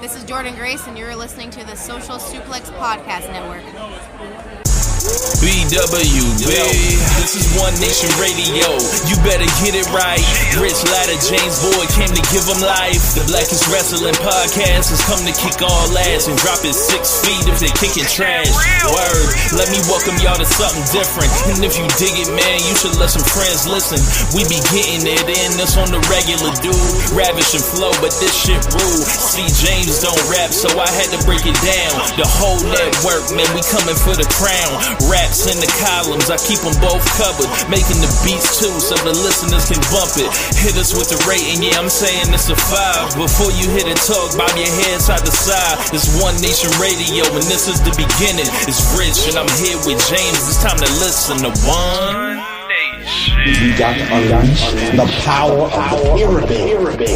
This is Jordan Grace, and you're listening to the Social Suplex Podcast Network. BWB, this is One Nation Radio. You better get it right. Rich Latta, James Boyd came to give them life. The Blackest Wrestling Podcast has come to kick all ass and drop it 6 feet if they kicking trash. Word, let me welcome y'all to something different. And if you dig it, man, you should let some friends listen. We be getting it in, this on the regular dude. Ravish and flow, but this shit rude. See, James don't rap, so I had to break it down. The whole network, man, we coming for the crown. Raps in the columns, I keep them both covered. Making the beats too, so the listeners can bump it. Hit us with the rating, yeah, I'm saying it's a 5. Before you hit it, talk, bob your head side to side. It's One Nation Radio, and this is the beginning. It's Rich, and I'm here with James. It's time to listen to One Nation. We got to unleash the power of the pyramid.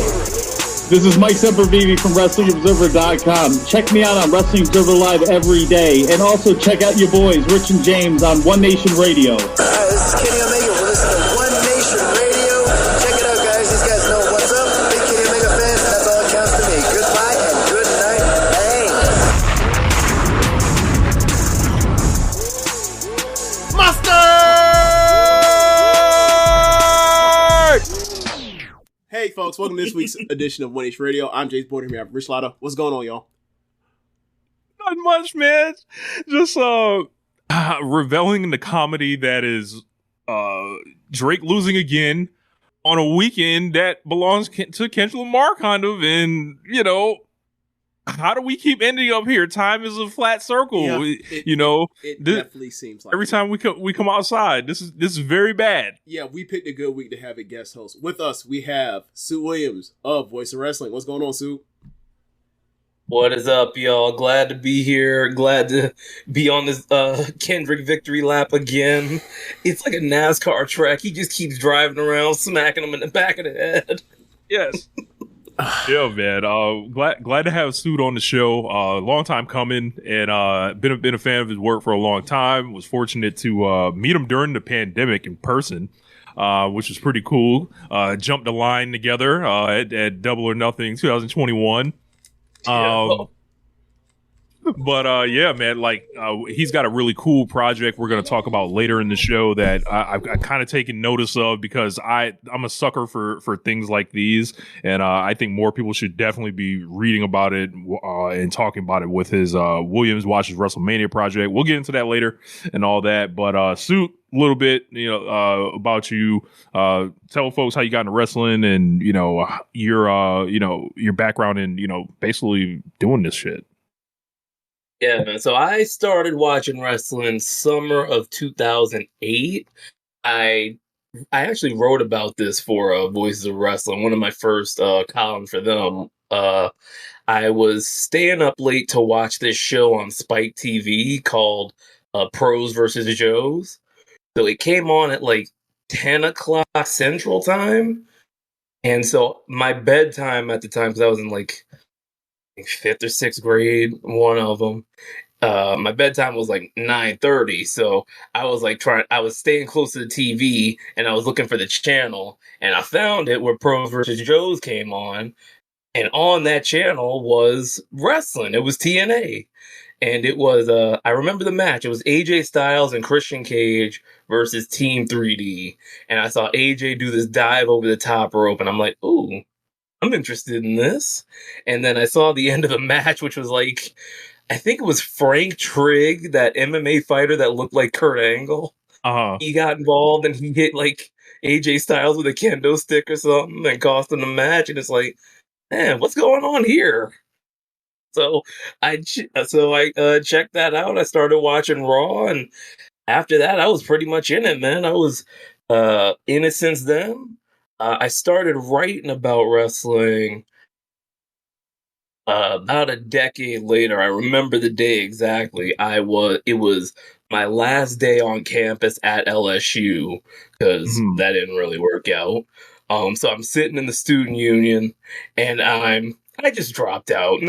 This is Mike Sempervive from WrestlingObserver.com. Check me out on Wrestling Observer Live every day. And also check out your boys, Rich and James, on One Nation Radio. This is Kenny Omega. We're listening to One Nation Radio. Check it out, guys. These guys know what's up. Big Kenny Omega fans, that's all that counts to me. Goodbye and good night. Thanks. Mustard! Hey, folks. Welcome to this week's edition of One Nation Radio. I'm James Boyd. Here we have Rich Latta. What's going on, y'all? Not much, man. Just reveling in the comedy that is Drake losing again on a weekend that belongs to Kendrick Lamar, kind of. And, you know, how do we keep ending up here? Time is a flat circle. Yeah, it definitely seems like every time we come outside. This is very bad. Yeah, we picked a good week to have a guest host. With us, we have Sue Williams of Voice of Wrestling. What's going on, Sue? What is up, y'all? Glad to be here. Glad to be on this Kendrick victory lap again. It's like a NASCAR track. He just keeps driving around, smacking him in the back of the head. Yes. Yeah, man. Glad to have Sue on the show. Long time coming, and been a fan of his work for a long time. Was fortunate to meet him during the pandemic in person, which was pretty cool. Jumped the line together at Double or Nothing 2021. But yeah, man, like he's got a really cool project we're going to talk about later in the show that I've kind of taken notice of because I'm a sucker for things like these, and I think more people should definitely be reading about it and talking about it with his Williams Watches WrestleMania project. We'll get into that later and all that, but Suit, a little bit, about you. Tell folks how you got into wrestling and your background in basically doing this shit. Yeah, man. So I started watching wrestling summer of 2008. I actually wrote about this for Voices of Wrestling, one of my first columns for them. I was staying up late to watch this show on Spike TV called Pros versus Joes. So it came on at like 10 o'clock Central Time. And so my bedtime at the time, because I was in like 5th or 6th grade, one of them. My bedtime was like 9:30, so I was staying close to the TV, and I was looking for the channel, and I found it where Pros vs. Joes came on, and on that channel was wrestling. It was TNA, and it was I remember the match. It was AJ Styles and Christian Cage versus Team 3D, and I saw AJ do this dive over the top rope, and I'm like, ooh, I'm interested in this. And then I saw the end of the match, which was like, I think it was Frank Trigg, that MMA fighter that looked like Kurt Angle. Uh-huh. He got involved and he hit like AJ Styles with a kendo stick or something and cost him the match. And it's like, man, what's going on here? So I checked that out. I started watching Raw, and after that, I was pretty much in it, man. I was in it since then. I started writing about wrestling about a decade later. I remember the day exactly. It was my last day on campus at LSU because that didn't really work out. So I'm sitting in the student union, and I just dropped out.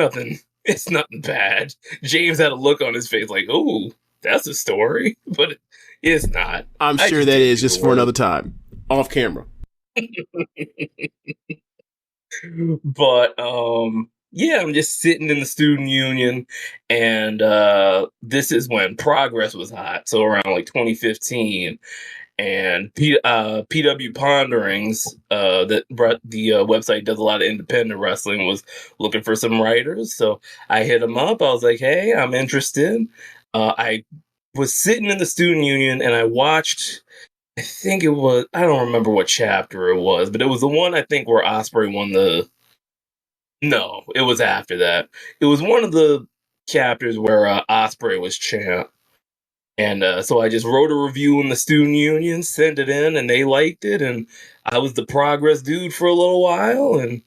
It's nothing bad. James had a look on his face like, "Oh, that's a story," but it's not. I'm sure that is just for another time, off camera. But yeah, I'm just sitting in the student union, and this is when Progress was hot, so around like 2015. And PW Ponderings, the website does a lot of independent wrestling, was looking for some writers. So I hit him up. I was like, "Hey, I'm interested." I was sitting in the student union and I watched. I think it was. I don't remember what chapter it was, but it was the one I think where Osprey won the. No, it was after that. It was one of the chapters where Osprey was champ. And so I just wrote a review in the student union, sent it in, and they liked it. And I was the Progress dude for a little while. And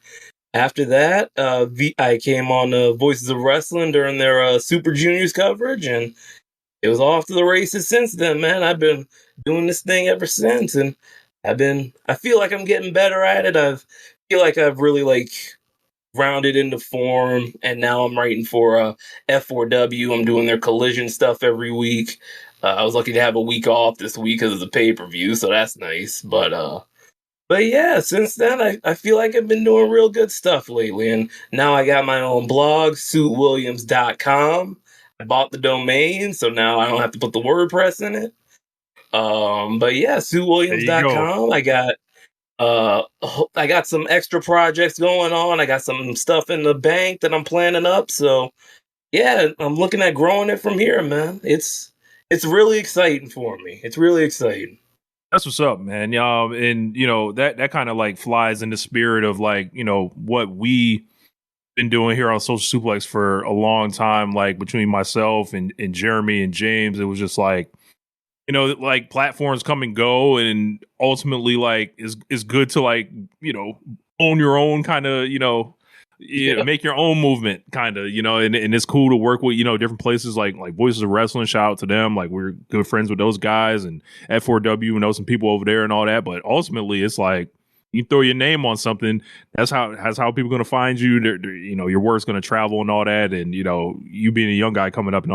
after that, I came on Voices of Wrestling during their Super Juniors coverage. And it was off to the races since then, man. I've been doing this thing ever since. And I feel like I'm getting better at it. Feel like I've really rounded into form, and now I'm writing for F4W. I'm doing their collision stuff every week. I was lucky to have a week off this week because of the pay-per-view, so that's nice. But yeah, since then I feel like I've been doing real good stuff lately, and now I got my own blog, suitwilliams.com. I bought the domain, so now I don't have to put the WordPress in it. But yeah, suitwilliams.com. I got some extra projects going on. I got some stuff in the bank that I'm planning up. So yeah, I'm looking at growing it from here, man. It's really exciting for me. It's really exciting. That's what's up, man. And that kind of flies in the spirit of what we been doing here on Social Suplex for a long time, between myself and Jeremy and James. It was just platforms come and go, and ultimately is good to own your own kind of make your own movement kind of and it's cool to work with different places like Voices of Wrestling. Shout out to them, we're good friends with those guys, and F4W, know some people over there and all that, but ultimately it's you throw your name on something, that's how people going to find you. Your work's going to travel and all that. And, you being a young guy coming up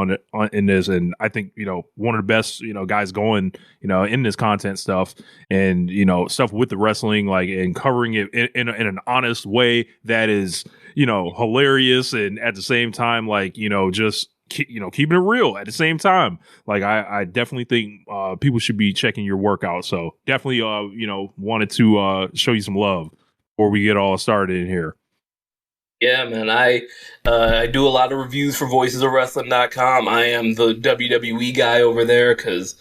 in this, and I think, one of the best, guys going, in this content stuff and, stuff with the wrestling, and covering it in an honest way that is, hilarious. And at the same time, just keeping it real at the same time. I definitely think people should be checking your work out. So definitely, wanted to show you some love before we get all started in here. Yeah, man. I do a lot of reviews for voicesofwrestling.com. I am the WWE guy over there because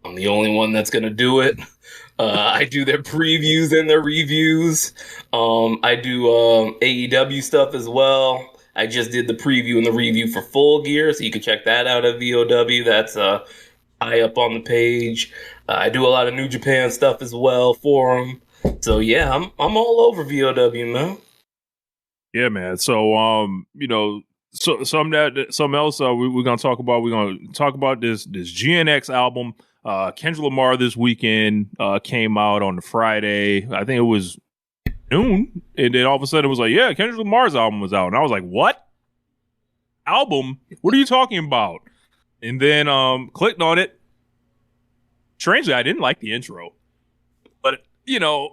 I'm the only one that's going to do it. I do their previews and their reviews. I do AEW stuff as well. I just did the preview and the review for Full Gear, so you can check that out at VOW. That's high up on the page. I do a lot of New Japan stuff as well for them. So yeah, I'm all over VOW, man. Yeah, man. So so something else we're gonna talk about. We're gonna talk about this GNX album. Kendrick Lamar this weekend came out on Friday. I think it was noon, and then all of a sudden it was yeah, Kendrick Lamar's album was out, and I was like, what album? What are you talking about? And then clicked on it. Strangely, I didn't like the intro, but yeah,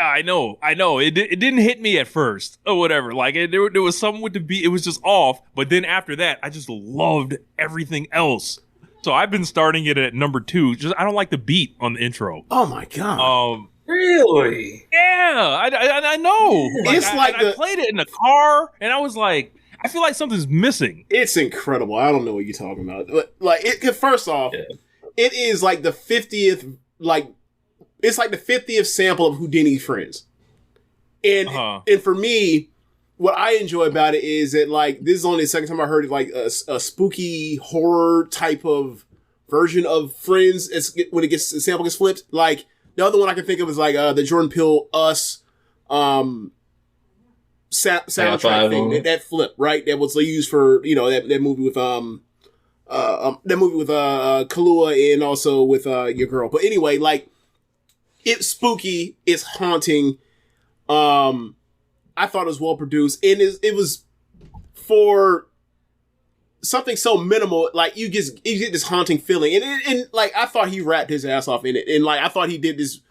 I know it didn't hit me at first or whatever. There was something with the beat, it was just off. But then after that, I just loved everything else. So I've been starting it at number 2. Just I don't like the beat on the intro. Oh my god. Really? Yeah, I know. It's I played it in the car, and I was like, I feel like something's missing. It's incredible. I don't know what you're talking about. But first off, it is the 50th, it's the 50th sample of Houdini Friends. And and for me, what I enjoy about it is that this is only the second time I heard a spooky horror type of version of Friends. When the sample gets flipped, the other one I can think of is the Jordan Peele Us soundtrack thing that flip, right? That was used for that movie with Kahlua and also with your girl. But anyway, it's spooky, it's haunting. I thought it was well produced, and it was for something so minimal. You get this haunting feeling, and I thought he rapped his ass off in it, and I thought he did this.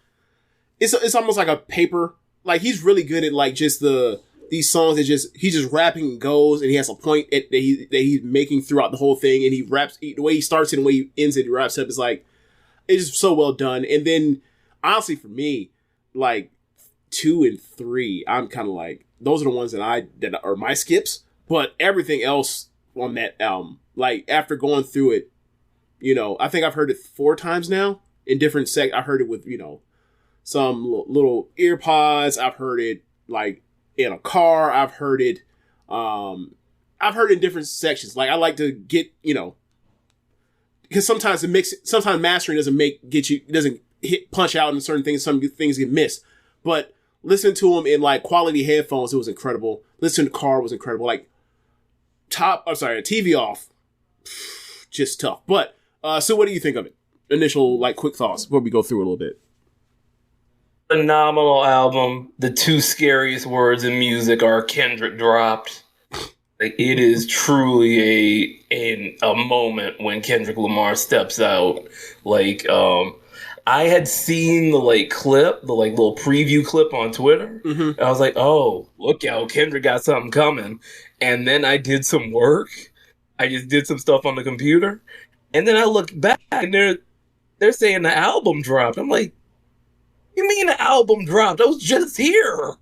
It's almost like a paper. He's really good at just the these songs that he's just rapping and goes, and he has a point that he's making throughout the whole thing, and he raps the way he starts it and the way he ends it, he wraps up. It's like, it's just so well done. And then honestly, for me, like 2 and 3, I'm kind of like, those are the ones that are my skips. But everything else on that album, like after going through it, you know, I think I've heard it 4 times now in different I heard it with, you know, some little ear pods. I've heard it like in a car. I've heard it in different sections. Like I like to get, you know, because sometimes mastering doesn't punch out in certain things. Some things get missed. But listening to them in like quality headphones, it was incredible. Listening to car was incredible. Like TV off, just tough. But so what do you think of it? Initial like quick thoughts before we go through a little bit. Phenomenal album. The 2 scariest words in music are Kendrick dropped. Like, it is truly a moment when Kendrick Lamar steps out. Like, I had seen the little preview clip on Twitter. Mm-hmm. I was like, oh, look out, Kendrick got something coming. And then I did some work. I just did some stuff on the computer. And then I look back and they're saying the album dropped. I'm like, you mean the album dropped? I was just here.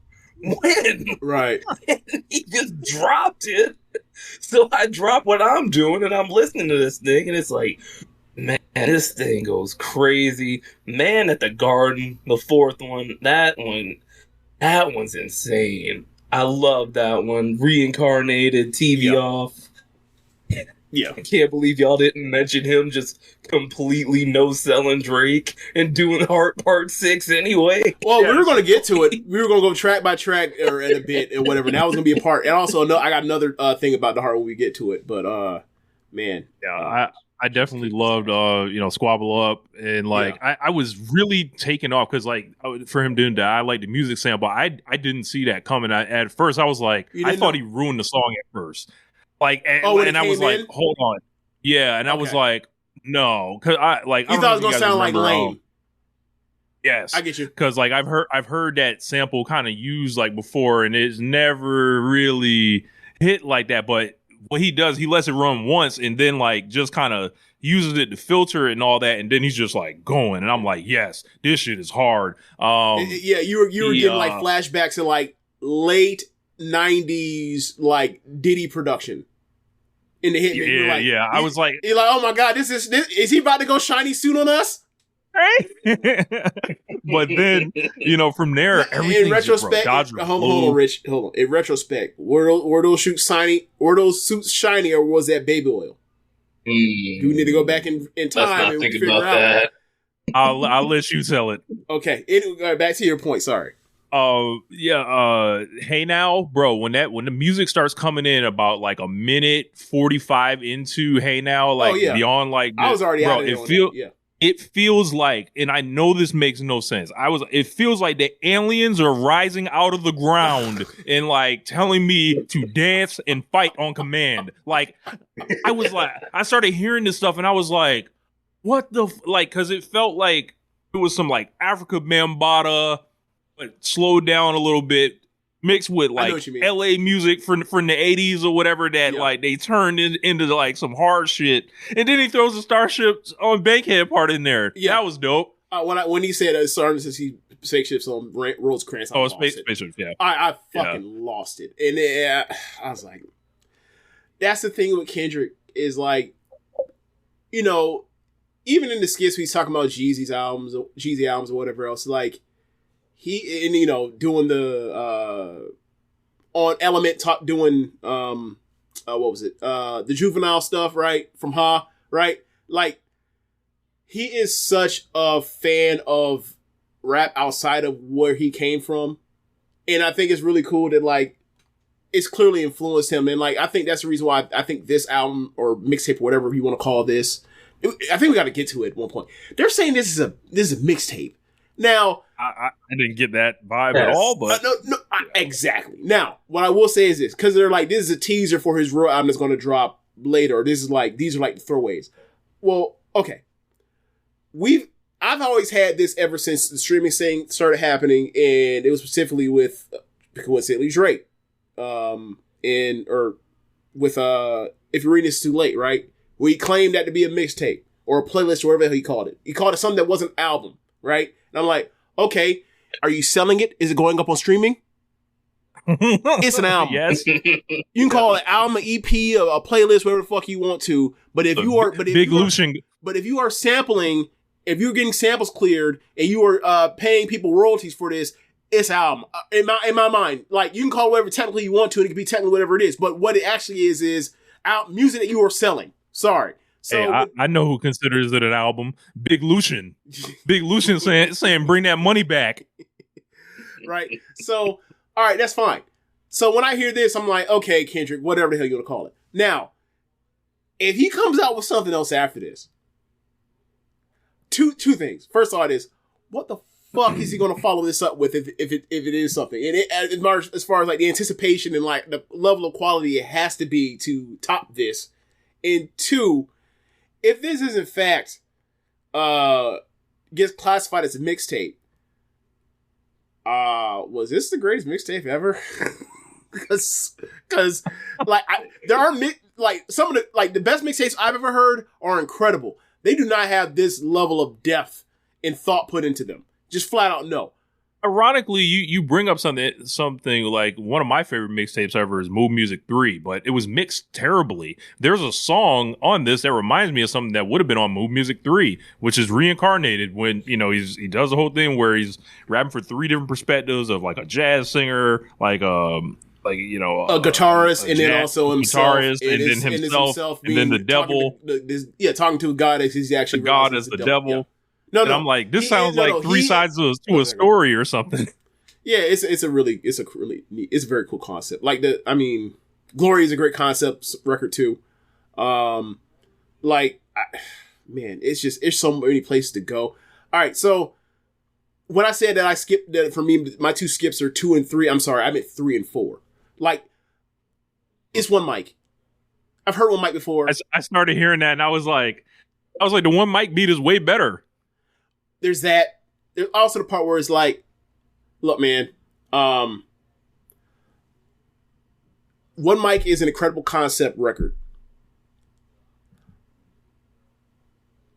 When? Right. He just dropped it. So I drop what I'm doing and I'm listening to this thing and it's like, man, this thing goes crazy. Man at the Garden, the 4th one, that one's insane. I love that one. Reincarnated, TV off. Yeah. I can't believe y'all didn't mention him just completely no-selling Drake and doing Heart Part 6 anyway. Well, we were going to get to it. We were going to go track by track or in a bit and whatever. And that was going to be a part. And also, I got another thing about the Heart when we get to it. But, man. Yeah, I definitely loved, Squabble Up. And, like, yeah. I was really taken off because, like, for him doing that, I like the music sample. I didn't see that coming. At first, I was like, I thought he ruined the song at first. Like, and I was like, hold on. Yeah, and I was like, no. Because you thought it was going to sound like lame. Yes. I get you. Because, like, I've heard that sample kind of used, like, before, and it's never really hit like that. But what he does, he lets it run once and then, like, just kind of uses it to filter it and all that, and then he's just, like, going. And I'm like, yes, this shit is hard. Yeah, you were getting, like, flashbacks to, like, late 90s, like, Diddy production. In the hit, yeah. I was like, you're like, oh my god, is he about to go shiny suit on us? Right. But then, from there, everything. In retrospect, hold on, Rich. Hold on. In retrospect, were those suits shiny, or was that baby oil? Do we need to go back in time and figure out that? I'll let you tell it. Okay. Anyway, back to your point. Sorry. Hey Now, bro, when the music starts coming in about like a minute 45 into Hey Now, like beyond like I was already out of it. It feels like, and I know this makes no sense. It feels like the aliens are rising out of the ground and like telling me to dance and fight on command. Like, I started hearing this stuff and I was like, what the, cause it felt like it was some like Africa Bambaataa, but slowed down a little bit, mixed with like LA music from the 80s or whatever that like they turned into like some hard shit. And then he throws the Starships on Bankhead part in there. Yeah, that was dope. When he said since he spaceships on Rosecrans, spaceships, yeah. I fucking lost it. And I was like, that's the thing with Kendrick is like, even in the skits he's talking about Jeezy albums or whatever else, like, he, and doing the on Element top doing what was it? The Juvenile stuff, right? From Ha, right? Like, he is such a fan of rap outside of where he came from. And I think it's really cool that like it's clearly influenced him. And like I think that's the reason why I think this album or mixtape or whatever you want to call this, I think we got to get to it at one point. They're saying this is a mixtape. Now, I didn't get that vibe at all, but exactly. Now, what I will say is this, because they're like, this is a teaser for his real album that's going to drop later. Or these are like the throwaways. Well, okay. I've always had this ever since the streaming thing started happening, and it was specifically with coincidentally Drake. If You're Reading This Too Late, right? Where he claimed that to be a mixtape or a playlist or whatever the hell he called it. He called it something that wasn't an album, right? And I'm like, okay, are you selling it? Is it going up on streaming? It's an album. Yes. You can call it an album, an EP, a playlist, whatever the fuck you want to. But if you are sampling, if you're getting samples cleared and you are paying people royalties for this, it's an album. In my mind, like, you can call it whatever technically you want to, and it can be technically whatever it is. But what it actually is out music that you are selling. Sorry. So hey, I know who considers it an album. Big Lucian. Big Lucian saying bring that money back. Right. So, all right, that's fine. So when I hear this, I'm like, okay, Kendrick, whatever the hell you want to call it. Now, if he comes out with something else after this, two things. First of all, what the fuck is he going to follow this up with if it is something? And as far as like the anticipation and like the level of quality it has to be to top this. And two, if this is in fact gets classified as a mixtape, was this the greatest mixtape ever? Because like there are some of the best mixtapes I've ever heard are incredible. They do not have this level of depth and thought put into them. Just flat out no. Ironically, you bring up something like one of my favorite mixtapes ever is Move Music 3, but it was mixed terribly. There's a song on this that reminds me of something that would have been on Move Music 3, which is Reincarnated, when, he does the whole thing where he's rapping for 3 different perspectives of like a jazz singer, a guitarist, and then also himself, and then himself, and then the devil. Talking to a god as he's actually the god as the devil. Yeah. No, and I'm like, this sounds like three sides to a story or something. Yeah, it's a very cool concept. Glory is a great concept record too. It's so many places to go. All right, so when I said that I skipped that, for me, my 2 skips are 2 and 3. I'm sorry, I meant 3 and 4. Like, it's one mic. I've heard one mic before. I started hearing that, and I was like, the one mic beat is way better. There's that. There's also the part where it's like, look, man, One Mic is an incredible concept record.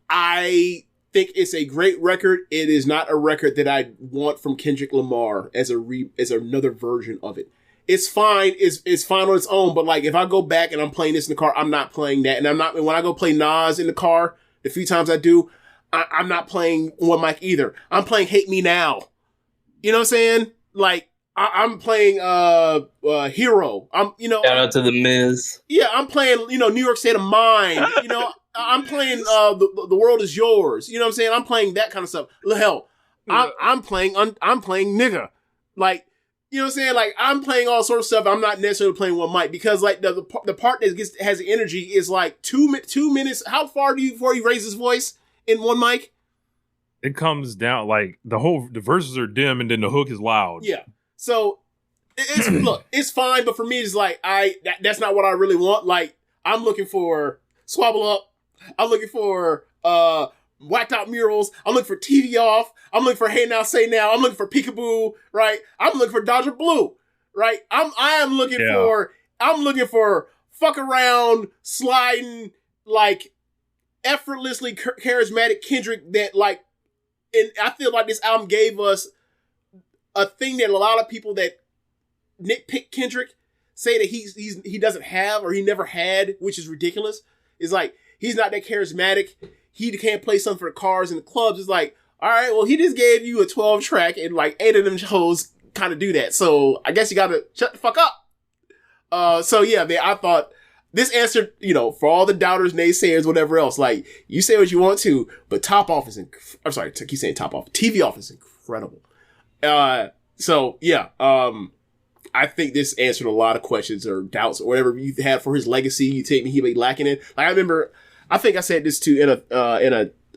I think it's a great record. It is not a record that I want from Kendrick Lamar as another version of it. It's fine. It's fine on its own. But like, if I go back and I'm playing this in the car, I'm not playing that. And when I go play Nas in the car, the few times I do, I'm not playing One Mic either. I'm playing Hate Me Now. You know what I'm saying? Like, I'm playing Hero. Shout out to the Miz. Yeah, I'm playing, New York State of Mind. I'm playing the World Is Yours. You know what I'm saying? I'm playing that kind of stuff. Hell, I'm playing Nigga. Like, you know what I'm saying? Like, I'm playing all sorts of stuff. I'm not necessarily playing One Mic because like the part that has the energy is like 2 minutes. How far before he raises his voice in One Mic? It comes down like the verses are dim and then the hook is loud. Yeah. So it's fine, but for me, it's like that's not what I really want. Like, I'm looking for Swabble Up. I'm looking for whacked out murals. I'm looking for TV Off. I'm looking for Hey Now Say Now. I'm looking for Peekaboo. Right. I'm looking for Dodger Blue. Right. I'm looking for fuck around, sliding, like effortlessly charismatic Kendrick that like, and I feel like this album gave us a thing that a lot of people that nitpick Kendrick say that he doesn't have or he never had, which is ridiculous. Is like, he's not that charismatic. He can't play something for the cars and the clubs. It's like, all right, well, he just gave you a 12 track and like 8 of them shows kind of do that. So I guess you got to shut the fuck up. So yeah, man, I thought this answered, for all the doubters, naysayers, whatever else, like, you say what you want to, but Top Off is I'm sorry, I keep saying Top Off. TV Off is incredible. So yeah, I think this answered a lot of questions or doubts or whatever you had for his legacy. You think he'd be lacking it. Like, I remember, I think I said this in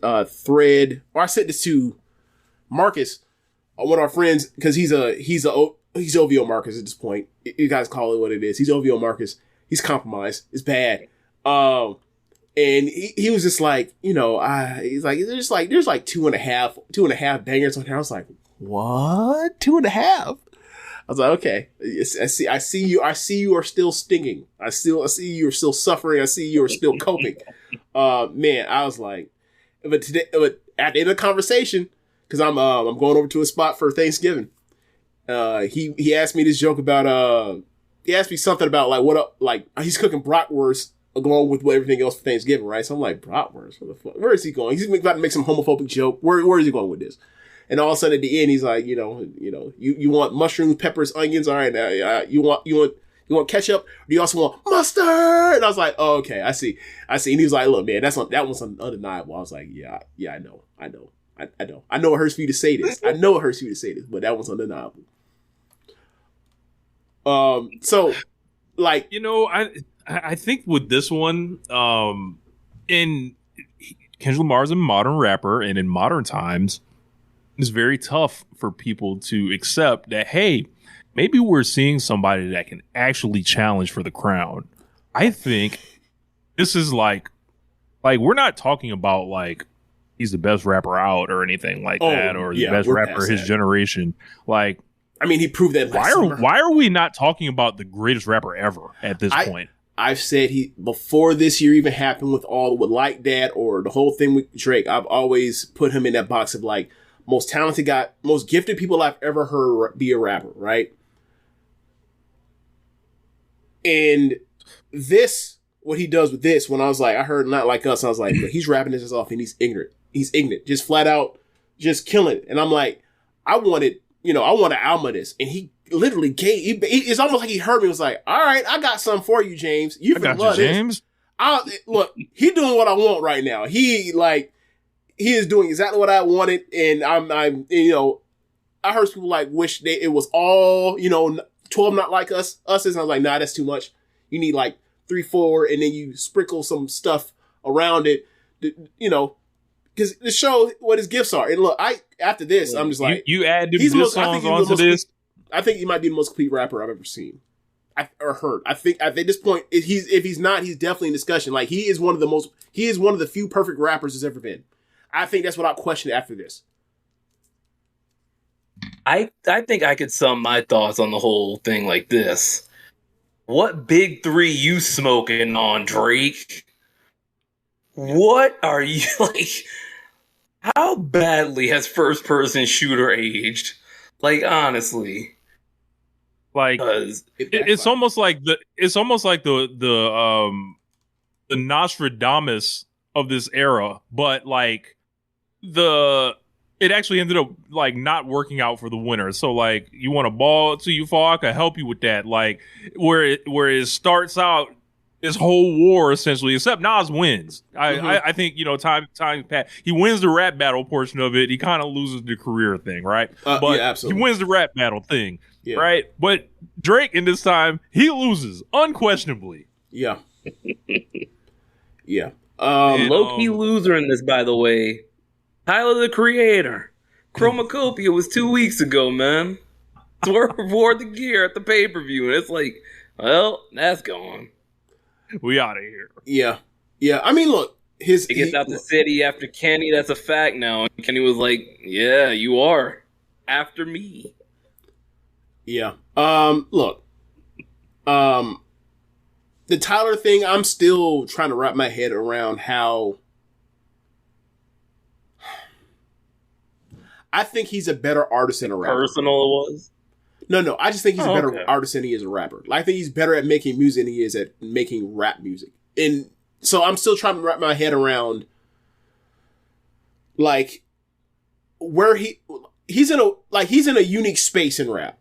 a thread, or I said this to Marcus, one of our friends, because he's OVO Marcus at this point. You guys call it what it is. He's OVO Marcus. He's compromised. It's bad. And he was just like, he's like, there's like two and a half bangers on here. I was like, what? 2.5? was like, okay, I see you are still stinging. I see you are still suffering. I see you are still coping. Man, I was like, but at the end of the conversation, because I'm going over to a spot for Thanksgiving. He asked me this joke about he asked me something about like what up, like he's cooking bratwurst along with everything else for Thanksgiving, right? So I'm like, bratwurst, what the fuck? Where is he going? He's about to make some homophobic joke. Where is he going with this? And all of a sudden at the end, he's like, you want mushrooms, peppers, onions, all right? You want ketchup? Or do you also want mustard? And I was like, oh, okay, I see. And he was like, look, man, that one's undeniable. I was like, yeah, I know. I know it hurts for you to say this. But that one's undeniable. So, like, I think with this one, in Kendrick Lamar's a modern rapper, and in modern times, it's very tough for people to accept that, hey, maybe we're seeing somebody that can actually challenge for the crown. I think this is like we're not talking about like he's the best rapper out or anything like that, or the best rapper his generation. Like, I mean, he proved that. Why are we not talking about the greatest rapper ever at this point? I've said before this year even happened with Like That or the whole thing with Drake. I've always put him in that box of like most talented guy, most gifted people I've ever heard be a rapper, right? And this, what he does with this, when I was like, I heard Not Like Us, I was like, look, he's rapping this off and he's ignorant. He's ignorant, just flat out, just killing it. And I'm like, I want an album of this. And he literally it's almost like he heard me. It was like, all right, I got something for you, James. You can love James. Look, he doing what I want right now. He is doing exactly what I wanted. And I heard people like wish it was all, 12 Not Like Us. And I was like, nah, that's too much. You need like 3, 4, and then you sprinkle some stuff around it, because to show what his gifts are. And look, after this, I'm just like, you add these songs onto this. I think he might be the most complete rapper I've ever seen or heard. I think at this point, if he's not, he's definitely in discussion. Like he is one of the few perfect rappers there's ever been. I think that's without question after this. I think I could sum my thoughts on the whole thing like this. What big three you smoking on, Drake? What are you like? How badly has first person shooter aged? Like, honestly. Like it's almost like the Nostradamus of this era, but like it actually ended up like not working out for the winner. So like, you want a ball till you fall? I can help you with that. Like where it starts out this whole war essentially, except Nas wins. I think time pass. He wins the rap battle portion of it. He kind of loses the career thing, right? But absolutely. He wins the rap battle thing, right? But Drake in this time he loses unquestionably. Yeah, yeah. Low key loser in this, by the way. Tyler the Creator. Chromacopia was 2 weeks ago, man. Swerve wore the gear at the pay-per-view, and it's like, well, that's gone. We out of here. Yeah. I mean, look, he gets out the city after Kenny. That's a fact now. And Kenny was like, "Yeah, you are after me." Yeah. Look. The Tyler thing, I'm still trying to wrap my head around how. I think he's a better artist than a rapper. Personal it was. No. I just think he's a better artist than he is a rapper. I think he's better at making music than he is at making rap music. And so I'm still trying to wrap my head around, like, where he's in a unique space in rap.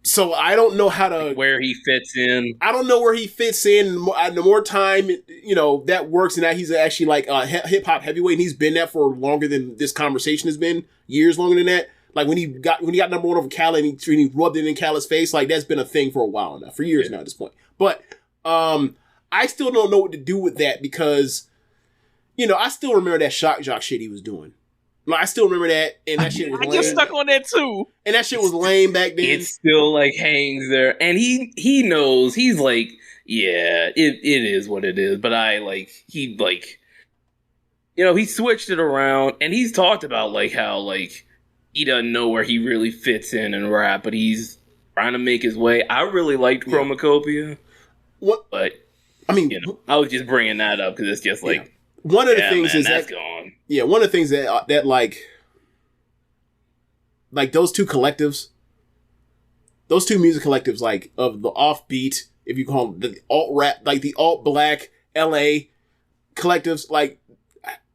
So I don't know how to where he fits in. I don't know where he fits in. The more time that works, and that he's actually like a hip hop heavyweight, and he's been that for longer than this conversation has been, years longer than that. Like when he got number one over Khaled and he rubbed it in Khaled's face, like that's been a thing for a while now, for years now at this point. But I still don't know what to do with that because, I still remember that shock jock shit he was doing. Like, I still remember that, and that shit was lame. I get stuck on that too. And that shit was lame back then. It still like hangs there, and he knows. He's like, yeah, it is what it is. But he switched it around, and he's talked about like how like he doesn't know where he really fits in rap, but he's trying to make his way. I really liked Chromacopia. What? But I mean, I was just bringing that up because it's just like one of the things is that's gone. Yeah, one of the things that like those two collectives, those two music collectives, like of the offbeat, if you call them the alt rap, like the alt black LA collectives, like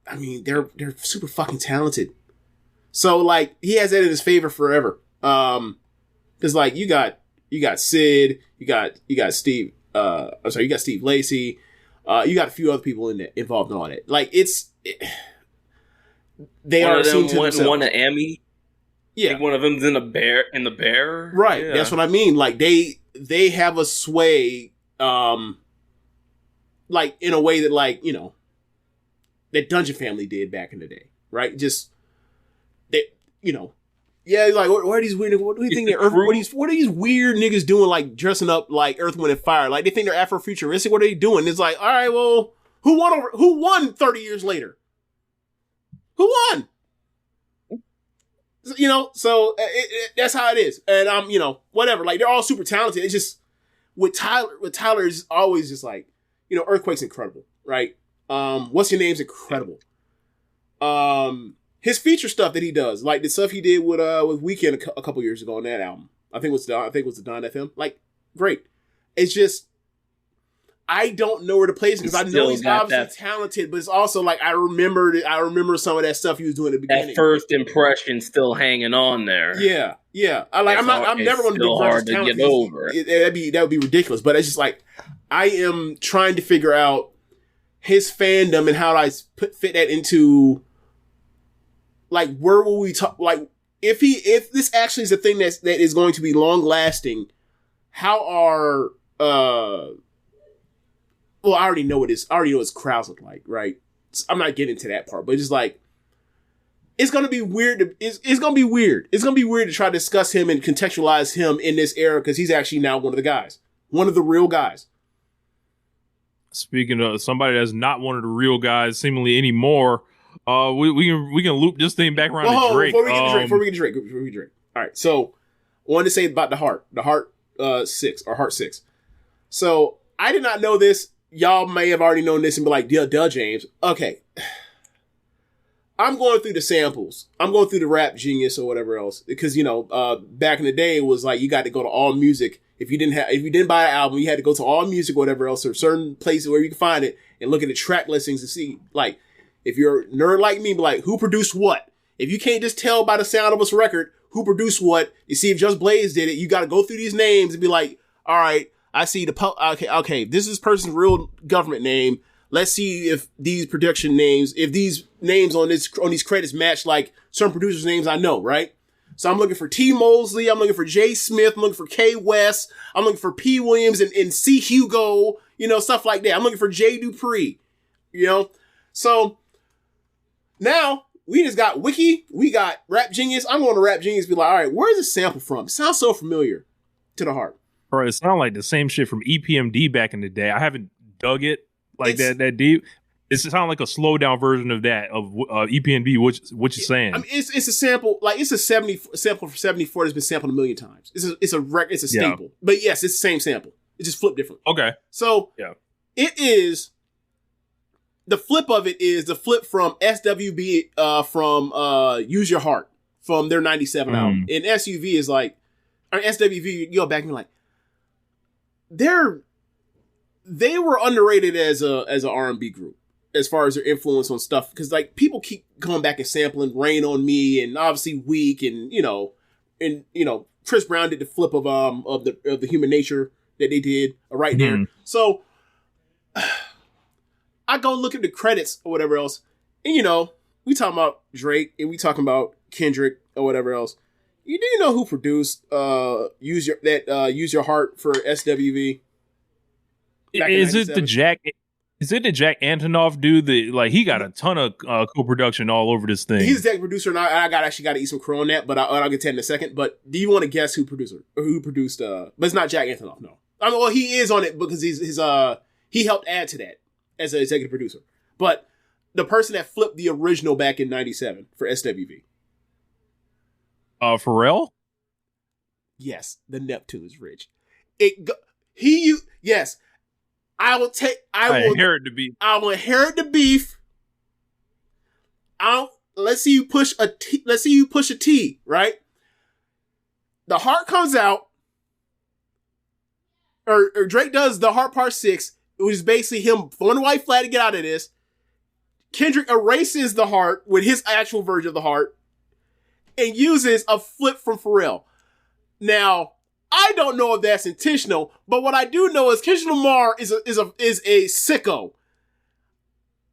I mean, they're super fucking talented. So like he has that in his favor forever. Because like you got Sid, you got Steve. You got Steve Lacy. You got a few other people involved in all that. Like they one are of them seen to themselves. Won an Emmy. Yeah, like one of them's in the Bear. Right. Yeah. That's what I mean. Like they have a sway, like in a way that like that Dungeon Family did back in the day. Right. Just that Yeah, like what are these weird? What do you think they're? What are these weird niggas doing? Like dressing up like Earth, Wind, and Fire? Like they think they're Afrofuturistic. What are they doing? It's like, all right, well, who won 30 years later? Who won? So that's how it is. And whatever. Like they're all super talented. It's just with Tyler is always just like, Earthquake's incredible, right? What's Your Name's incredible. His feature stuff that he does, like the stuff he did with Weeknd a couple years ago on that album, I think it was the Don FM. Like, great. It's just I don't know where to place it because I know he's obviously talented, but it's also like I remember some of that stuff he was doing at the beginning. That first impression still hanging on there. Yeah. I'm never going to begrudge his talent. Get over. That would be ridiculous. But it's just like I am trying to figure out his fandom and how I fit that into. Like, where will we talk? Like, if this actually is a thing that is going to be long lasting, how are well, I already know what his crowds look like, right? I'm not getting into that part, but it's just like it's gonna be weird. It's gonna be weird. It's gonna be weird to try to discuss him and contextualize him in this era because he's actually now one of the guys, one of the real guys. Speaking of somebody that's not one of the real guys, seemingly anymore. We can loop this thing back around to Drake. Before we get to Drake. All right, so I wanted to say about the Heart 6. So I did not know this. Y'all may have already known this and be like, duh, James. Okay. I'm going through the samples. I'm going through the Rap Genius or whatever else. Because, back in the day, it was like you got to go to All Music. If you didn't buy an album, you had to go to All Music or whatever else, or certain places where you can find it and look at the track listings to see, like, if you're a nerd like me, be like, who produced what? If you can't just tell by the sound of this record who produced what, you see if Just Blaze did it, you got to go through these names and be like, all right, I see okay, this is this person's real government name. Let's see if these production names, if these names on these credits match like certain producers' names I know, right? So I'm looking for T. Mosley, I'm looking for J. Smith, I'm looking for K. West, I'm looking for P. Williams and C. Hugo, stuff like that. I'm looking for J. Dupree, So now we just got Wiki, we got Rap Genius. I'm going to Rap Genius and be like, all right, where's this sample from? It sounds so familiar to the heart. Bro, it sounds like the same shit from EPMD back in the day. I haven't dug it like that deep. It sounds like a slow down version of that of EPMD. What you saying? I mean, it's a sample, like it's a sample from 74 that's been sampled a million times. It's a staple. Yeah. But yes, it's the same sample. It just flipped different. Okay. So yeah, it is. The flip of it is the flip from SWB from Use Your Heart from their 97 album. And SUV is like, or SWV, you go back and you're like, they were underrated as an R&B group as far as their influence on stuff. Because like people keep coming back and sampling Rain on Me and obviously Weak and Chris Brown did the flip of the Human Nature that they did right there. So I go look at the credits or whatever else, and we talking about Drake and we talking about Kendrick or whatever else. Do you know who produced Use Your Heart for SWV? Is it the Jack Antonoff dude that he got a ton of co-production all over this thing? He's a executive producer, and I got to eat some crow on that, but I'll get to that in a second. But do you want to guess who produced? But it's not Jack Antonoff. No, I mean, well, he is on it because he helped add to that as an executive producer. But the person that flipped the original back in '97 for SWV. Pharrell? Yes, the Neptune's rich. Yes. I will inherit the beef. I will inherit the beef. Let's see you push a T, right? The heart comes out, or Drake does the heart part 6, which is basically him throwing the white flag to get out of this. Kendrick erases the heart with his actual version of the heart and uses a flip from Pharrell. Now, I don't know if that's intentional, but what I do know is Kendrick Lamar is a sicko.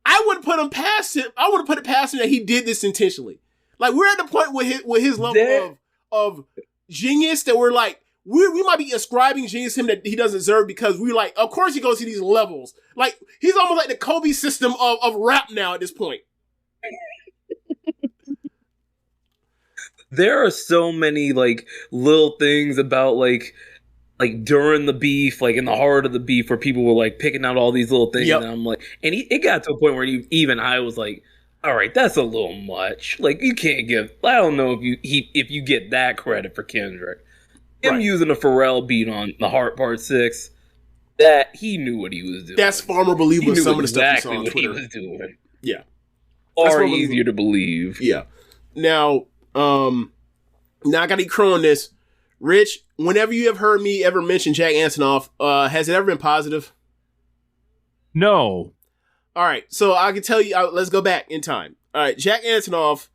I wouldn't put him past him. I wouldn't put it past him that he did this intentionally. Like, we're at the point with his level of genius that we're like, we might be ascribing genius to him that he doesn't deserve, because we're like, of course he goes to these levels. Like, he's almost like the Kobe system of rap now at this point. There are so many like little things about like during the beef, like in the heart of the beef, where people were like picking out all these little things, and I'm like, and it got to a point where even I was like, all right, that's a little much. Like, you can't give. I don't know if you get that credit for Kendrick. Him using a Pharrell beat on the heart part 6, that he knew what he was doing. That's far more believable than some of the stuff you saw on what Twitter. He was doing. Yeah, far easier to believe. Yeah. Now I got to crow on this. Rich, whenever you have heard me ever mention Jack Antonoff, has it ever been positive? No. All right, so I can tell you, let's go back in time. All right, Jack Antonoff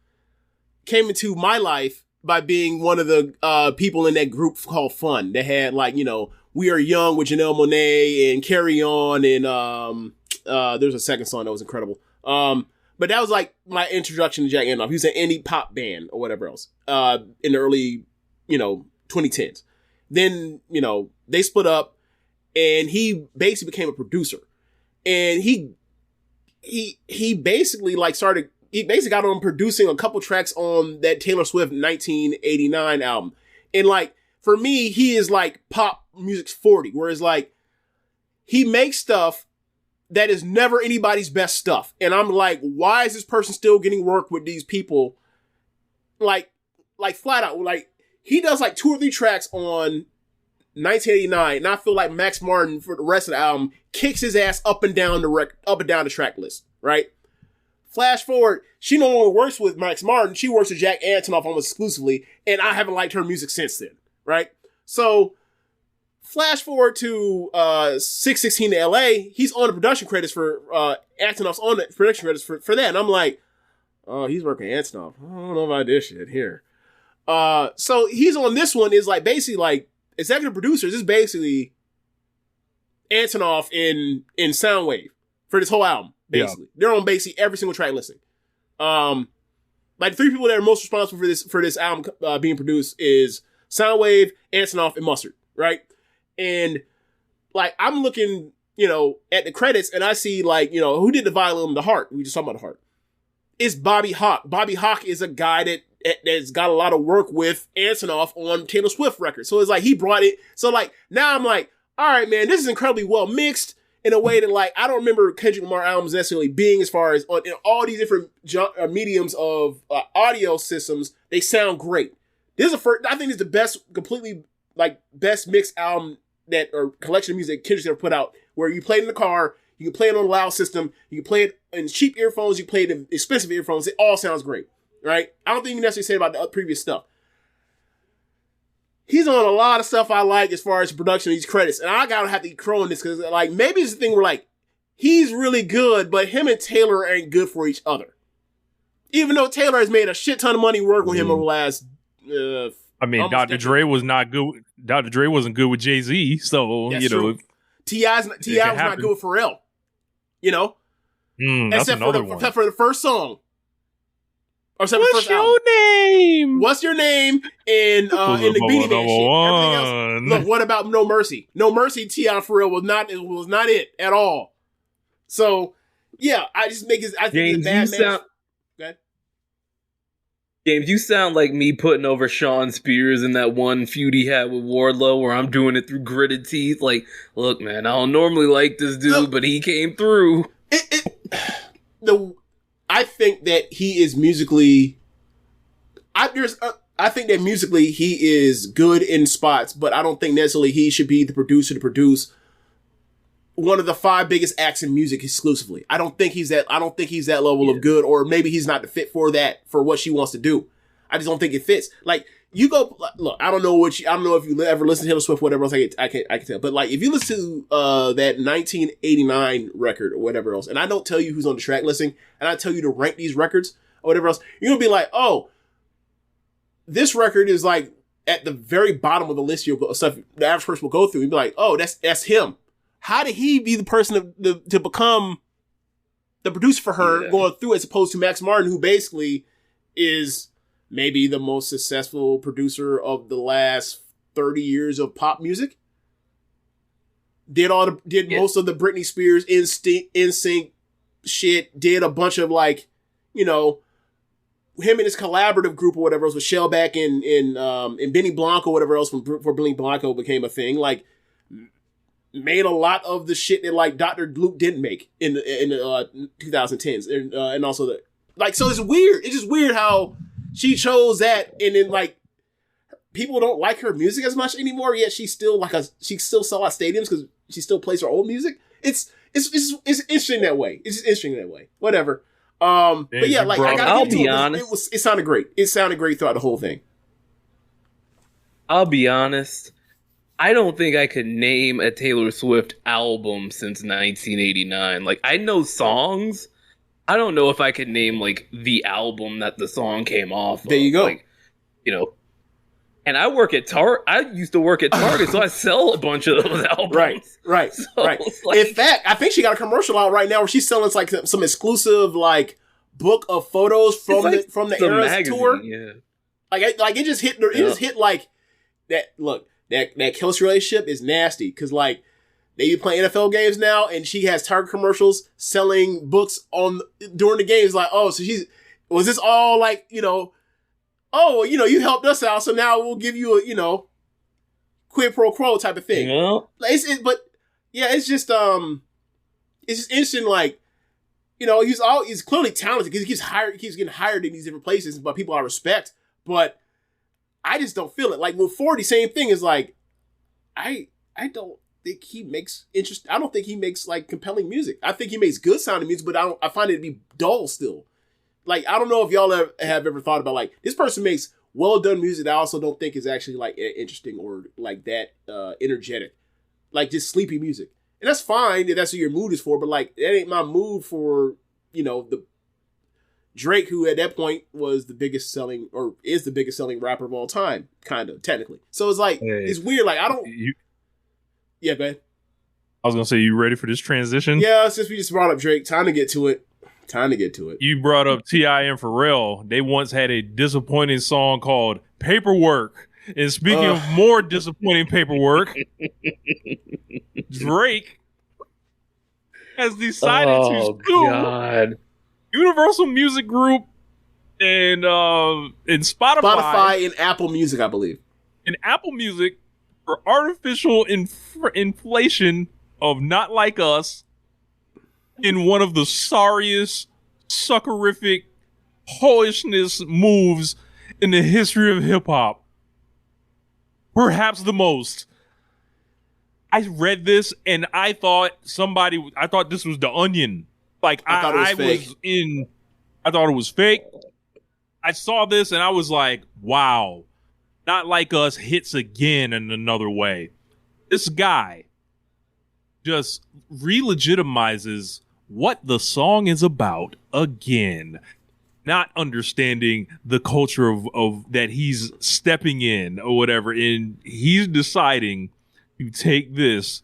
came into my life by being one of the people in that group called Fun. They had, like, you know, We Are Young with Janelle Monáe and Carry On, and there's a second song that was incredible. But that was like my introduction to Jack Antonoff. He was an indie pop band or whatever else in the early, 2010s. Then, they split up, and he basically became a producer. And he basically got on producing a couple tracks on that Taylor Swift 1989 album. And like, for me, he is like pop music's 40, whereas like he makes stuff that is never anybody's best stuff. And I'm like, why is this person still getting work with these people? Like flat out, like he does like 2 or 3 tracks on 1989, and I feel like Max Martin for the rest of the album kicks his ass up and down the track list, right? Flash forward, she no longer works with Max Martin, she works with Jack Antonoff almost exclusively, and I haven't liked her music since then, right? So, flash forward to 616 to LA, he's on the production credits for Antonoff's on the production credits for that, and I'm like, oh, he's working Antonoff. I don't know about this shit here. So he's on this one, is like basically like executive producers. Is basically Antonoff in Soundwave for this whole album. Basically, they're on basically every single track listing. Like 3 people that are most responsible for this album being produced is Soundwave, Antonoff, and Mustard, right? And like I'm looking, at the credits, and I see like who did the violin, the heart. We just talked about the heart. It's Bobby Hawk. Bobby Hawk is a guy that's got a lot of work with Antonoff on Taylor Swift records. So it's like he brought it. So like now I'm like, all right, man, this is incredibly well mixed in a way that like I don't remember Kendrick Lamar albums necessarily being, as far as in all these different mediums of audio systems. They sound great. This is I think it's the best, completely like best mixed album or collection of music Kendrick's ever put out, where you play it in the car, you can play it on a loud system, you can play it in cheap earphones, you play it in expensive earphones. It all sounds great. Right? I don't think you can necessarily say about the previous stuff. He's on a lot of stuff I like as far as production of these credits. And I gotta have to crow on this, because like maybe it's the thing where like he's really good, but him and Taylor ain't good for each other. Even though Taylor has made a shit ton of money working with him over the last Dr. Dre was not good. Dr. Dre wasn't good with Jay-Z, so that's true. T.I. was not good with Pharrell. Except for the first song. What's your name? What's your name? In the Beanie Man shit. Everything else. Look, what about No Mercy? No Mercy, T.I. and Pharrell was not it at all. So yeah, I think it's a bad match. James, you sound like me putting over Sean Spears in that one feud he had with Wardlow, where I'm doing it through gritted teeth. Like, look, man, I don't normally like this dude, but he came through. I think that he is musically. I I think that musically he is good in spots, but I don't think necessarily he should be the producer to produce one of the 5 biggest acts in music exclusively. I don't think he's that level of good, or maybe he's not the fit for what she wants to do. I just don't think it fits. Like, you go, look, I don't know if you ever listen to Taylor Swift, whatever else, I can tell. But like, if you listen to that 1989 record or whatever else, and I don't tell you who's on the track listing, and I tell you to rank these records or whatever else, you're gonna be like, oh, this record is like at the very bottom of the list of stuff the average person will go through. You'd be like, oh, that's him. How did he be the person to become the producer for her going through, as opposed to Max Martin, who basically is maybe the most successful producer of the last 30 years of pop music? Did most of the Britney Spears NSYNC shit, did a bunch of, like, you know, him and his collaborative group or whatever else with Shellback and Benny Blanco or whatever else before Benny Blanco became a thing, like, made a lot of the shit that, like, Dr. Luke didn't make in the 2010s. And also so it's weird. It's just weird how she chose that, and then, like, people don't like her music as much anymore, yet she still sell out stadiums because she still plays her old music. It's interesting that way. It's just interesting that way. Whatever. But yeah, like, I'll be honest. It sounded great. It sounded great throughout the whole thing. I'll be honest. I don't think I could name a Taylor Swift album since 1989. Like, I know songs. I don't know if I could name, like, the album that the song came off of. There you go. Like, you know. And I work at Target. I used to work at Target, so I sell a bunch of those albums. Right. So, like, in fact, I think she got a commercial out right now where she's selling, like, some exclusive, like, book of photos from the Eras magazine, tour. Yeah. Like it just hit. It just hit like that. Look, that Kelsey relationship is nasty because, like, they be playing NFL games now, and she has Target commercials selling books during the games. Like, oh, so was this all, like, you know? Oh, you know, you helped us out, so now we'll give you a, you know, quid pro quo type of thing. Yeah. It's just interesting. Like, you know, he's clearly talented because he keeps getting hired in these different places by people I respect. But I just don't feel it. Like with 40, same thing is like, I don't think he makes I don't think he makes, like, compelling music. I think he makes good sounding music, but I find it to be dull still. Like, I don't know if y'all have ever thought about, like, this person makes well done music that I also don't think is actually, like, interesting or, like, that energetic. Like, just sleepy music. And that's fine if that's what your mood is for, but, like, that ain't my mood for, you know, the Drake, who at that point was the biggest selling, or is the biggest selling rapper of all time, kind of, technically. So it's like, it's weird. Like, I don't... Yeah, man. I was going to say, you ready for this transition? Yeah, since we just brought up Drake, time to get to it. You brought up T.I. and Pharrell. They once had a disappointing song called Paperwork. And speaking of more disappointing paperwork, Drake has decided to sue Universal Music Group and Spotify. Spotify and Apple Music, I believe. And Apple Music for artificial inflation of Not Like Us in one of the sorriest, suckerific, hoishness moves in the history of hip-hop. Perhaps the most. I read this and I thought this was The Onion. Like, I thought it was fake. I saw this and I was like, wow. Not Like Us hits again in another way. This guy just re-legitimizes what the song is about again, not understanding the culture of that he's stepping in or whatever, and he's deciding to take this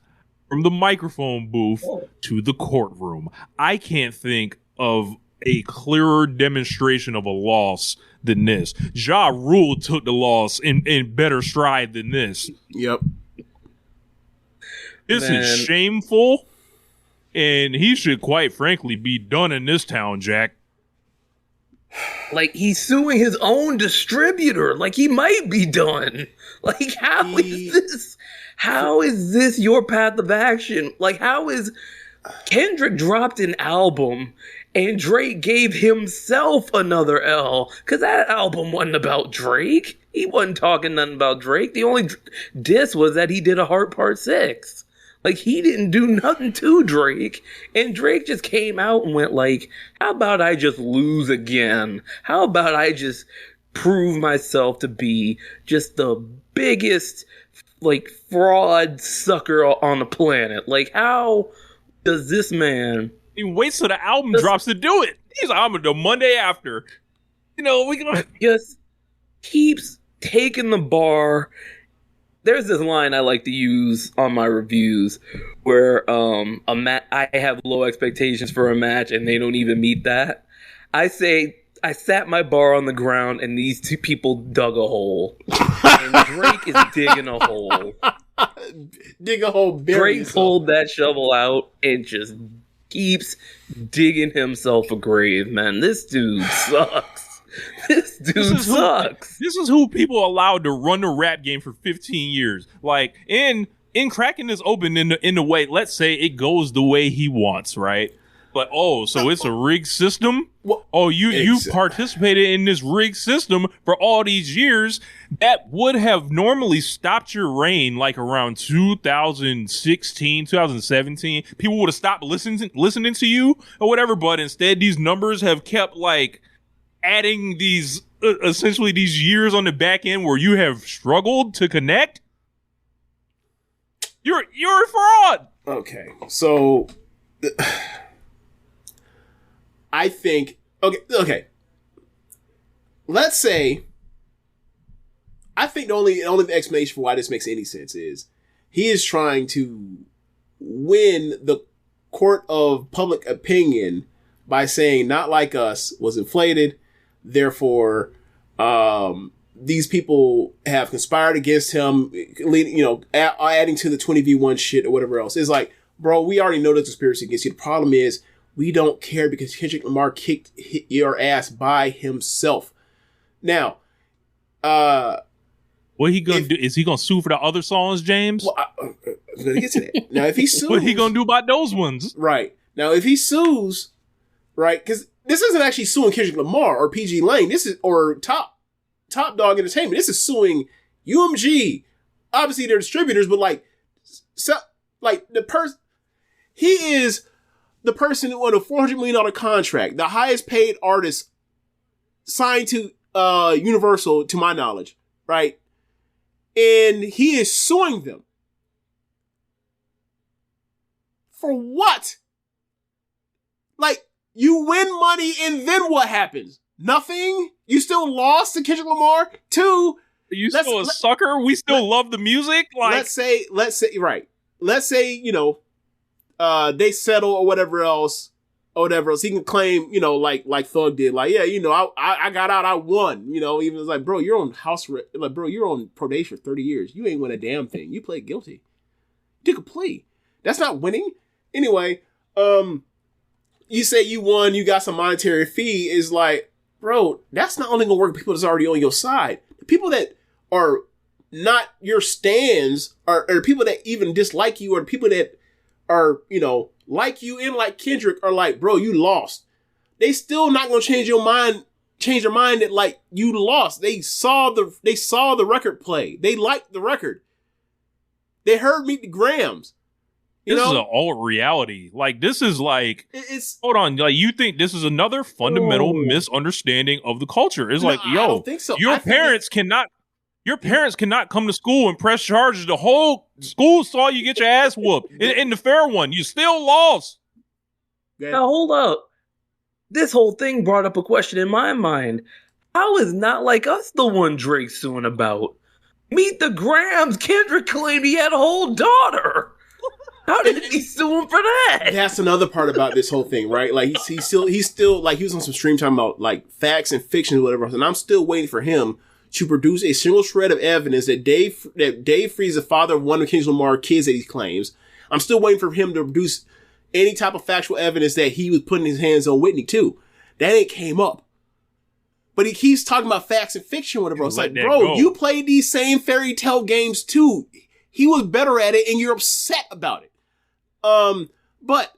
from the microphone booth to the courtroom. I can't think of a clearer demonstration of a loss than this. Ja Rule took the loss in better stride than this. Yep. This is shameful. And he should, quite frankly, be done in this town, Jack. Like, he's suing his own distributor. Like, he might be done. Like, how is this your path of action? Like, how is Kendrick dropped an album and Drake gave himself another L? Because that album wasn't about Drake. He wasn't talking nothing about Drake. The only diss was that he did a Heart Part 6. Like, he didn't do nothing to Drake. And Drake just came out and went like, how about I just lose again? How about I just prove myself to be just the biggest, like, fraud sucker on the planet? Like, how does this man... He waits till the album drops to do it. He's like, I'm going to do Monday after. You know, we can... Just keeps taking the bar... There's this line I like to use on my reviews where I have low expectations for a match and they don't even meet that. I say I sat my bar on the ground and these two people dug a hole. And Drake is digging a hole. Dig a hole. Drake pulled that shovel out and just keeps digging himself a grave, man. This dude sucks. This dude sucks. This is who people allowed to run the rap game for 15 years. Like, in cracking this open in the way, let's say it goes the way he wants, right? But, so it's a rigged system? You participated in this rigged system for all these years. That would have normally stopped your reign, like around 2016, 2017. People would have stopped listening to you or whatever, but instead these numbers have kept, like, adding these essentially these years on the back end where you have struggled to connect. You're a fraud. Okay, so I think okay. Let's say I think the only explanation for why this makes any sense is he is trying to win the court of public opinion by saying "Not Like Us" was inflated. Therefore, these people have conspired against him, adding to the 20v1 shit or whatever else. It's like, bro, we already know the conspiracy against you. The problem is we don't care because Kendrick Lamar kicked your ass by himself. Now, what he gonna do? Is he gonna sue for the other songs, James? Well, I'm gonna get to that. Now, if he sues, what he gonna do about those ones? Right. Now, if he sues, right, because this isn't actually suing Kendrick Lamar or PG Lane. This is or Top Dog Entertainment. This is suing UMG. Obviously, they're distributors, but he is the person who won a $400 million contract, the highest paid artist signed to Universal, to my knowledge, right? And he is suing them for what? Like, you win money and then what happens? Nothing? You still lost to Kendrick Lamar? Two, you still a sucker? We still love the music? Like, let's say, right. Let's say, they settle or whatever else. He can claim, like Thug did. Like, yeah, I got out, I won. Even it's like, bro, you're on you're on probation for 30 years. You ain't win a damn thing. You played guilty. You took a plea. That's not winning. Anyway, you say you won, you got some monetary fee, is like, bro, that's not only gonna work with people that's already on your side. The people that are not your stands or people that even dislike you, or the people that are, like you and like Kendrick are like, bro, you lost. They still not gonna change their mind that like you lost. They saw the record play. They liked the record. They heard Meet the Grams. This is an alt reality. Like, this is like, hold on. Like, you think this is another fundamental misunderstanding of the culture? It's like, yo, I don't think so. Your parents cannot come to school and press charges. The whole school saw you get your ass whooped. In the fair one, you still lost. Now, hold up. This whole thing brought up a question in my mind. How is Not Like Us the one Drake's suing about? Meet the Grams. Kendrick claimed he had a whole daughter. How did he sue him for that? That's another part about this whole thing, right? Like, he's still like, he was on some stream talking about like facts and fiction or whatever, and I'm still waiting for him to produce a single shred of evidence that Dave Free is the father of one of Kendrick Lamar's kids that he claims. I'm still waiting for him to produce any type of factual evidence that he was putting his hands on Whitney too. That ain't came up. But he keeps talking about facts and fiction, whatever. It's like, bro, you played these same fairy tale games too. He was better at it, and you're upset about it. But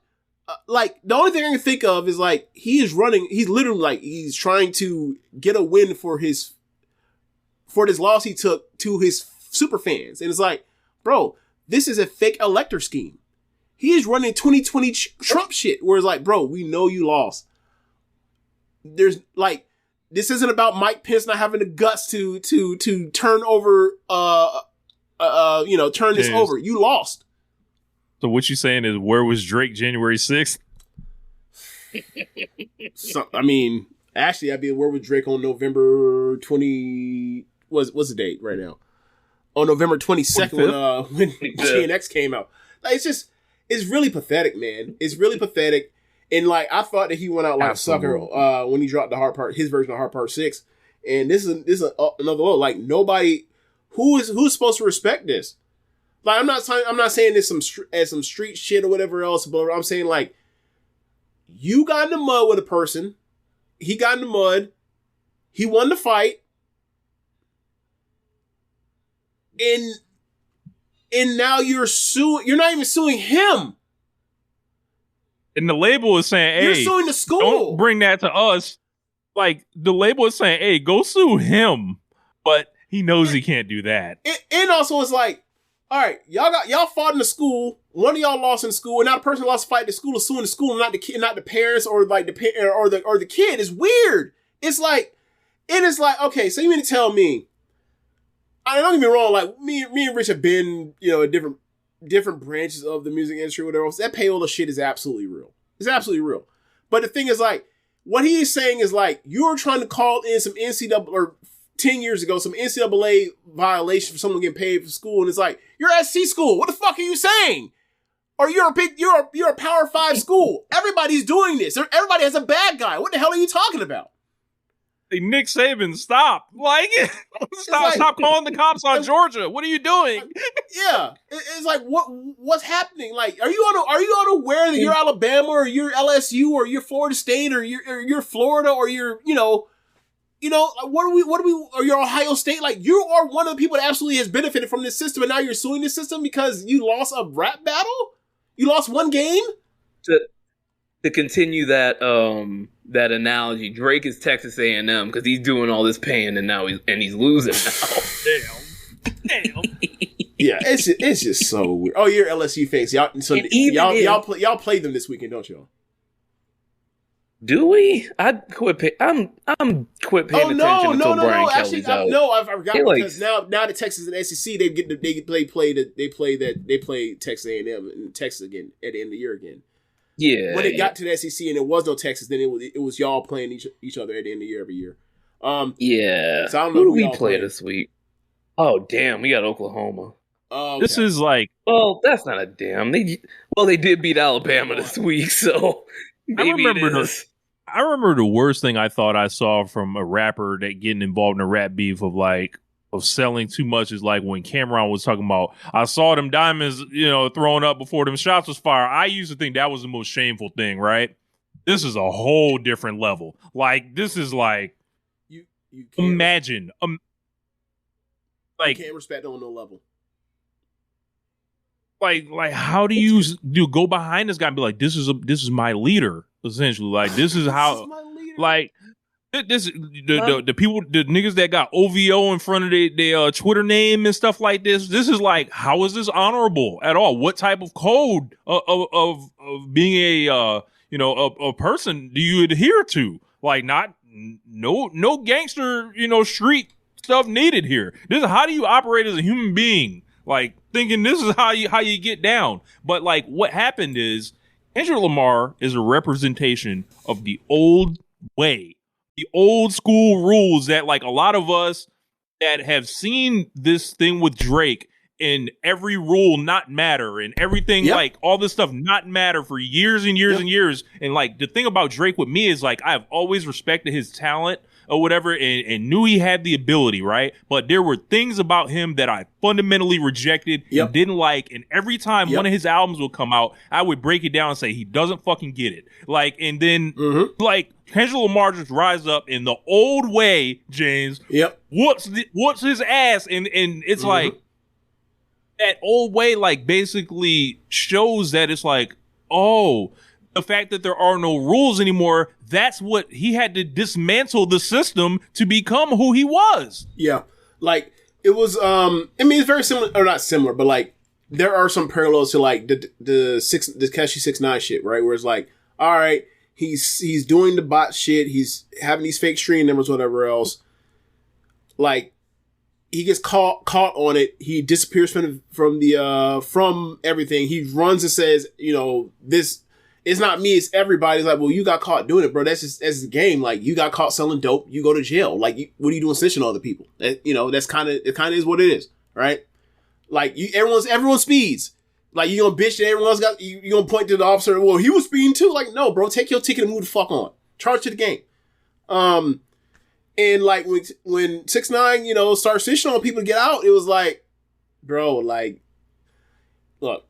the only thing I can think of is like, he's literally like, he's trying to get a win for for this loss he took to his super fans. And it's like, bro, this is a fake elector scheme. He is running 2020 Trump shit where it's like, bro, we know you lost. There's like, this isn't about Mike Pence not having the guts to turn over, turn this over. You lost. So what you saying is, where was Drake January 6th? So, I mean, actually, I'd be where was Drake on November 20? What's the date right now? On November 22nd when GNX came out. Like, it's really pathetic, man. It's really pathetic. And like, I thought that he went out like a sucker when he dropped the hard part, his version of Hard Part 6. And this is another low. Like, nobody who's supposed to respect this. Like, I'm not saying this some street shit or whatever else, but I'm saying like, you got in the mud with a person. He got in the mud. He won the fight. And now you're not even suing him. And the label is saying, hey, you're suing the school. Don't bring that to us. Like, the label is saying, hey, go sue him. But he knows he can't do that. And also it's like, all right, y'all fought in the school. One of y'all lost in school, and now the person who lost the fight, the school is suing the school, and not the kid, not the parents or like the kid. It's weird. It's like, okay, so you mean to tell me? I don't get me wrong. Like me and Rich have been, in different branches of the music industry, whatever else. That payola shit is absolutely real. It's absolutely real. But the thing is, like, what he is saying is like, you're trying to call in some NCAA or 10 years ago, some NCAA violation for someone getting paid for school, and it's like, you're at C school. What the fuck are you saying? Or you're a Power 5 school. Everybody's doing this. Everybody has a bad guy. What the hell are you talking about? Hey, Nick Saban, stop! Like, stop calling the cops on Georgia. What are you doing? Yeah, it's like what's happening? Like, are you unaware that you're Alabama or you're LSU or you're Florida State or you're Florida or you're or you're Ohio State? Like, you are one of the people that absolutely has benefited from this system, and now you're suing this system because you lost a rap battle. You lost one game. To continue that analogy, Drake is Texas A&M because he's doing all this paying and now he's losing now. Damn. Yeah, it's just so weird. Oh, you're LSU fans. Y'all played them this weekend, don't y'all? Do we? I'm quit paying attention until Brian Kelly's out. I forgot because now the Texas and SEC they play Texas A&M and Texas again at the end of the year again. Yeah. When it got to the SEC and it was no Texas, then it was y'all playing each other at the end of the year every year. Yeah. So I don't know who do we play this week? Oh damn, we got Oklahoma. Okay. This is like, well, that's not a damn. They did beat Alabama this week, so maybe I remember the worst thing I thought I saw from a rapper that getting involved in a rap beef of selling too much is like when Cameron was talking about, I saw them diamonds, thrown up before them shots was fired. I used to think that was the most shameful thing, right? This is a whole different level. Like, this is like, you imagine, like, you can't respect on no level. Like how do you go behind this guy and be like, this is my leader, essentially. Like, this is how, like, the people, the niggas that got OVO in front of their Twitter name and stuff like this. This is like, how is this honorable at all? What type of code of being a person do you adhere to? Like, no gangster, street stuff needed here. This is how do you operate as a human being? Like, thinking this is how you get down. But like, what happened is Kendrick Lamar is a representation of the old way. The old school rules that like a lot of us that have seen this thing with Drake and every rule not matter and everything, like all this stuff not matter for years and years and years. And like the thing about Drake with me is like, I've always respected his talent or whatever and knew he had the ability, right? But there were things about him that I fundamentally rejected and didn't like. And every time one of his albums would come out, I would break it down and say, he doesn't fucking get it. Like, and then like Kendrick Lamar just rise up in the old way, James. What's his ass? And it's like, that old way, like, basically shows that it's like, oh, the fact that there are no rules anymore, that's what he had to dismantle the system to become who he was. Yeah. Like it was. I mean, it's very similar, or not similar, but like there are some parallels to like the Tekashi 6ix9ine shit, right? Where it's like, all right, he's doing the bot shit, he's having these fake stream numbers, whatever else. Like he gets caught on it. He disappears from everything. He runs and says, you know, this. It's not me, it's everybody. It's like, well, you got caught doing it, bro. That's the game. Like, you got caught selling dope, you go to jail. Like, what are you doing snitching on other people? You know, it kind of is what it is, right? Like, everyone speeds. Like, you gonna bitch that everyone else got, you gonna point to the officer, well, he was speeding too? Like, no, bro, take your ticket and move the fuck on. Charge to the game. And like, when 6ix9ine, you know, starts snitching on people to get out, it was like, bro, like, look,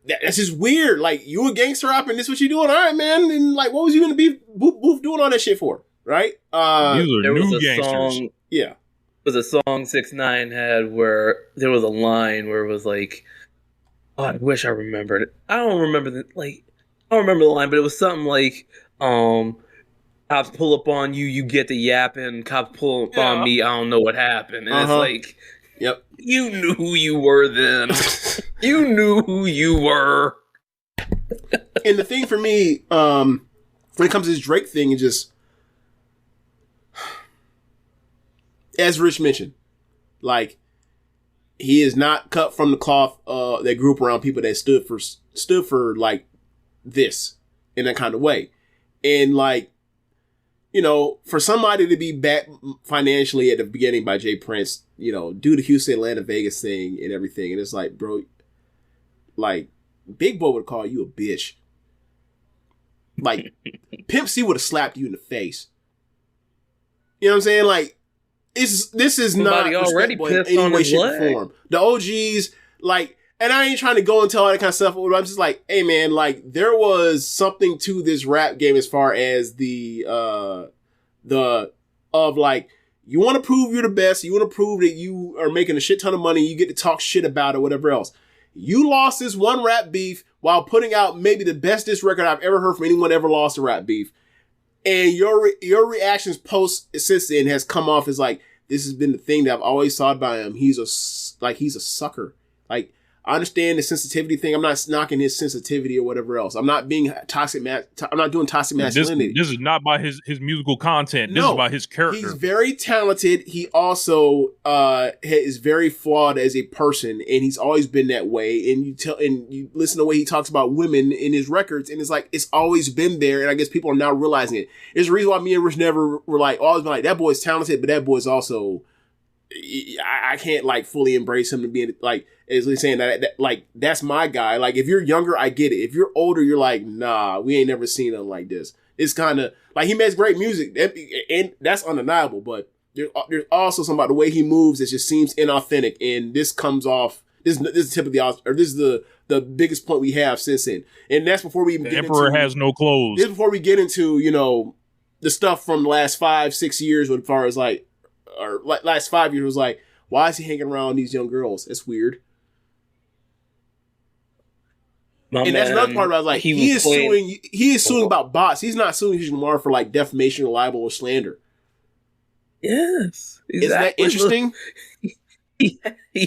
that's just weird. Like, you a gangster rap and this what you doing? All right, man. And like, what was you gonna be boof doing all that shit for? Right? These are new gangsters. Song, yeah. There was a song 6ix9ine had where there was a line where it was like, oh, I wish I remembered it. I don't remember the line, but it was something like, cops pull up on you, you get the yapping, cops pull up on me, I don't know what happened. And it's like, yep. You knew who you were then. You knew who you were. And the thing for me, when it comes to this Drake thing, it just, as Rich mentioned, like, he is not cut from the cloth that grew up around people that stood for like this in that kind of way. And like, you know, for somebody to be back financially at the beginning by Jay Prince, you know, do the Houston, Atlanta, Vegas thing and everything. And it's like, bro, like, Big Boy would call you a bitch. Like, Pimp C would have slapped you in the face. You know what I'm saying? Like, this is somebody not already in any way, shape, or form. The OGs, like, and I ain't trying to go into all that kind of stuff, but I'm just like, hey man, like, there was something to this rap game as far as like, you want to prove you're the best, you want to prove that you are making a shit ton of money, you get to talk shit about it, whatever else. You lost this one rap beef while putting out maybe the best diss record I've ever heard from anyone ever lost a rap beef. And your reactions post since then has come off as like, this has been the thing that I've always thought about him. He's a sucker. Like, I understand the sensitivity thing. I'm not knocking his sensitivity or whatever else. I'm not being toxic. I'm not doing toxic masculinity. This is not by his musical content. This is by his character. He's very talented. He also is very flawed as a person, and he's always been that way. And you listen to the way he talks about women in his records, and it's like it's always been there. And I guess people are now realizing it. There's a reason why me and Rich never were like always been like, that boy's talented, but that boy's also, I can't like fully embrace him to be like, as he's saying that like, that's my guy. Like, if you're younger, I get it. If you're older, you're like, nah, we ain't never seen him like this. It's kind of like, he makes great music and that's undeniable, but there's also something about the way he moves that just seems inauthentic. And this comes off, this is typically, or this is the biggest point we have since then. And that's before we even get Emperor into, has no clothes. This is before we get into, you know, the stuff from the last 5-6 years, as far as like, or last 5 years was like, why is he hanging around these young girls? It's weird. That's another part where I was like, he is suing about bots. He's not suing Kendrick Lamar for like defamation, libel, or slander. Yes. Exactly. Isn't that interesting? He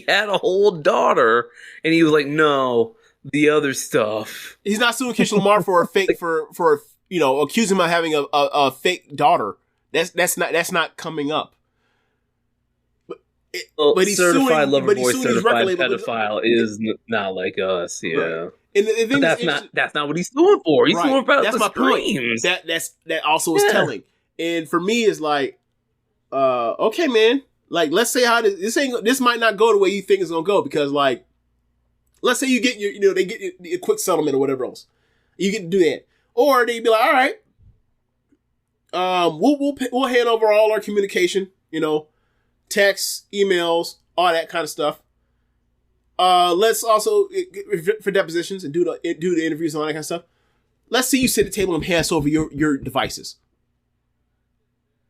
had a whole daughter, and he was like, no, the other stuff. He's not suing Kendrick Lamar for a fake, for you know, accusing him of having a fake daughter. That's not coming up. But he's certified lover boy, certified pedophile is not like us, yeah. Right. And that's not what he's suing for. He's suing for that's my screams. Point. That also is telling. And for me, it's like, okay, man. Like, let's say how this might not go the way you think it's gonna go, because like, let's say you get they get a quick settlement or whatever else. You get to do that, or they'd be like, all right, we'll hand over all our communication, you know, texts, emails, all that kind of stuff. Let's also, for depositions and do the interviews and all that kind of stuff, let's see you sit at the table and pass over your devices.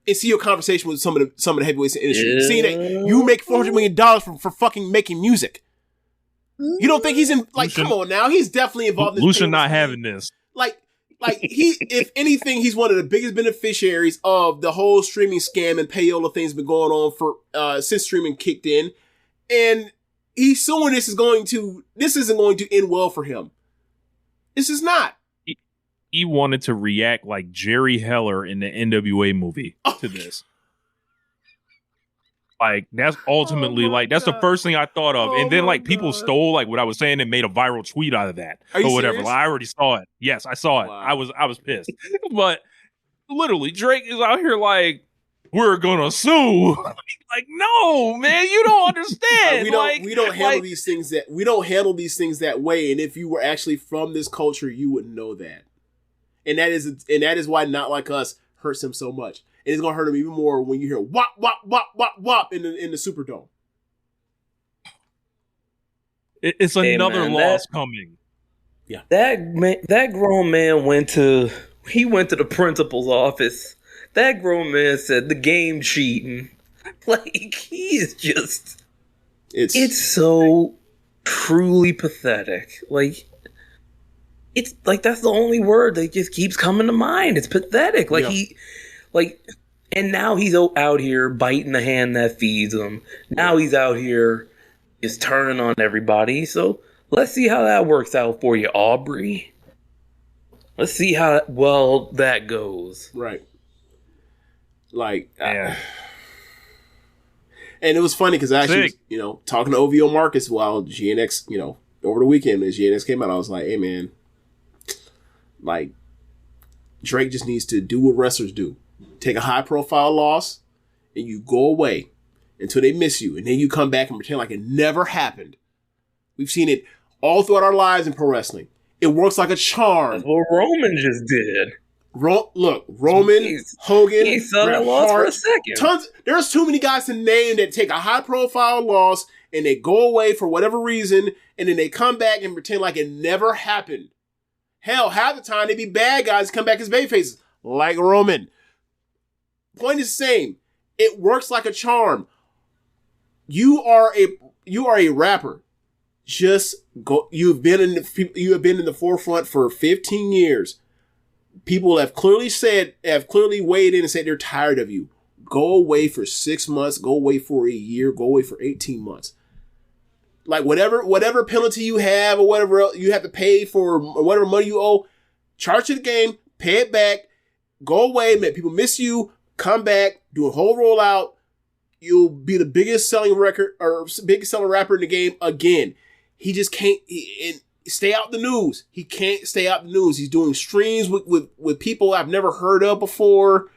And see your conversation with some of the heavyweights in the industry. Yeah. Seeing that you make $400 million for fucking making music. You don't think he's in, like, come on now, he's definitely involved in this. Lucian not having this. Like, Like if anything, he's one of the biggest beneficiaries of the whole streaming scam and payola thing's been going on for since streaming kicked in, and he's suing. This isn't going to end well for him. This is not. He wanted to react like Jerry Heller in the NWA movie to this. Like that's ultimately that's the first thing I thought of, and then like people stole like what I was saying and made a viral tweet out of that or whatever. Like, I already saw it. Yes, I saw it. Wow. I was pissed, but literally Drake is out here like we're gonna sue. Like no, man, you don't understand. We don't handle these things that way. And if you were actually from this culture, you would know that. And that is why Not Like Us hurts him so much. And it's gonna hurt him even more when you hear wop wop wop wop wop in the Superdome. It's another loss coming. Yeah, that grown man went to the principal's office. That grown man said the game cheating. Like he is just. It's so truly pathetic. Like. It's like that's the only word that just keeps coming to mind. It's pathetic. Like and now he's out here biting the hand that feeds him. Now he's out here just turning on everybody. So let's see how that works out for you, Aubrey. Let's see how well that goes. Right. Like, and it was funny because I actually, talking to OVO Marcus while GNX, over the weekend as GNX came out, I was like, hey man. Like, Drake just needs to do what wrestlers do. Take a high-profile loss, and you go away until they miss you. And then you come back and pretend like it never happened. We've seen it all throughout our lives in pro wrestling. It works like a charm. That's what Roman just did. Roman, Hogan, he saw that loss for a second. There's too many guys to name that take a high-profile loss, and they go away for whatever reason, and then they come back and pretend like it never happened. Hell, half the time they be bad guys come back as babyfaces, like Roman. Point is the same. It works like a charm. You are a rapper. Just go. You have been in the forefront for 15 years. People have clearly weighed in and said they're tired of you. Go away for 6 months. Go away for a year. Go away for 18 months. Like whatever penalty you have or whatever else you have to pay for or whatever money you owe, charge to the game, pay it back, go away, make people miss you, come back, do a whole rollout. You'll be the biggest selling rapper in the game again. He just can't stay out the news. He can't stay out the news. He's doing streams with people I've never heard of before.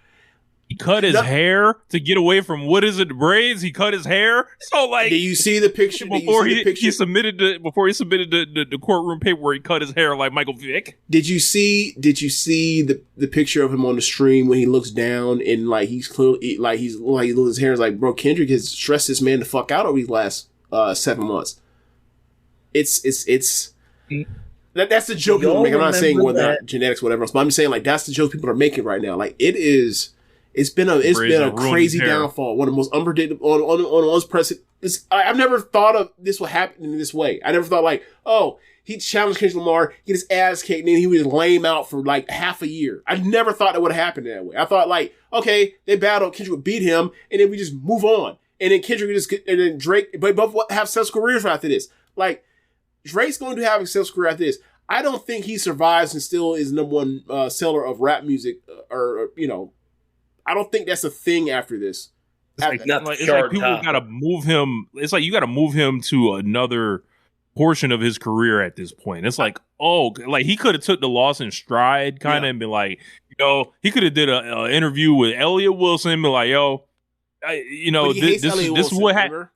He cut his hair to get away from the braids. He cut his hair. So like, did you see the picture before he submitted the courtroom paper where he cut his hair like Michael Vick? Did you see the picture of him on the stream when he looks down and like he's clearly like his hair is like, bro, Kendrick has stressed this man the fuck out over these last 7 months. It's that's the joke people are making. I'm not saying whether not genetics, whatever else, but I'm just saying like that's the joke people are making right now. Like it's been a crazy downfall. One of the most unpredictable, on the most pressing. I've never thought of this would happen in this way. I never thought like, oh, he challenged Kendrick Lamar, get his ass kicked, and then he would lame out for like half a year. I never thought it would have happened that way. I thought like, okay, they battled, Kendrick would beat him, and then we just move on. And then Kendrick and then Drake, but both have successful careers after this. Like, Drake's going to have a successful career after this. I don't think he survives and still is number one seller of rap music, I don't think that's a thing after this. It's like people got to move him. It's like you got to move him to another portion of his career at this point. It's like, like he could have took the loss in stride, kind of, and been like, he could have did an interview with Elliott Wilson, and be like, this is what happened.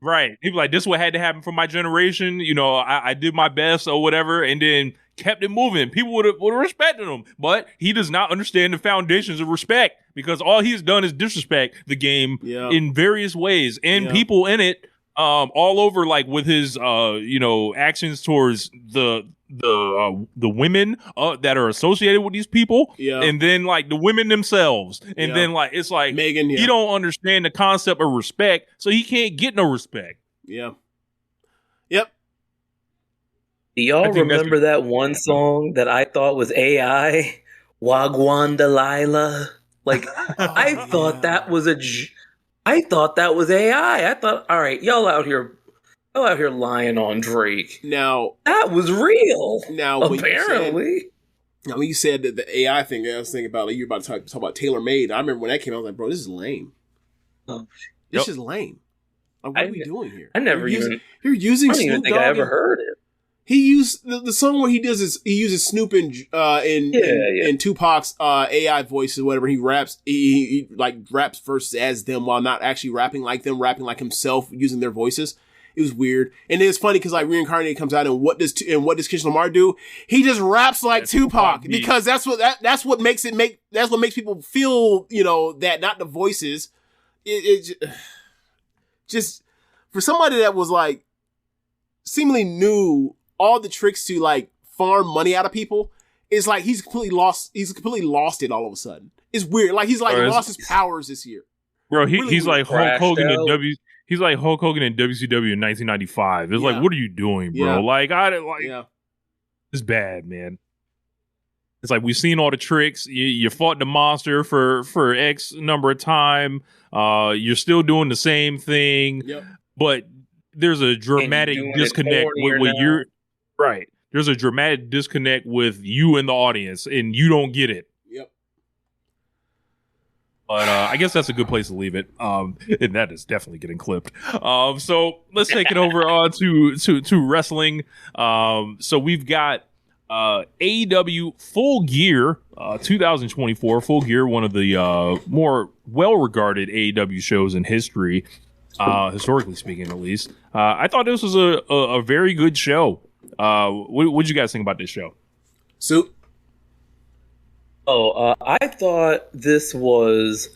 Right. He'd be like, this is what had to happen for my generation. I did my best or whatever, and then kept it moving. People would have respected him, but he does not understand the foundations of respect because all he's done is disrespect the game in various ways and people in it, all over, like with his, actions towards the women that are associated with these people, and then like the women themselves, and then like it's like Megan, he don't understand the concept of respect, so he can't get no respect. Yep. Do y'all remember that one song that I thought was AI? Wagwan Delilah. Like, I thought that was I thought that was AI. I thought, all right, y'all out here lying on Drake. Now that was real. Now, apparently. When you said that the AI thing, I was thinking about like, you're about to talk about Tailor Made. I remember when that came out, I was like, bro, this is lame. This is lame. Like, what are we doing here? You're using I don't Snoop even think Dogg I ever heard it. He used the song where he uses Snoop in Tupac's AI voice or whatever. He raps he like raps verses as them while not actually rapping like them, rapping like himself using their voices. It was weird, and it's funny because like Reincarnated comes out and what does Kendrick Lamar do? He just raps like Tupac because that's what makes people feel, you know, that, not the voices. It just for somebody that was like seemingly knew all the tricks to like farm money out of people, it's like he's completely lost it all of a sudden. It's weird. Like he's like lost his powers this year. Bro, Really he's like Hulk Hogan in He's like Hulk Hogan in WCW in 1995. It's like, what are you doing, bro? It's bad, man. It's like, we've seen all the tricks. You fought the monster for X number of time. You're still doing the same thing, but there's a dramatic disconnect with you're right. There's a dramatic disconnect with you and the audience, and you don't get it. But I guess that's a good place to leave it. And that is definitely getting clipped. So let's take it over to wrestling. So we've got AEW Full Gear 2024. Full Gear, one of the more well-regarded AEW shows in history, historically speaking, at least. I thought this was a very good show. What did you guys think about this show? So. I thought this was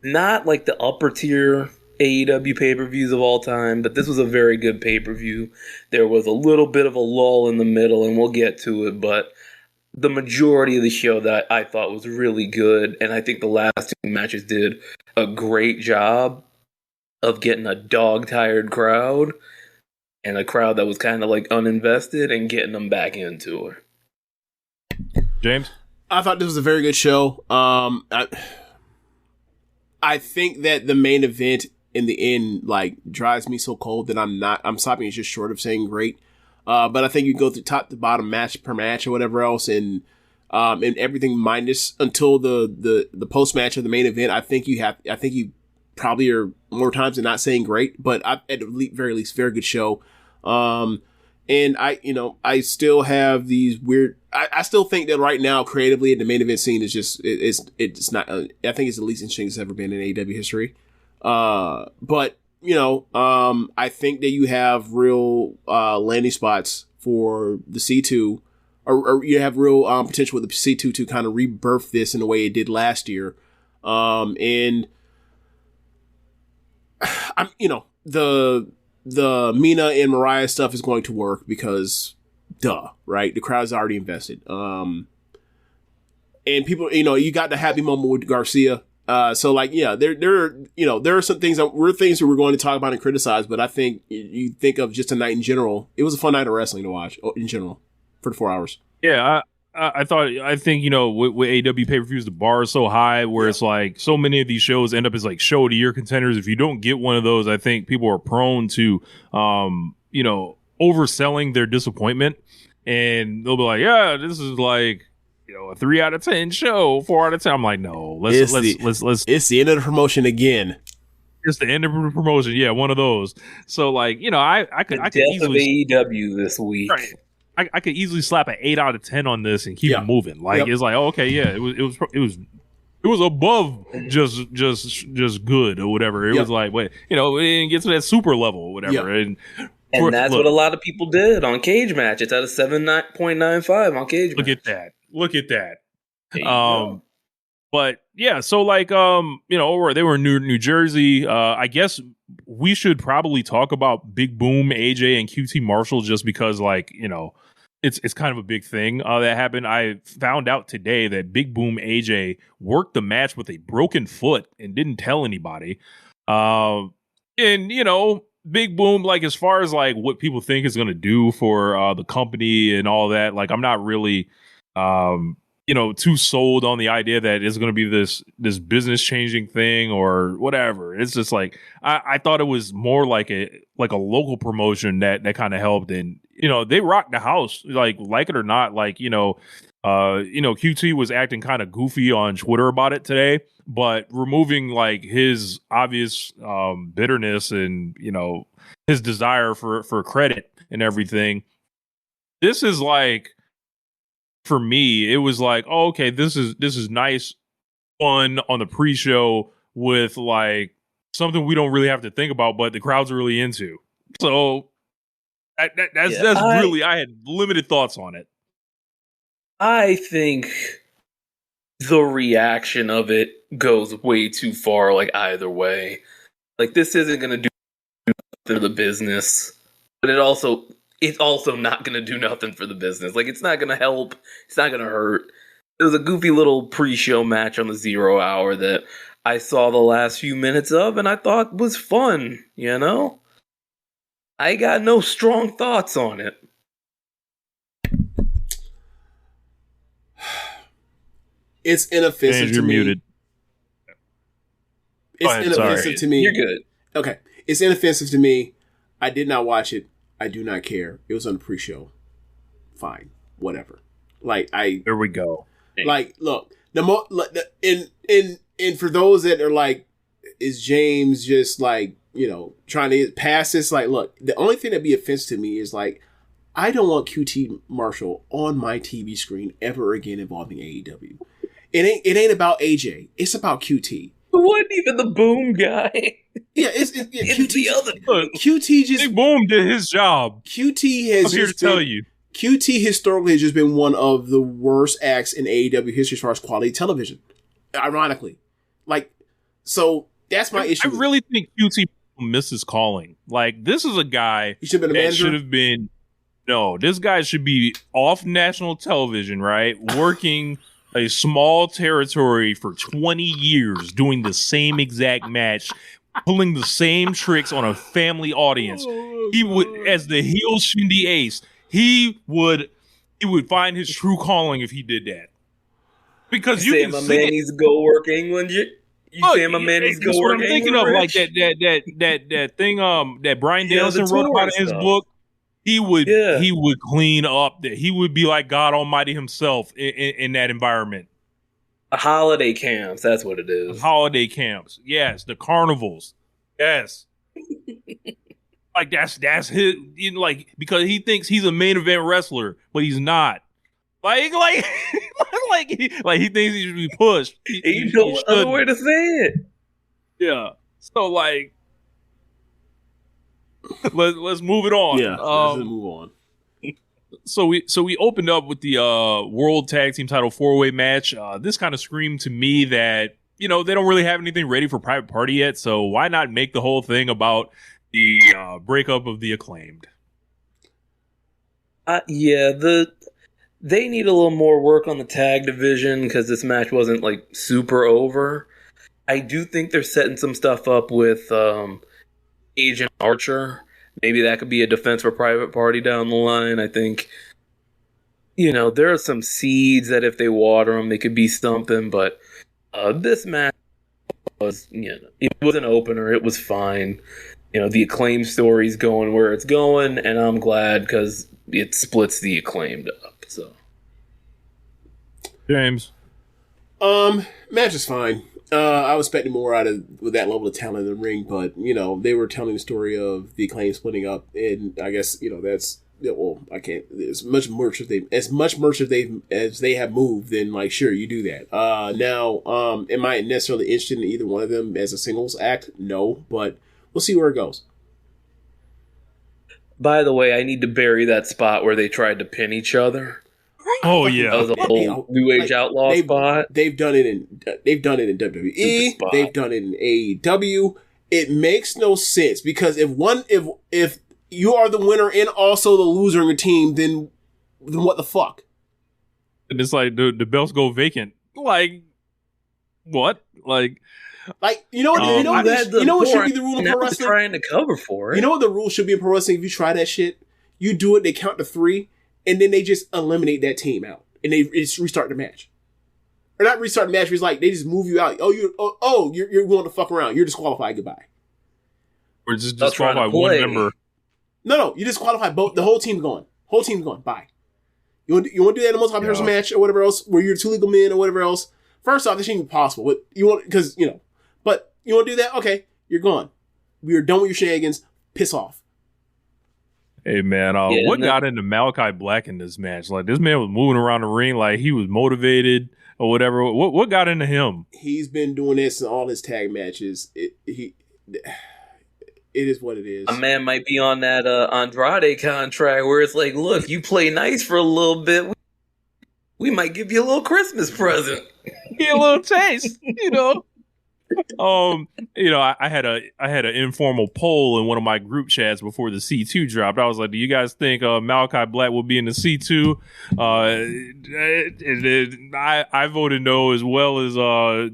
not like the upper tier AEW pay-per-views of all time, but this was a very good pay-per-view. There was a little bit of a lull in the middle, and we'll get to it, but the majority of the show that I thought was really good, and I think the last two matches did a great job of getting a dog-tired crowd, and a crowd that was kind of like uninvested, and getting them back into it. James? I thought this was a very good show. I think that the main event in the end like drives me so cold that I'm stopping it just short of saying great. But I think you go through top to bottom match per match or whatever else and everything minus until the post match of the main event. I think you probably are more times than not saying great, but at the very least, very good show. And I still have these weird. I still think that right now, creatively, the main event scene is just it's not. I think it's the least interesting it's ever been in AEW history. But I think that you have real landing spots for the C2, or you have real potential with the C2 to kind of rebirth this in the way it did last year. And I'm the Mina and Mariah stuff is going to work because, right? The crowd's already invested. And people, you got the happy moment with Garcia. So like, yeah, there are some things that we're going to talk about and criticize, but I think you think of just a night in general. It was a fun night of wrestling to watch in general for the 4 hours. Yeah. I think, with AEW pay-per-views, the bar is so high where it's like so many of these shows end up as like show of the year contenders. If you don't get one of those, I think people are prone to, overselling their disappointment, and they'll be like, yeah, this is like, a 3 out of 10 show, 4 out of 10. I'm like, no, let's. It's the end of the promotion again. It's the end of the promotion. Yeah, one of those. So like, I could easily AEW this week. Right. I could easily slap an 8 out of 10 on this and keep it moving. Like it's like, oh, okay, yeah, it was above just good or whatever. It was like, wait, it didn't get to that super level or whatever. And that's what a lot of people did on Cage Match. It's at a 7.95 on Cage Match. Look at that. But yeah, so like, they were in New Jersey. I guess we should probably talk about Big Boom, AJ, and QT Marshall just because, like, it's kind of a big thing that happened. I found out today that Big Boom AJ worked the match with a broken foot and didn't tell anybody. And Big Boom, like as far as like what people think is going to do for the company and all that, like I'm not really too sold on the idea that it's going to be this business changing thing or whatever. It's just like I thought it was more like a local promotion that kind of helped, and they rocked the house, like it or not. Like QT was acting kind of goofy on Twitter about it today, but removing like his obvious bitterness and his desire for credit and everything, this is like, for me, it was like, oh, okay, this is nice fun on the pre-show with like something we don't really have to think about, but the crowd's really into. So that's really, I had limited thoughts on it. I think the reaction of it goes way too far, like either way. Like this isn't going to do for the business, but it's also not going to do nothing for the business. Like it's not going to help. It's not going to hurt. It was a goofy little pre-show match on the 0 hour that I saw the last few minutes of and I thought was fun, I got no strong thoughts on it. It's inoffensive to me. Muted. It's inoffensive to me. You're good. Okay. It's inoffensive to me. I did not watch it. I do not care. It was on the pre-show. Fine. Whatever. There we go. Like, look, and for those that are like, is James just like, trying to pass this? Like, look, the only thing that'd be offensive to me is like, I don't want QT Marshall on my TV screen ever again involving AEW. It ain't about AJ. It's about QT. Who wasn't even the Boom guy? Yeah, it's QT. The other QT just Big Boom did his job. QT has I'm here to tell you. QT historically has just been one of the worst acts in AEW history as far as quality television. Ironically, like, so that's my issue. I really think QT misses calling. Like, this is a guy he should have been a manager. Should have been. No, this guy should be off national television, right? Working a small territory for 20 years, doing the same exact match, pulling the same tricks on a family audience. He would, as the heel Shindy Ace, he would find his true calling if he did that. Because you can my see man needs to go work England. You saying my man needs to go work England? I'm thinking of like that thing that Bryan Danielson wrote about in his book. He would clean up. That he would be like God Almighty himself in that environment. Holiday camps, that's what it is. Holiday camps, yes. The carnivals, yes. Like that's his. Because he thinks he's a main event wrestler, but he's not. Like he thinks he should be pushed. He no other way to say it. Yeah. So like. Let's move it on. Yeah, let's move on. So we opened up with the World Tag Team Title 4-way match. This kind of screamed to me that they don't really have anything ready for Private Party yet. So why not make the whole thing about the breakup of the Acclaimed? They need a little more work on the tag division because this match wasn't like super over. I do think they're setting some stuff up with Agent Archer. Maybe that could be a defense for Private Party down the line. I think, there are some seeds that if they water them, they could be something. But this match was, it was an opener. It was fine. The Acclaimed story's going where it's going, and I'm glad because it splits the Acclaimed up. So, James, match is fine. I was expecting more out of with that level of talent in the ring, but they were telling the story of the Acclaim splitting up, and I guess that's I can't. As much merch as they have moved, then like sure you do that. Now, am I necessarily interested in either one of them as a singles act? No, but we'll see where it goes. By the way, I need to bury that spot where they tried to pin each other. Oh yeah, that was a whole New Age Outlaw spot. They've done it in WWE. They've done it in AEW. It makes no sense because if you are the winner and also the loser in your team, then what the fuck? And it's like the belts go vacant. Like what? Like Like, you know what should be the rule in pro wrestling? Trying to cover for it. You know what the rule should be in pro wrestling? If you try that shit, you do it, they count to 3, and then they just eliminate that team out. And they just restart the match. Or not restart the match, but it's like they just move you out. You're going to fuck around. You're disqualified. Goodbye. Or just disqualify one member. No, you disqualify both. The whole team's gone. Whole team's gone. Bye. You want to do that in a multi-person match or whatever else, where you're 2 legal men or whatever else? First off, this ain't possible. But you want to do that? Okay, you're gone. We are done with your shenanigans. Piss off. Hey man, what got into Malachi Black in this match? Like, this man was moving around the ring like he was motivated or whatever. What got into him? He's been doing this in all his tag matches. It is what it is. A man might be on that Andrade contract where it's like, look, you play nice for a little bit, we might give you a little Christmas present. Get a little taste, you know. I had an informal poll in one of my group chats before the C2 dropped. I was like, do you guys think Malachi Black will be in the C2? I voted no, as well as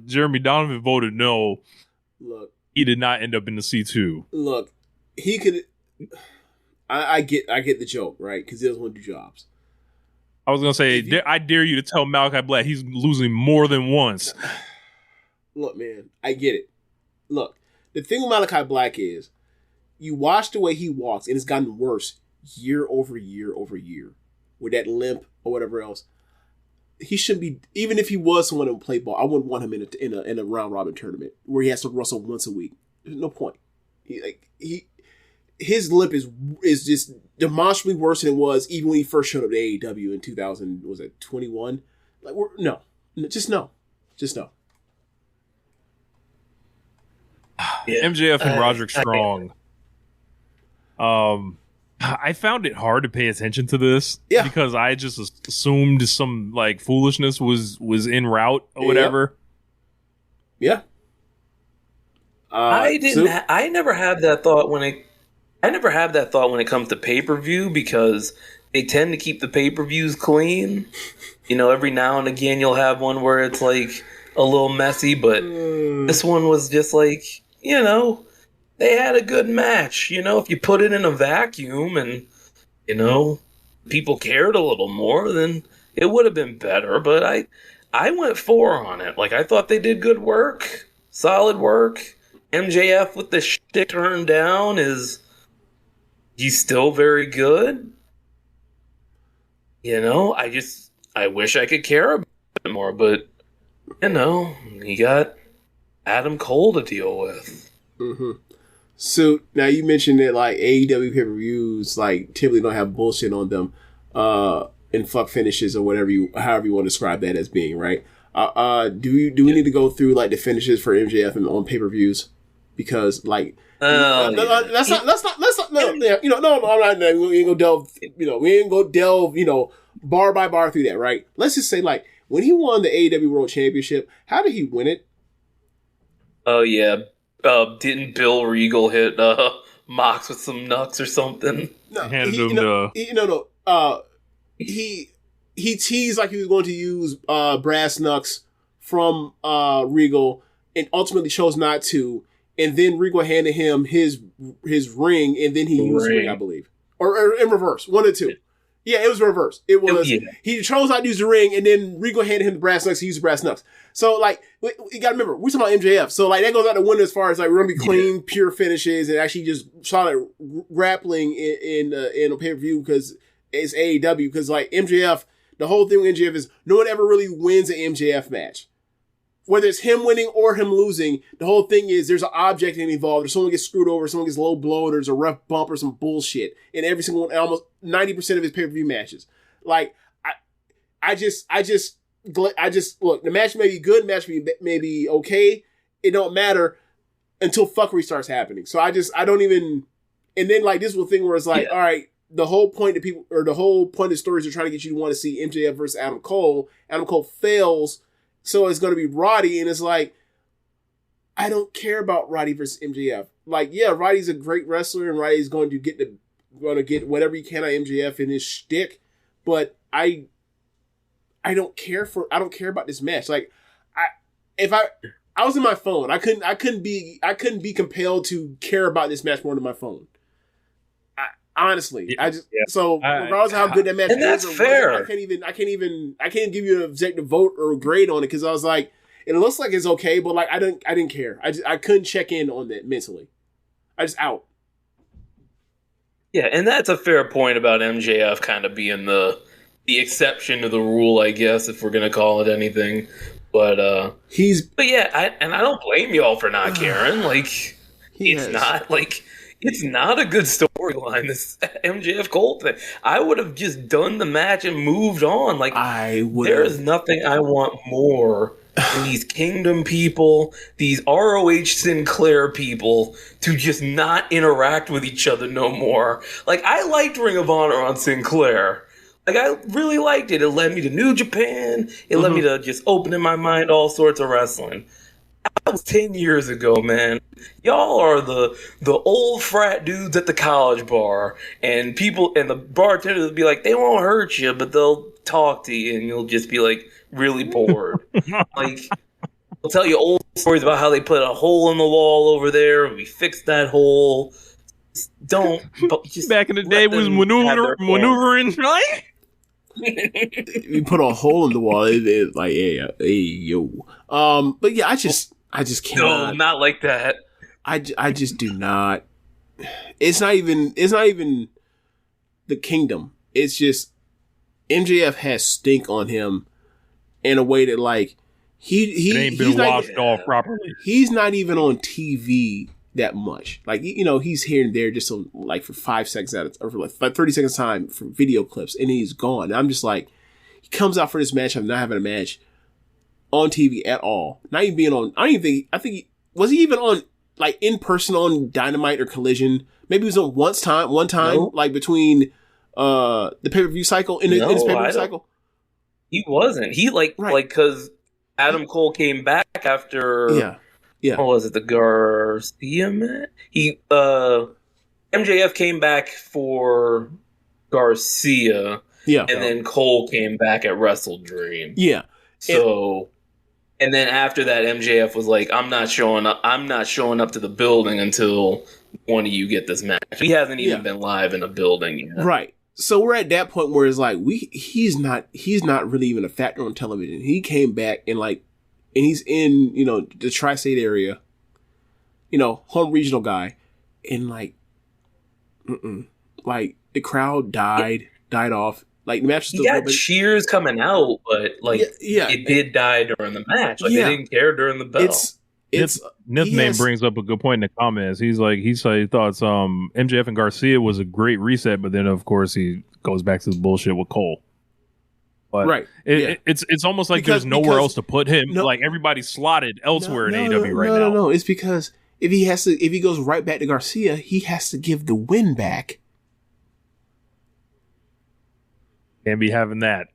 Jeremy Donovan voted no. Look, he did not end up in the C2. Look, he could. I get the joke, right? Because he doesn't want to do jobs. I was gonna say, I dare you to tell Malachi Black he's losing more than once. Look, man, I get it. Look, the thing with Malachi Black is, you watch the way he walks, and it's gotten worse year over year over year with that limp or whatever else. He shouldn't be. Even if he was someone who would play ball, I wouldn't want him in a round robin tournament where he has to wrestle once a week. There's no point. His limp is just demonstrably worse than it was even when he first showed up to AEW in 2000. Was it 21? Like, just no. Yeah. MJF and Roderick Strong. I found it hard to pay attention to this because I just assumed some like foolishness was en route or whatever. Yeah. I never have that thought when it comes to pay-per-view because they tend to keep the pay-per-views clean. You know, every now and again you'll have one where it's like a little messy, but this one was just like, you know, they had a good match. You know, if you put it in a vacuum and, you know, people cared a little more, then it would have been better. But I went 4 on it. Like, I thought they did good work, solid work. MJF with the shtick turned down he's still very good. You know, I wish I could care a bit more, but, you know, he got Adam Cole to deal with. Mm-hmm. So now you mentioned that like AEW pay-per-views like typically don't have bullshit on them, and fuck finishes or however you want to describe that as being, right? Do we need to go through like the finishes for MJF and on pay-per-views? Because like I'm not. We ain't go delve. Bar by bar through that, right? Let's just say like when he won the AEW World Championship, how did he win it? Oh yeah. Didn't Bill Regal hit Mox with some nuts or something? No, he teased like he was going to use brass knucks from Regal, and ultimately chose not to. And then Regal handed him his ring, and then he used the ring, I believe, or in reverse, one or two. Yeah, it was reverse. It was he chose not to use the ring, and then Regal handed him the brass knucks. He used the brass knucks. So like, you gotta remember, we're talking about MJF. So like, that goes out the window as far as like we're gonna be clean, pure finishes, and actually just solid grappling in a pay per view because it's AEW. Because like MJF, the whole thing with MJF is no one ever really wins an MJF match. Whether it's him winning or him losing, the whole thing is there's an object involved, or someone gets screwed over, someone gets low blown, or there's a rough bump or some bullshit in every single one, almost 90% of his pay-per-view matches. Like, I just look, the match may be good, match may be okay, it don't matter until fuckery starts happening. So I don't even, and then like this little thing where it's like, all right, the whole point of people, or the whole point of stories are trying to get you to want to see MJF versus Adam Cole. Adam Cole fails, so it's going to be Roddy, and it's like, I don't care about Roddy versus MJF. Like, yeah, Roddy's a great wrestler, and Roddy's going to get whatever he can out of MJF in his shtick, but I don't care about this match. Like, if I was in my phone. I couldn't be compelled to care about this match more than my phone. Honestly, regardless of how good that match and that's fair. I can't give you an objective vote or a grade on it because I was like, it looks like it's okay, but like I didn't care. I couldn't check in on that mentally. I just out. Yeah, and that's a fair point about MJF kind of being the exception to the rule, I guess, if we're gonna call it anything. But I don't blame y'all for not caring. Like it's not a good storyline, this MJF Cole thing. I would have just done the match and moved on. Like there is nothing I want more than these Kingdom people, these ROH Sinclair people, to just not interact with each other no more. Like I liked Ring of Honor on Sinclair. Like, I really liked it. It led me to New Japan. It led me to just opening my mind to all sorts of wrestling. That was 10 years ago, man. Y'all are the old frat dudes at the college bar. And people, and the bartenders will be like, they won't hurt you, but they'll talk to you, and you'll just be, like, really bored. Like, they'll tell you old stories about how they put a hole in the wall over there, and we fixed that hole. Just back in the day, was maneuvering, right? We put a hole in the wall. It's like, hey, yo. But yeah, I just cannot. No, not like that. I just do not. It's not even the Kingdom. It's just MJF has stink on him in a way that like he ain't been washed off properly. He's not even on TV that much. Like, you know, he's here and there just on, like for 5 seconds or for like 30 seconds time for video clips, and he's gone. And I'm just like, he comes out for this match. I'm not having a match on TV at all. Not even being on. I think was he even on like in person on Dynamite or Collision? Maybe he was on one time, nope. Like between the pay-per-view cycle in his pay-per-view cycle. He wasn't. He like because Adam Cole came back after. Yeah. What was it? The Garcia match? MJF came back for Garcia. Yeah. And then Cole came back at Wrestle Dream. Yeah. So, and then after that, MJF was like, I'm not showing up to the building until one of you get this match. He hasn't even been live in a building yet. Right. So we're at that point where it's like, he's not really even a factor on television. He came back and he's in, you know, the tri-state area, you know, home regional guy, and like the crowd died off. Like the match was still got cheers coming out, but like it did die during the match. Like they didn't care during the bell. Name brings up a good point in the comments. He thought MJF and Garcia was a great reset, but then of course he goes back to the bullshit with Cole. But right. It's almost like there's nowhere else to put him. Like everybody's slotted elsewhere in AEW right now. No. It's because if he goes right back to Garcia, he has to give the win back. Can't be having that.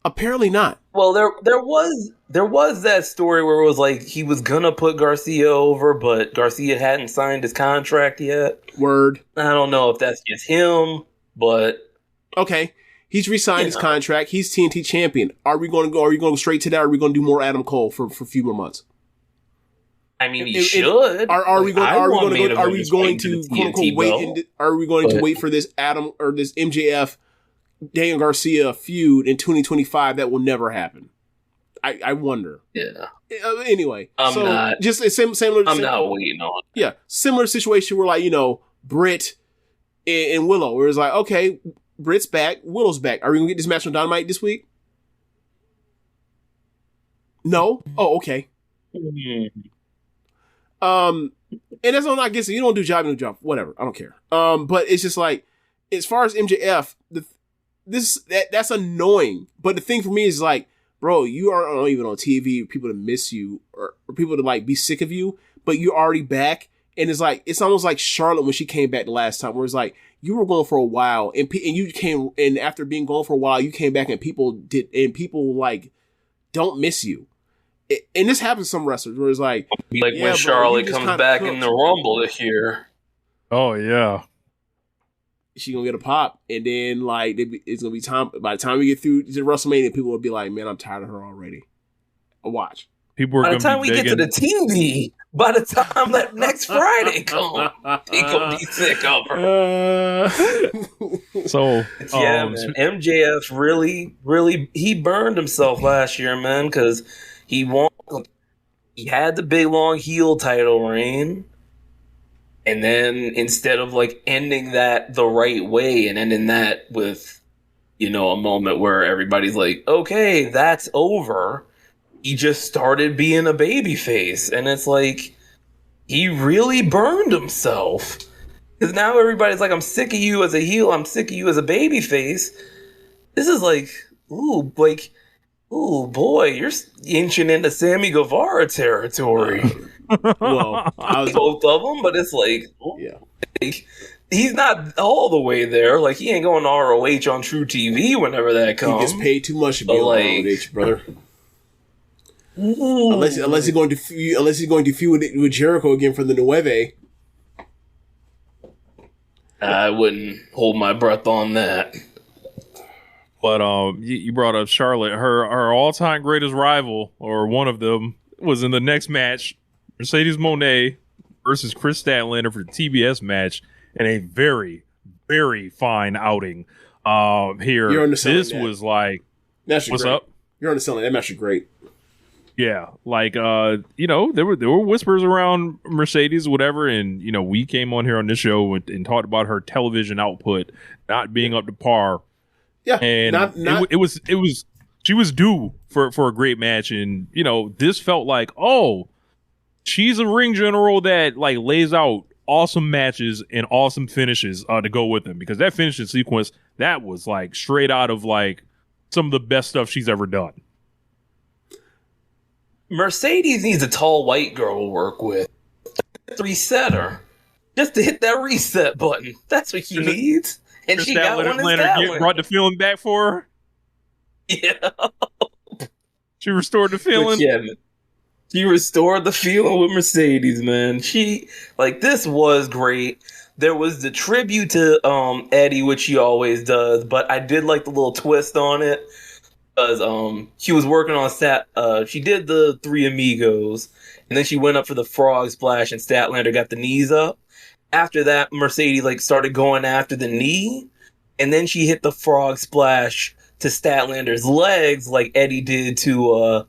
Apparently not. Well, there was that story where it was like he was gonna put Garcia over, but Garcia hadn't signed his contract yet. Word. I don't know if that's just him, but okay. He's re-signed his contract. He's TNT champion. Are we going to go straight to that? Or are we going to do more Adam Cole for a few more months? I mean, he should. Are we going to quote unquote wait? Are we going to wait for this Adam or this MJF Daniel Garcia feud in 2025? That will never happen. I wonder. Yeah. Anyway, I'm not waiting on. Yeah, similar situation where like, you know, Britt and Willow, where it's like, okay, Britt's back, Willow's back. Are we gonna get this match on Dynamite this week? No. Oh, okay. Mm-hmm. And that's all I guess. You don't do job, you don't job. Whatever. I don't care. But it's just like, as far as MJF, that's annoying. But the thing for me is like, bro, you aren't even on TV. People to miss you or people to like be sick of you, but you're already back. And it's like, it's almost like Charlotte when she came back the last time, where it's like, you were gone for a while and you came, and after being gone for a while, you came back and people like don't miss you. And this happens to some wrestlers where it's like when Charlotte comes back in the Rumble this year. Oh yeah. She gonna get a pop, and then like it's gonna be time. By the time we get through to WrestleMania, people will be like, "Man, I'm tired of her already." Watch, People are by the going to time be we get to the TV, by the time that next Friday comes, they gonna be sick of her. So yeah, man. MJF really he burned himself last year, man, because he had the big long heel title reign, and then instead of like ending that the right way and ending that with, you know, a moment where everybody's like, okay, that's over, he just started being a babyface, and it's like he really burned himself. Because now everybody's like, I'm sick of you as a heel, I'm sick of you as a babyface. This is like, ooh boy, you're inching into Sammy Guevara territory. Well, both of them, but it's like, like, he's not all the way there. Like, he ain't going to ROH on True TV whenever that comes. He gets paid too much to be on ROH, brother. Unless he's going to feud with Jericho again for the Nueve. I wouldn't hold my breath on that. But you brought up Charlotte. Her all-time greatest rival, or one of them, was in the next match, Mercedes Moné versus Chris Statlander for the TBS match, and a very, very fine outing. Here, You're underselling this that. was like, what's great. up? You're underselling that match is great. Yeah, like you know, there were whispers around Mercedes, whatever, and you know, we came on here on this show and talked about her television output not being up to par. Yeah, and it was she was due for a great match, and you know, this felt like, oh, she's a ring general that like lays out awesome matches and awesome finishes to go with them, because that finishing sequence, that was like straight out of like some of the best stuff she's ever done. Mercedes needs a tall white girl to work with. Reset her. Just to hit that reset button. That's what she needs. And she got one in Statlander. Brought the feeling back for her? Yeah. She restored the feeling? Yeah, man. She restored the feeling with Mercedes, man. This was great. There was the tribute to Eddie, which she always does, but I did like the little twist on it. Because she was working on she did the Three Amigos, and then she went up for the frog splash, and Statlander got the knees up. After that, Mercedes started going after the knee, and then she hit the frog splash to Statlander's legs, like Eddie did to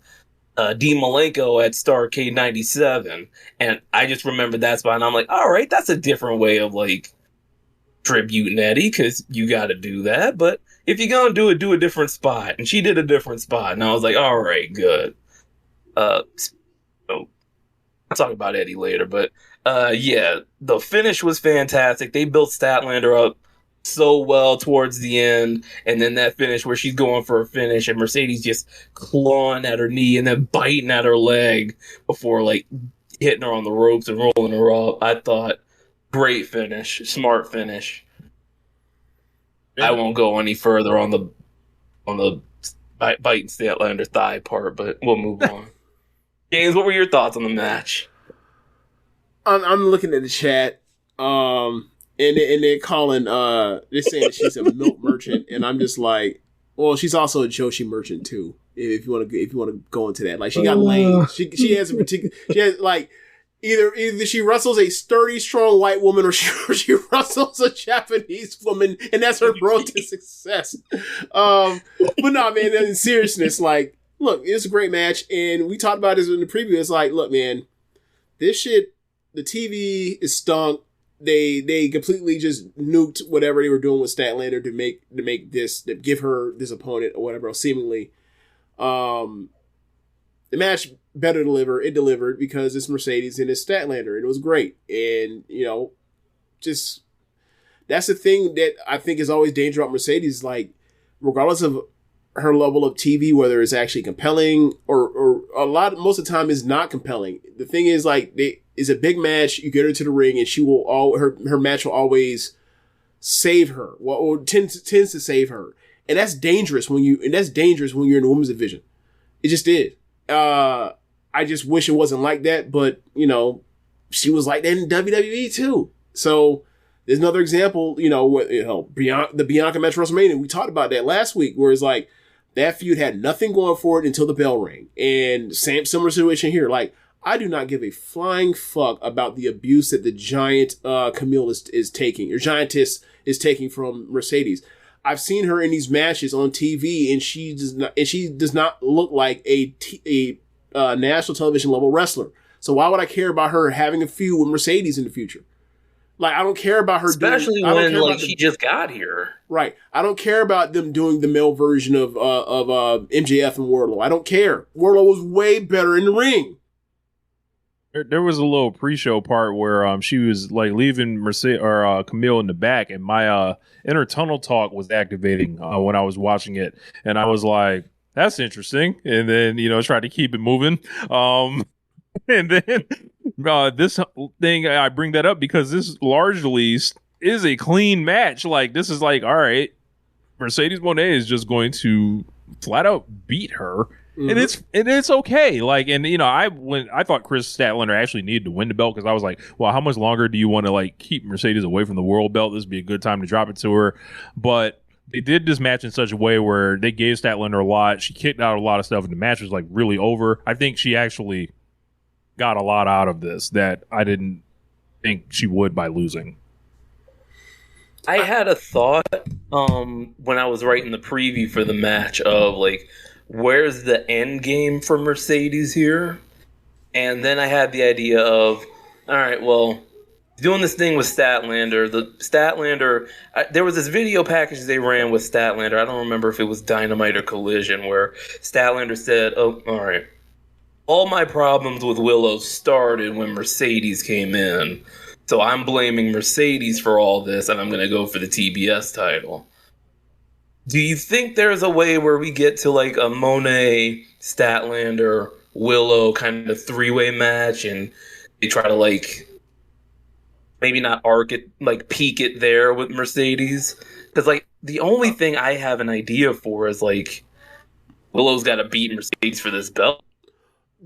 Dean Malenko at Starrcade 97. And I just remember that spot, and I'm like, all right, that's a different way of tributing Eddie, because you got to do that, but if you're going to do a different spot. And she did a different spot. And I was like, all right, good. I'll talk about Eddie later. But, yeah, the finish was fantastic. They built Statlander up so well towards the end. And then that finish where she's going for a finish and Mercedes just clawing at her knee and then biting at her leg before, hitting her on the ropes and rolling her up. I thought, great finish. Smart finish. I won't go any further on the biting Statlander thigh part, but we'll move on. James, what were your thoughts on the match? I'm looking at the chat, and they're calling, they're saying she's a milk merchant, and I'm just like, well, she's also a Joshi merchant too. If you want to go into that, she got legs. She has a particular. She has Either she wrestles a sturdy, strong white woman, or she wrestles a Japanese woman, and that's her road to success. But no, man, in seriousness, look, it's a great match, and we talked about this in the preview. It's look, man, this shit, the TV is stunk. They completely just nuked whatever they were doing with Statlander to make this, to give her this opponent or whatever else, seemingly. The match better deliver. It delivered because it's Mercedes and it's Statlander, and it was great. And just that's the thing that I think is always dangerous about Mercedes. Regardless of her level of TV, whether it's actually compelling or most of the time is not compelling. The thing is, it's a big match. You get her to the ring, and she will her match will always save her. Or tends to save her, and that's dangerous when you're in the women's division. It just is. I just wish it wasn't like that, but she was like that in WWE too. So there's another example, the Bianca match WrestleMania. We talked about that last week, where it's That feud had nothing going for it until the bell rang. And similar situation here. Like, I do not give a flying fuck about the abuse that the giant Camille is taking, or giantess is taking from Mercedes. I've seen her in these matches on TV, and she does not look like a national television level wrestler. So why would I care about her having a feud with Mercedes in the future? Like, I don't care about her especially when she just got here. Right. I don't care about them doing the male version of MJF and Wardlow. I don't care. Wardlow was way better in the ring. There was a little pre-show part where she was like leaving Camille in the back, and my inner tunnel talk was activating when I was watching it, and I was like, "That's interesting," and then tried to keep it moving. And then this thing, I bring that up because this largely is a clean match. Like, this is like, all right, Mercedes Moné is just going to flat out beat her. Mm-hmm. And it's okay. Like, and I thought Chris Statlander actually needed to win the belt, because I was like, well, how much longer do you want to like keep Mercedes away from the world belt? This would be a good time to drop it to her. But they did this match in such a way where they gave Statlander a lot. She kicked out a lot of stuff, and the match was like really over. I think she actually got a lot out of this that I didn't think she would by losing. I had a thought when I was writing the preview for the match of like, where's the end game for Mercedes here? And then I had the idea of, all right, well, doing this thing with Statlander. There was this video package they ran with Statlander. I don't remember if it was Dynamite or Collision, where Statlander said, oh, all right, all my problems with Willow started when Mercedes came in. So I'm blaming Mercedes for all this, and I'm going to go for the TBS title. Do you think there's a way where we get to like a Moné, Statlander, Willow kind of three-way match, and they try to like maybe not arc it, like peak it there with Mercedes? Because like the only thing I have an idea for is like Willow's got to beat Mercedes for this belt.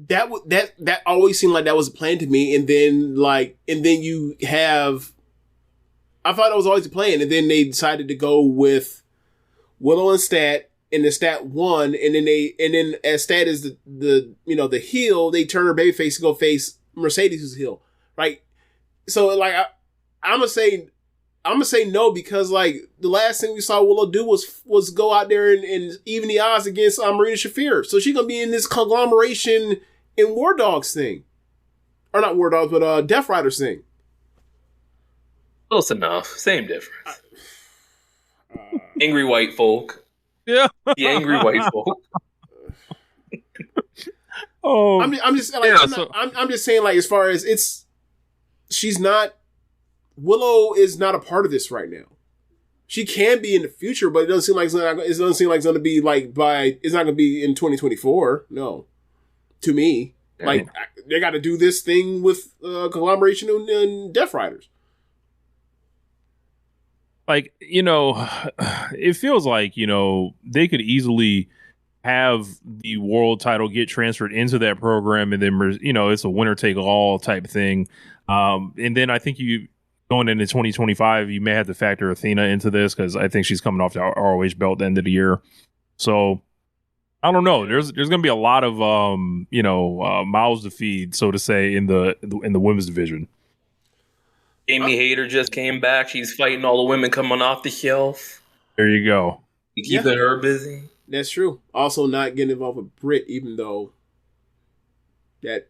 That always seemed like that was a plan to me, and then you have, I thought that was always a plan, and then they decided to go with Willow and Stat, and the Stat won, and then as Stat is the heel, they turn her babyface to go face Mercedes, who's heel, right? So like I'm gonna say no, because like the last thing we saw Willow do was go out there and even the odds against Marina Shafir. So she's gonna be in this conglomeration in War Dogs thing, or not War Dogs, but Death Riders thing. Close enough, same difference. Angry white folk. Yeah, the angry white folk. Oh, I'm just saying, like, as far as Willow is not a part of this right now. She can be in the future, but it doesn't seem like it's going to be like it's not going to be in 2024. No, to me, like they got to do this thing with collaboration and Death Riders. Like, it feels like, they could easily have the world title get transferred into that program, and then, it's a winner take all type thing. And then I think going into 2025, you may have to factor Athena into this, because I think she's coming off the ROH belt at the end of the year. So I don't know. There's going to be a lot of, mouths to feed, so to say, in the women's division. Amy Hayter just came back. She's fighting all the women coming off the shelf. There you go. Keeping her busy. That's true. Also, not getting involved with Britt, even though that.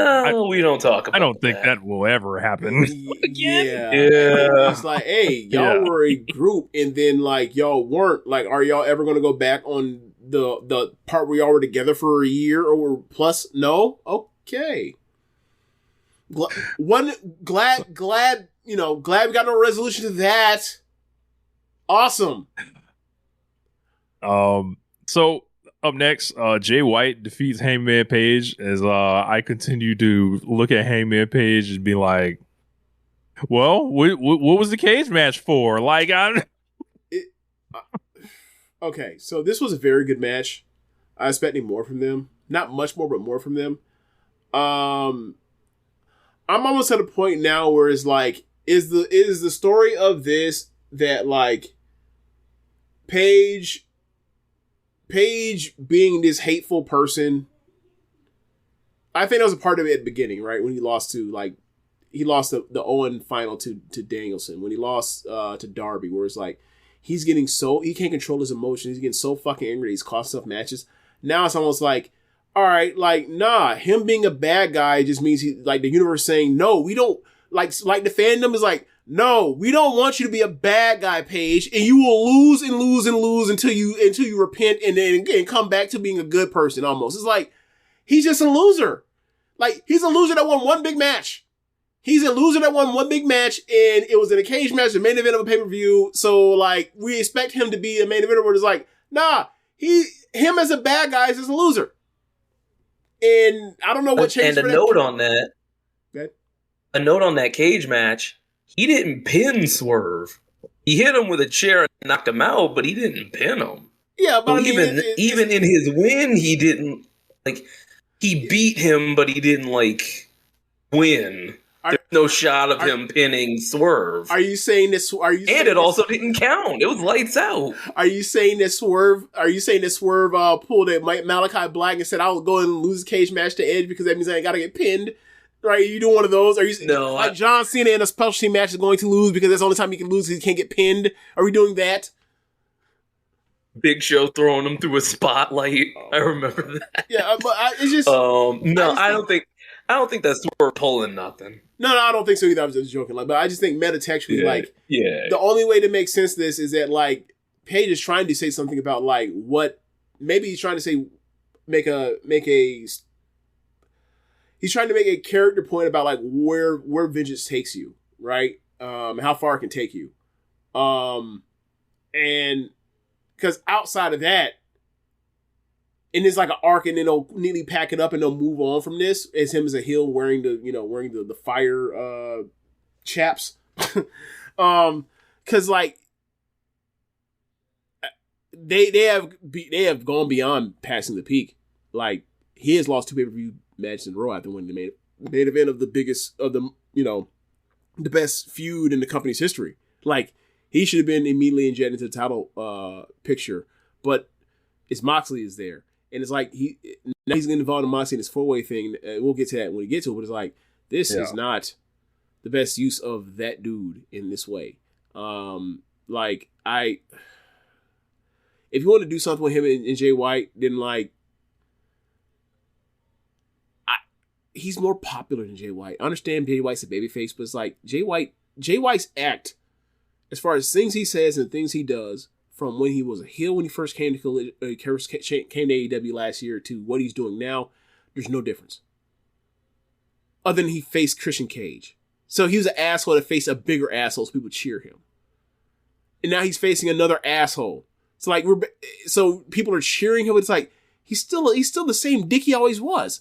We don't talk about. I don't think that will ever happen. Yeah. It's like, hey, y'all were a group, and then like y'all weren't. Like, are y'all ever going to go back on the part where y'all were together for a year or plus? No. Okay. Glad we got no resolution to that. Awesome. So up next, Jay White defeats Hangman Page, as I continue to look at Hangman Page and be like, well, what was the cage match for? Like, okay, so this was a very good match. I was expecting more from them. Not much more, but more from them. I'm almost at a point now where it's like, is the story of this that like Paige Paige being this hateful person, I think that was a part of it at the beginning, right? When he lost to the Owen final to Danielson, when he lost to Darby, where it's like he can't control his emotions. He's getting so fucking angry. He's cost stuff matches. Now it's almost like, all right, like, nah, him being a bad guy just means he, like, the universe saying, no, we don't, like the fandom is like, no, we don't want you to be a bad guy, Paige, and you will lose and lose and lose until you repent and then come back to being a good person almost. It's like, he's just a loser. Like, he's a loser that won one big match. He's a loser that won one big match, and it was in a cage match, the main event of a pay-per-view, so, like, we expect him to be a main eventer, where it's like, nah, him as a bad guy is just a loser. And I don't know what changed. And a note on that. Okay. A note on that cage match. He didn't pin Swerve. He hit him with a chair and knocked him out, but he didn't pin him. Yeah, but so even in his win, he didn't, like, he beat him, but he didn't, like, win. There's no shot of him pinning Swerve. Are you saying this? And it also didn't count. It was lights out. Are you saying that Swerve? Pulled at Malachi Black and said, "I will go and lose a cage match to Edge because that means I ain't got to get pinned"? Right? You doing one of those? Are you like John Cena in a specialty match is going to lose because that's the only time he can lose because he can't get pinned? Are we doing that? Big Show throwing him through a spotlight. I remember that. Yeah, but it's just I don't think that's Swerve pulling nothing. No, I don't think so either. I was just joking. Like, but I just think metatextually, the only way to make sense of this is that, like, Paige is trying to say something about, like, what maybe he's trying to say, he's trying to make a character point about, like, where vengeance takes you, right? How far it can take you, and because outside of that. And it's like an arc, and then they'll neatly pack it up and they'll move on from this as him as a heel wearing the fire chaps. Cause like they have gone beyond passing the peak. Like, he has lost 2 pay-per-view matches in a row after winning the main event of the biggest of the, the best feud in the company's history. Like, he should have been immediately injected into the title picture, but it's Moxley is there. And it's like he's getting involved in Moxley in this 4-way thing. We'll get to that when we get to it. But it's like, this is not the best use of that dude in this way. If you want to do something with him and Jay White, then he's more popular than Jay White. I understand Jay White's a babyface, but it's like Jay White's act, as far as things he says and things he does, from when he was a heel when he first came to AEW last year to what he's doing now, there's no difference. Other than he faced Christian Cage. So he was an asshole that faced a bigger asshole so people cheer him. And now he's facing another asshole. So so people are cheering him. It's like, he's still the same dick he always was.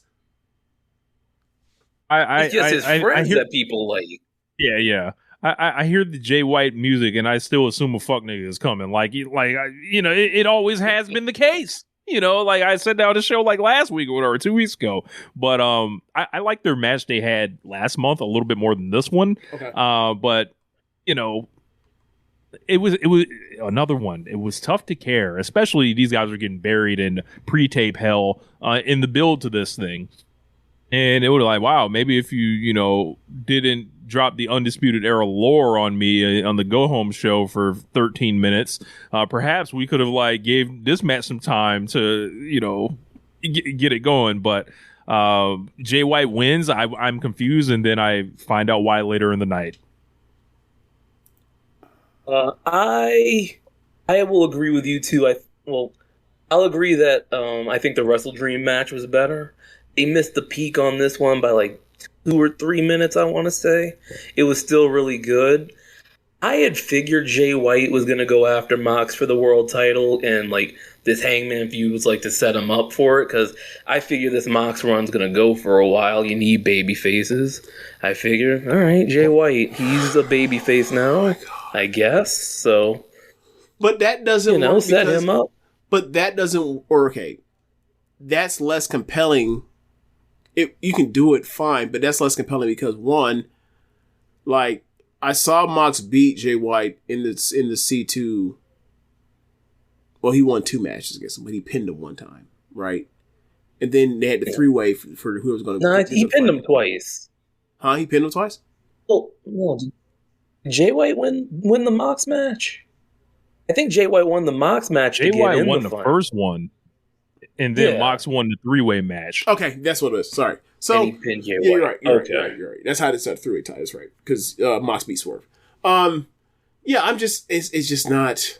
It's just his friends that people like. Yeah. I hear the Jay White music and I still assume a fuck nigga is coming. It always has been the case. Like I said down the show like last week or whatever, 2 weeks ago. But I like their match they had last month a little bit more than this one. Okay. But it was another one. It was tough to care, especially these guys are getting buried in pre-tape hell in the build to this thing. And it was like, wow, maybe if you didn't drop the Undisputed Era lore on me on the Go Home show for 13 minutes, perhaps we could have gave this match some time to get it going. But Jay White wins. I'm confused, and then I find out why later in the night. I will agree with you too. I'll agree that I think the Wrestle Dream match was better. They missed the peak on this one by 2 or 3 minutes, I want to say. It was still really good. I had figured Jay White was going to go after Mox for the world title, and this Hangman feud was to set him up for it, because I figure this Mox run's going to go for a while. You need baby faces. I figure, all right, Jay White, he's a baby face now, I guess. So, but that doesn't work set him up. But that doesn't work. Okay, that's less compelling. You can do it fine, but that's less compelling because, one, I saw Mox beat Jay White in the C2 Well, he won 2 matches against him, but he pinned him one time, right? And then they had the 3-way for who was going to. No, he pinned him twice. Huh? He pinned him twice? Well, no. Did Jay White win the Mox match? I think Jay White won the Mox match. Jay White won the first one, and then Mox won the 3-way match. Okay, that's what it is. Sorry. So and he pinned Jay White. You're right. You're right. That's how it's a 3-way tie. That's right. Because Mox beat Swerve. Yeah, I'm just. It's just not.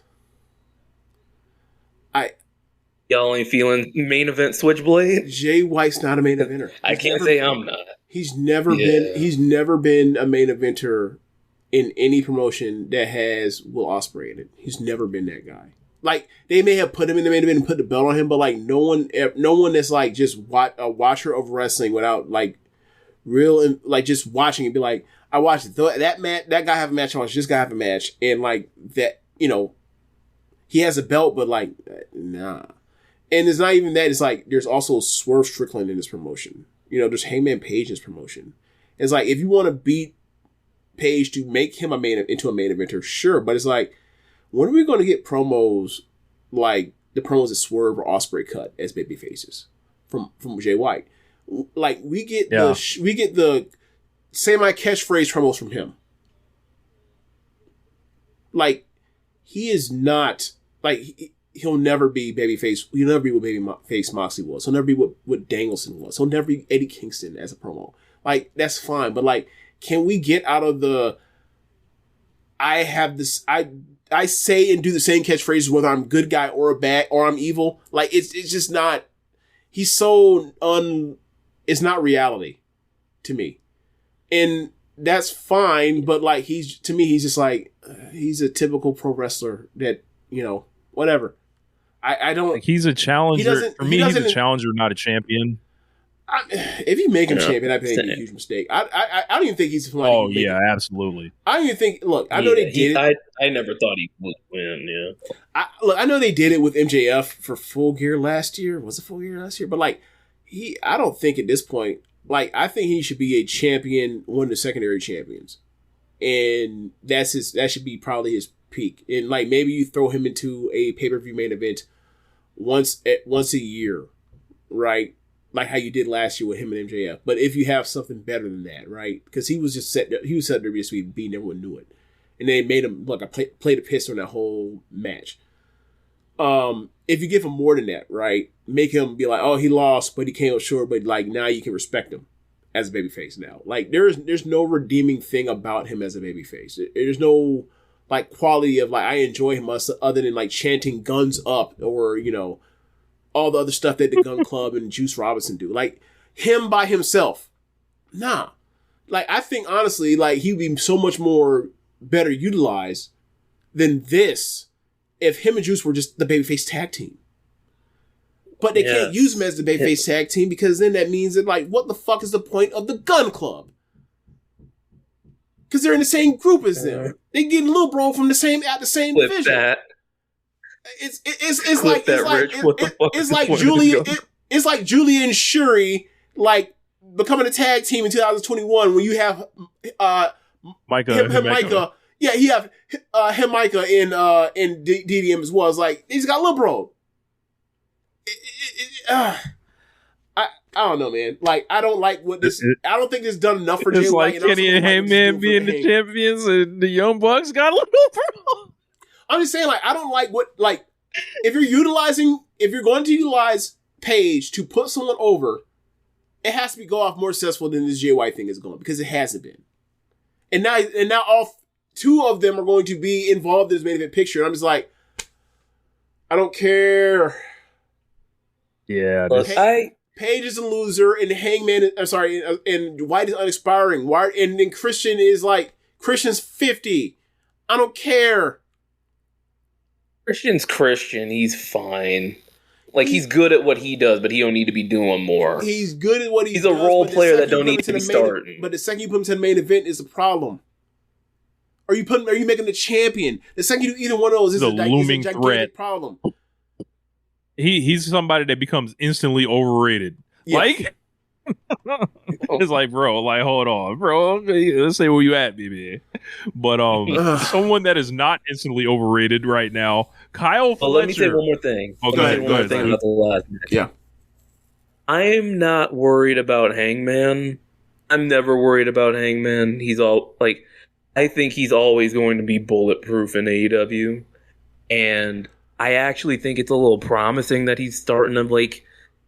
Y'all ain't feeling main event Switchblade? Jay White's not a main eventer. I can't say I'm not. He's never been a main eventer in any promotion that has Will Ospreay in it. He's never been that guy. Like, they may have put him in the main event and put the belt on him, but like no one that's like just a watcher of wrestling without like real, like just watching and be like, I watched that match, that guy have a match, I watched this guy have a match, and like that, he has a belt, but like, nah. And it's not even that. It's like there's also Swerve Strickland in this promotion. There's Hangman Page in this promotion. It's like if you want to beat Page to make him into a main eventer, sure. But it's like, when are we going to get promos like the promos that Swerve or Ospreay cut as baby faces from Jay White? Like we get the say my catchphrase promos from him. Like he is not like. He'll never be babyface. He'll never be what babyface Moxley was. He'll never be what Danielson was. He'll never be Eddie Kingston as a promo. Like, that's fine. But, like, can we get out of the I say and do the same catchphrases whether I'm good guy or a bad or I'm evil? Like, it's just not. He's so it's not reality to me. And that's fine. But, like, he's just like, he's a typical pro wrestler that, whatever. I don't. Like he's a challenger. For me, he's a challenger, not a champion. If you make him champion, I think it's a huge mistake. I don't even think he's. Oh yeah, absolutely. I don't even think. Look, I know they did it. I never thought he would win. Yeah. I know they did it with MJF for Full Gear last year. Was it Full Gear last year? But like I don't think at this point. Like I think he should be a champion, one of the secondary champions, and that should be probably his peak. And like maybe you throw him into a pay-per-view main event once a year, right? Like how you did last year with him and MJF. But if you have something better than that, right? Because he was set to be beaten, everyone knew it, and they made him like play the piss on that whole match. If you give him more than that, right? Make him be like, oh, he lost, but he came up short. But like now you can respect him as a babyface now. Like there's no redeeming thing about him as a babyface. There's no like quality of like I enjoy him other than like chanting guns up or all the other stuff that the Gun Club and Juice Robinson do. Like him by himself, nah. Like I think honestly, like he'd be so much more better utilized than this if him and Juice were just the babyface tag team. But they can't use him as the babyface tag team because then that means that like what the fuck is the point of the Gun Club? Because they're in the same group as them. They getting Lil Bro from the same division. That. It's like Julia and Shuri like becoming a tag team in 2021 when you have Micah. Yeah, he have him Micah in DDM as well. It's like he's got Lil Bro. I don't know, man. Like, I don't like what this. I don't think this done enough for Jay White. It's like Kenny and Heyman being the champions, and the Young Bucks got a little bro. I'm just saying, like, I don't like what, like, if you're going to utilize Page to put someone over, it has to be go off more successful than this Jay White thing is going, because it hasn't been. And now all two of them are going to be involved in this main event picture. And I'm just like, I don't care. Yeah, Page is a loser, and and White is unexpiring. And then Christian is like, Christian's 50. I don't care. Christian's Christian. He's fine. Like, he's good at what he does, but he don't need to be doing more. He's good at what he does. He's a role player that don't need to be starting. But the second you put him to the main event is a problem. Are you making the champion? The second you do either one of those is a looming threat problem. He's somebody that becomes instantly overrated. Yeah. Like, it's like, bro, like, hold on, bro. Let's say where you at, baby. But someone that is not instantly overrated right now, Kyle Fletcher. Let me say one more thing. Oh, go ahead. About the last match. Yeah. I'm not worried about Hangman. I'm never worried about Hangman. I think he's always going to be bulletproof in AEW. And I actually think it's a little promising that he's starting to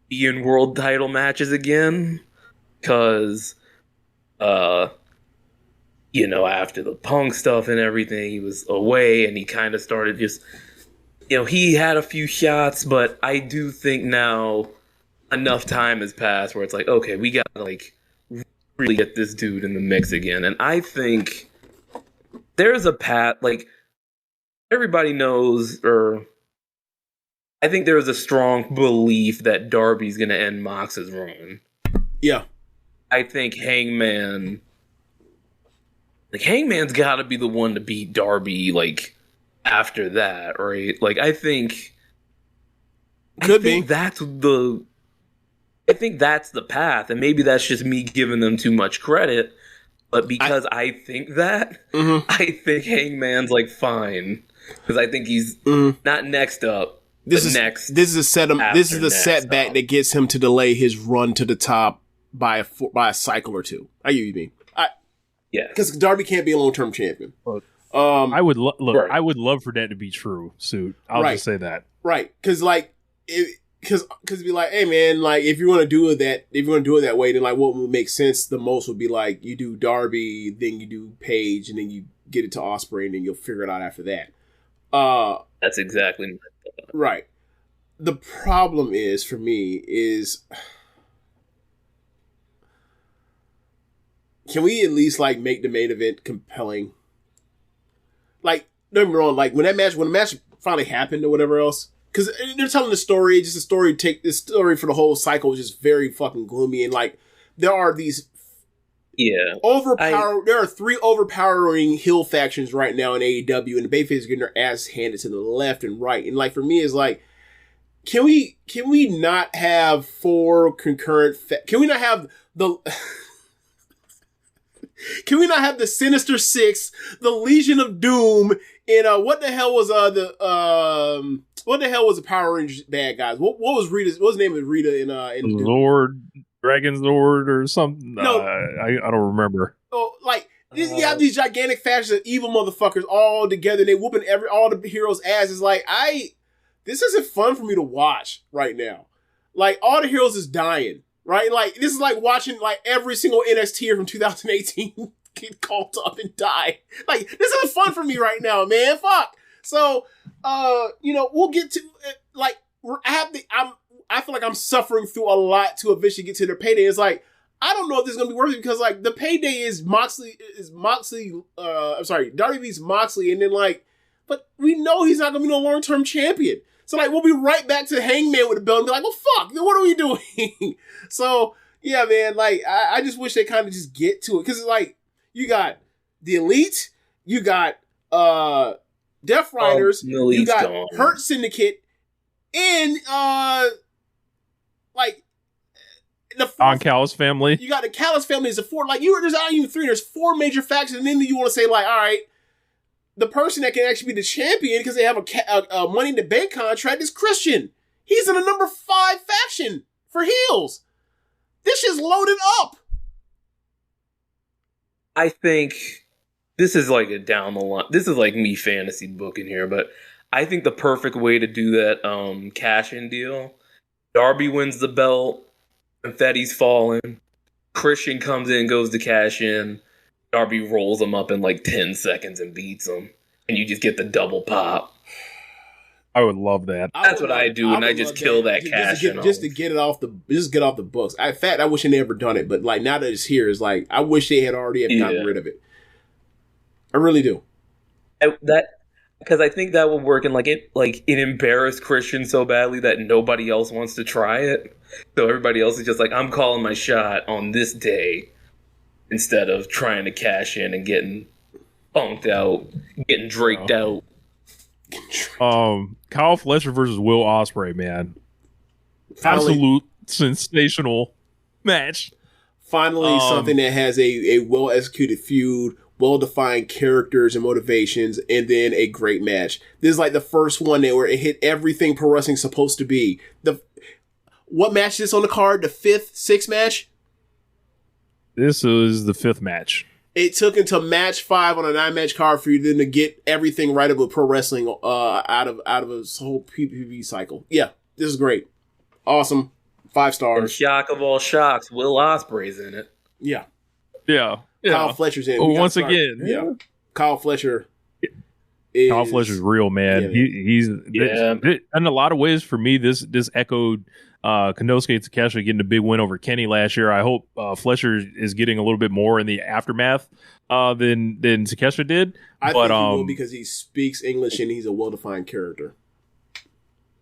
be in world title matches again. Because, after the Punk stuff and everything, he was away and he kind of started just, he had a few shots, but I do think now enough time has passed where it's like, okay, we got to really get this dude in the mix again. And I think there's a path, everybody knows, or I think there's a strong belief that Darby's going to end Mox's run. Yeah. I think Hangman's got to be the one to beat Darby, after that, right? I think that's the path, and maybe that's just me giving them too much credit. But because I think that, I think Hangman's fine, because I think he's not next up. This is the setback that gets him to delay his run to the top by a cycle or two. I get what you mean. Yeah, because Darby can't be a long-term champion. I would I would love for that to be true. Suit. I'll just say that. Right, because be like, hey man, if you want to do it that way, then what would make sense the most would be you do Darby, then you do Paige, and then you get it to Ospreay, and then you'll figure it out after that. That's exactly right. The problem is for me is, can we at least make the main event compelling? Don't get me wrong, when the match finally happened or whatever else, because they're telling the story, just a story. This story for the whole cycle is just very fucking gloomy, and there are these there are 3 overpowering heel factions right now in AEW, and the Bayface is getting their ass handed to the left and right. And for me, it's can we not have 4 concurrent? Can we not have the? Can we not have the Sinister Six, the Legion of Doom, and what the hell was the Power Rangers bad guys? What was Rita's? What was the name of Rita in Lord Dragon's Lord or something? No, I don't remember. Oh, you have these gigantic factions of evil motherfuckers all together. They whooping all the heroes' asses. This isn't fun for me to watch right now. All the heroes is dying. Right? This is watching every single NXT from 2018 get called up and die. This isn't fun for me right now, man. Fuck. So, we'll get to I feel like I'm suffering through a lot to eventually get to their payday. It's I don't know if this is gonna be worth it, because the payday is Darby beats Moxley, and then but we know he's not gonna be no long-term champion. So we'll be right back to Hangman with the belt and be well, fuck, then what are we doing? So yeah, man, I just wish they kind of just get to it, because you got the Elite, you got Death Riders, you got Hurt Syndicate, and the On Callis family. You got the Callis family is a 4. There's not even 3. There's 4 major factions, and then you want to say all right, the person that can actually be the champion because they have a Money in the Bank contract is Christian. He's in a number 5 faction for heels. This shit's loaded up. I think this is a down the line. This is me fantasy booking here, but I think the perfect way to do that cash-in deal, Darby wins the belt, confetti's falling, Christian comes in, goes to cash in, Darby rolls him up in 10 seconds and beats him, and you just get the double pop. I would love that. That's what I do, and I just kill that cash just to get it off the books. In fact, I wish they never done it, but now that it's here, it's I wish they had already gotten rid of it. I really do. Because I think that would work, and it embarrassed Christian so badly that nobody else wants to try it. So everybody else is just I'm calling my shot on this day, instead of trying to cash in and getting punked out, getting draked out. Kyle Fletcher versus Will Ospreay, man. Finally, absolute sensational match. Finally, something that has a well executed feud well-defined characters and motivations, and then a great match. This is like the first one where it hit everything pro wrestling's supposed to be. What match is this on the card? The sixth match? This is the 5th match. It took until match 5 on a 9-match card for you then to get everything right about pro wrestling out of a whole PPV cycle. Yeah, this is great. Awesome. 5 stars. And shock of all shocks, Will Ospreay's in it. Yeah. Yeah. Kyle Fletcher's in. Once again. Yeah. Kyle Fletcher's real, man. Yeah. He's in a lot of ways for me. This echoed Konosuke Takeshita getting a big win over Kenny last year. I hope Fletcher is getting a little bit more in the aftermath than Takeshita did. I think he will, because he speaks English and he's a well-defined character.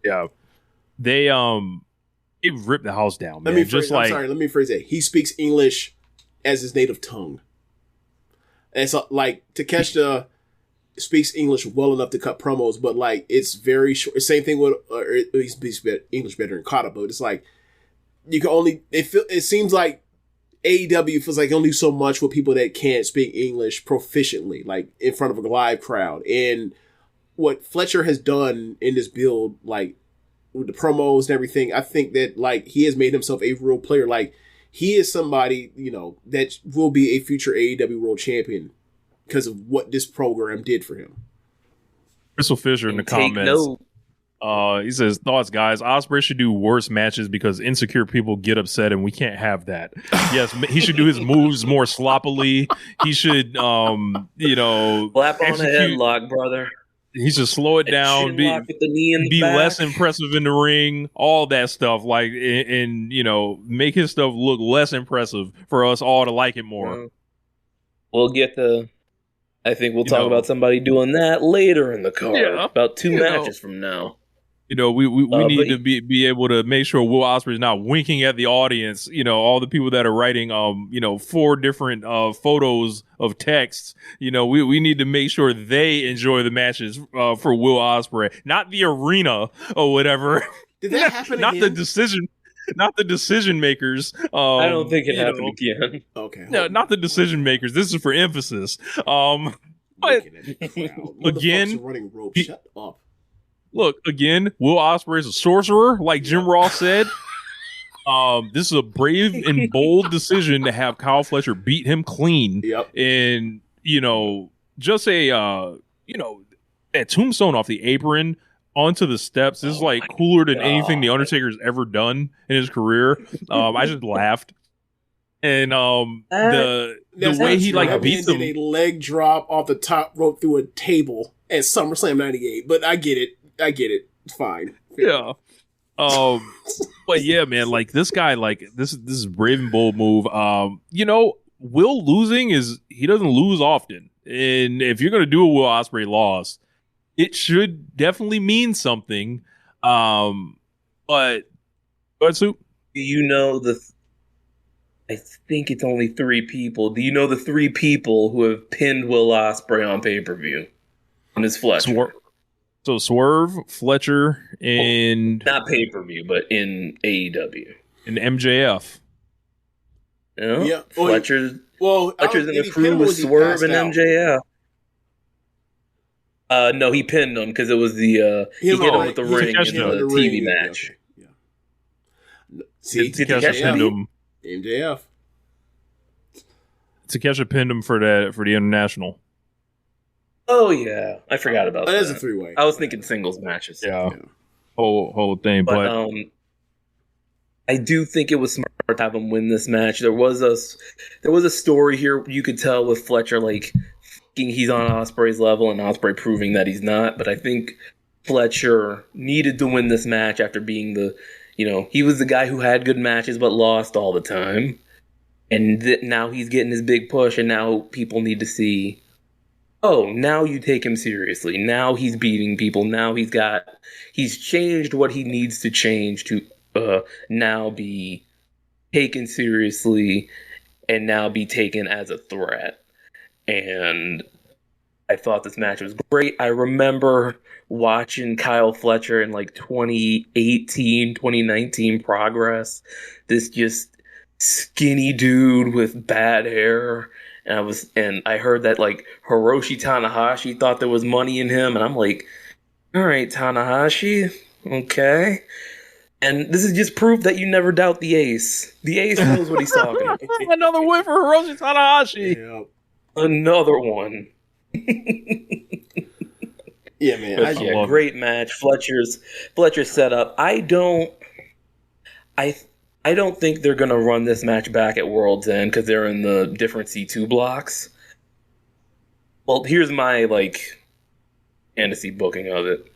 Yeah, they ripped the house down, man. Let me phrase it. He speaks English as his native tongue. And so, like, Takeshita speaks English well enough to cut promos, but like it's very short. Same thing with he speaks English better than Kata, but it's like you can only it seems like AEW feels like only so much with people that can't speak English proficiently, like in front of a live crowd. And what Fletcher has done in this build, like with the promos and everything, I think that like he has made himself a real player. Like he is somebody, you know, that will be a future AEW World Champion because of what this program did for him. Crystal Fisher in the comments. He says, thoughts, guys. Ospreay should do worse matches because insecure people get upset and we can't have that. Yes, he should do his moves more sloppily. He should, slap on the headlock, brother. He should slow it down, be less impressive in the ring, all that stuff. Like, and make his stuff look less impressive for us all to like it more. We'll get I think we'll talk about somebody doing that later in the card. Yeah, about 2 matches from now. We need to be able to make sure Will Ospreay is not winking at the audience. All the people that are writing 4 different photos of text. We need to make sure they enjoy the matches for Will Ospreay, not the arena or whatever. Did that happen? Not the decision makers. I don't think it happened again. Okay. No, not the decision makers. This is for emphasis. But again, running rope. Shut up. Look, again, Will Ospreay is a sorcerer, like Jim Ross said. This is a brave and bold decision to have Kyle Fletcher beat him clean. Yep. And, just that tombstone off the apron onto the steps is cooler than anything The Undertaker's ever done in his career. I just laughed. And the way he beats him, did a leg drop off the top rope through a table at SummerSlam '98. But I get it. It's fine. Yeah. But yeah, man, this guy, this is brave and bold move. Will losing he doesn't lose often. And if you're going to do a Will Ospreay loss, it should definitely mean something. But Soup? I think it's only 3 people. Do you know the 3 people who have pinned Will Ospreay on pay-per-view? On his Fletcher. So Swerve, Fletcher, and... not pay-per-view, but in AEW. And MJF. No? Yeah. Fletcher's in the crew with Swerve and MJF. No, he pinned him because it was he hit him with the ring in the TV match. Okay. Yeah. See, Takeshita pinned him. MJF. Takeshita pinned him for the international. Oh yeah, I forgot about that. That is a 3-way. I was thinking singles matches. Yeah. Whole thing, but I do think it was smart to have him win this match. There was a story here you could tell with Fletcher he's on Ospreay's level and Ospreay proving that he's not. But I think Fletcher needed to win this match after being he was the guy who had good matches but lost all the time. And now he's getting his big push, and now people need to see, now you take him seriously. Now he's beating people. Now he's changed what he needs to change to now be taken seriously and now be taken as a threat. And I thought this match was great. I remember watching Kyle Fletcher in 2018, 2019 Progress. This just skinny dude with bad hair and I heard that like Hiroshi Tanahashi thought there was money in him, and I'm like, all right, Tanahashi, okay. And this is just proof that you never doubt the ace. The ace knows what he's talking about. Another win for Hiroshi Tanahashi. Yep. Another one. Yeah, man. Yeah, great match. Fletcher's setup. I don't think they're gonna run this match back at World's End because they're in the different C2 blocks. Well, here's my like fantasy booking of it.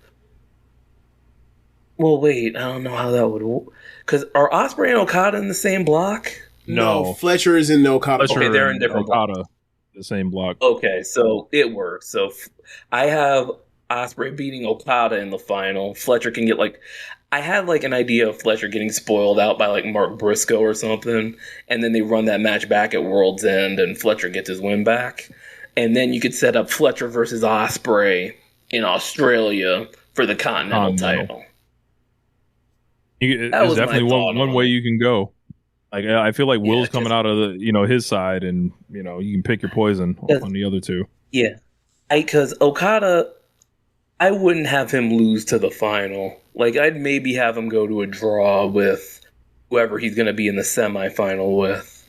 Well, wait, I don't know how that would work. Because are Ospreay and Okada in the same block? No, Fletcher is in the Okada. Okay, they're in different Okada, the same block. Okay, so it works. So I have Ospreay beating Okada in the final. Fletcher can get like, I had like an idea of Fletcher getting spoiled out by like Mark Briscoe or something, and then they run that match back at World's End, and Fletcher gets his win back, and then you could set up Fletcher versus Ospreay in Australia for the Continental title. There's definitely one way you can go. Like I feel like Will's coming out of the his side, and you can pick your poison on the other two. Yeah, because Okada, I wouldn't have him lose to the final. Like I'd maybe have him go to a draw with whoever he's going to be in the semifinal with,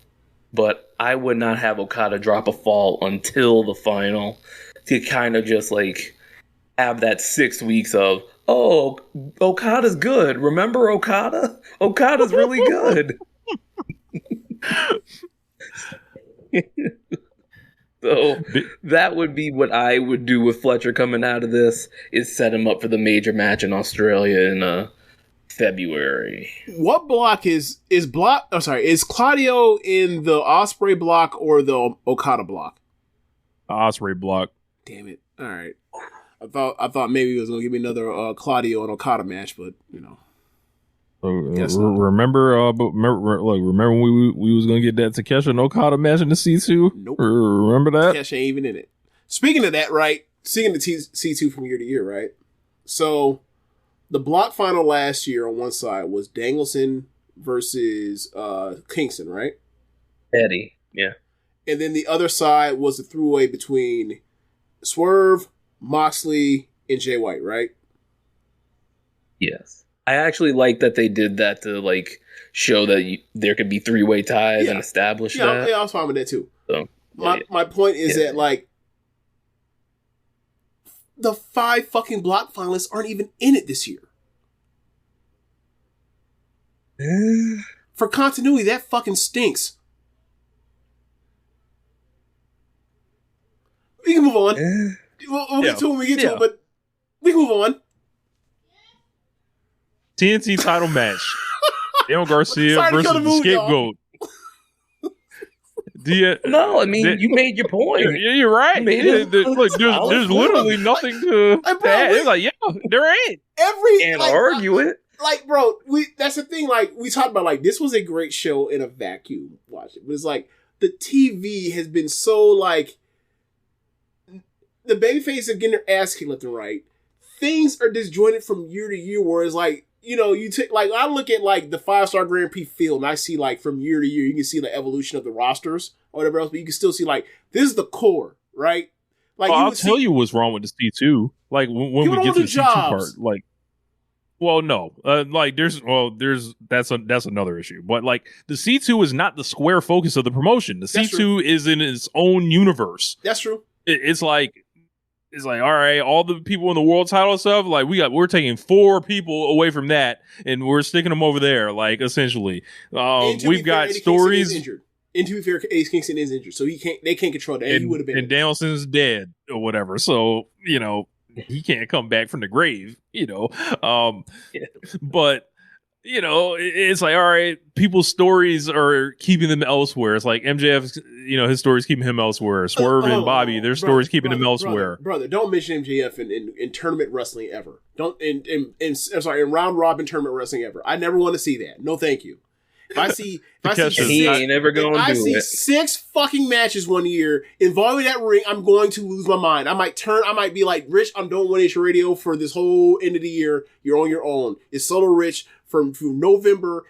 but I would not have Okada drop a fall until the final to kind of just like have that 6 weeks of, oh, Okada's good. Remember Okada? Okada's really good. So that would be what I would do with Fletcher coming out of this, is set him up for the major match in Australia in February. What block is Claudio in the Ospreay block or the Okada block? Ospreay block. Damn it. All right. I thought maybe it was gonna give me another Claudio and Okada match, but remember when we was gonna get that Takesha and Okada match in the C2? Nope. Remember that? Takesha ain't even in it. Speaking of that, right? Seeing the C2 from year to year, right? So the block final last year on one side was Danielson versus Kingston, right? Eddie, yeah. And then the other side was the throughway between Swerve, Moxley, and Jay White, right? Yes. I actually like that they did that to like show that there could be three-way ties and establish that. Yeah, I was fine with that too. So, my point is that like the 5 fucking block finalists aren't even in it this year. For continuity, that fucking stinks. We can move on. We'll get to it when we get to it, but we can move on. TNT title match. Daniel Garcia versus the Scapegoat. No, I mean, you made your point. You're right. Look, there's literally nothing to add. It's like, there ain't. Can't argue it. Like, bro, that's the thing. Like, we talked about, like, this was a great show in a vacuum. Watch it. But it's like, the TV has been so, like, the babyface are getting their ass kicked left and right. Things are disjointed from year to year, where it's like, you take, like, I look at, like, the 5-star Grand Prix field, and I see, like, from year to year, you can see the evolution of the rosters or whatever else, but you can still see, like, this is the core, right? Like, I'll tell you what's wrong with the C2. Like, when we get to the C2 part, like, well, no, that's another issue. But like, the C2 is not the square focus of the promotion. The C2 is in its own universe. That's true. It's like, all right, all the people in the world title stuff, like we're taking 4 people away from that, and we're sticking them over there. Like, essentially, we've got stories. And to be fair, Ace Kingston is injured, so they can't control that. And he would have been. And Danielson's dead or whatever. So he can't come back from the grave, but it's like, all right, people's stories are keeping them elsewhere. It's like MJF, his stories keeping him elsewhere. Swerve and Bobby, their stories keeping them elsewhere. Brother, don't mention MJF in tournament wrestling ever. Don't in round robin tournament wrestling ever. I never want to see that. No, thank you. If I see he ain't never going to do it. 6 fucking matches one year involving that ring, I'm going to lose my mind. I might be like, Rich, I'm doing One Nation Radio for this whole end of the year. You're on your own. It's solo Rich from November,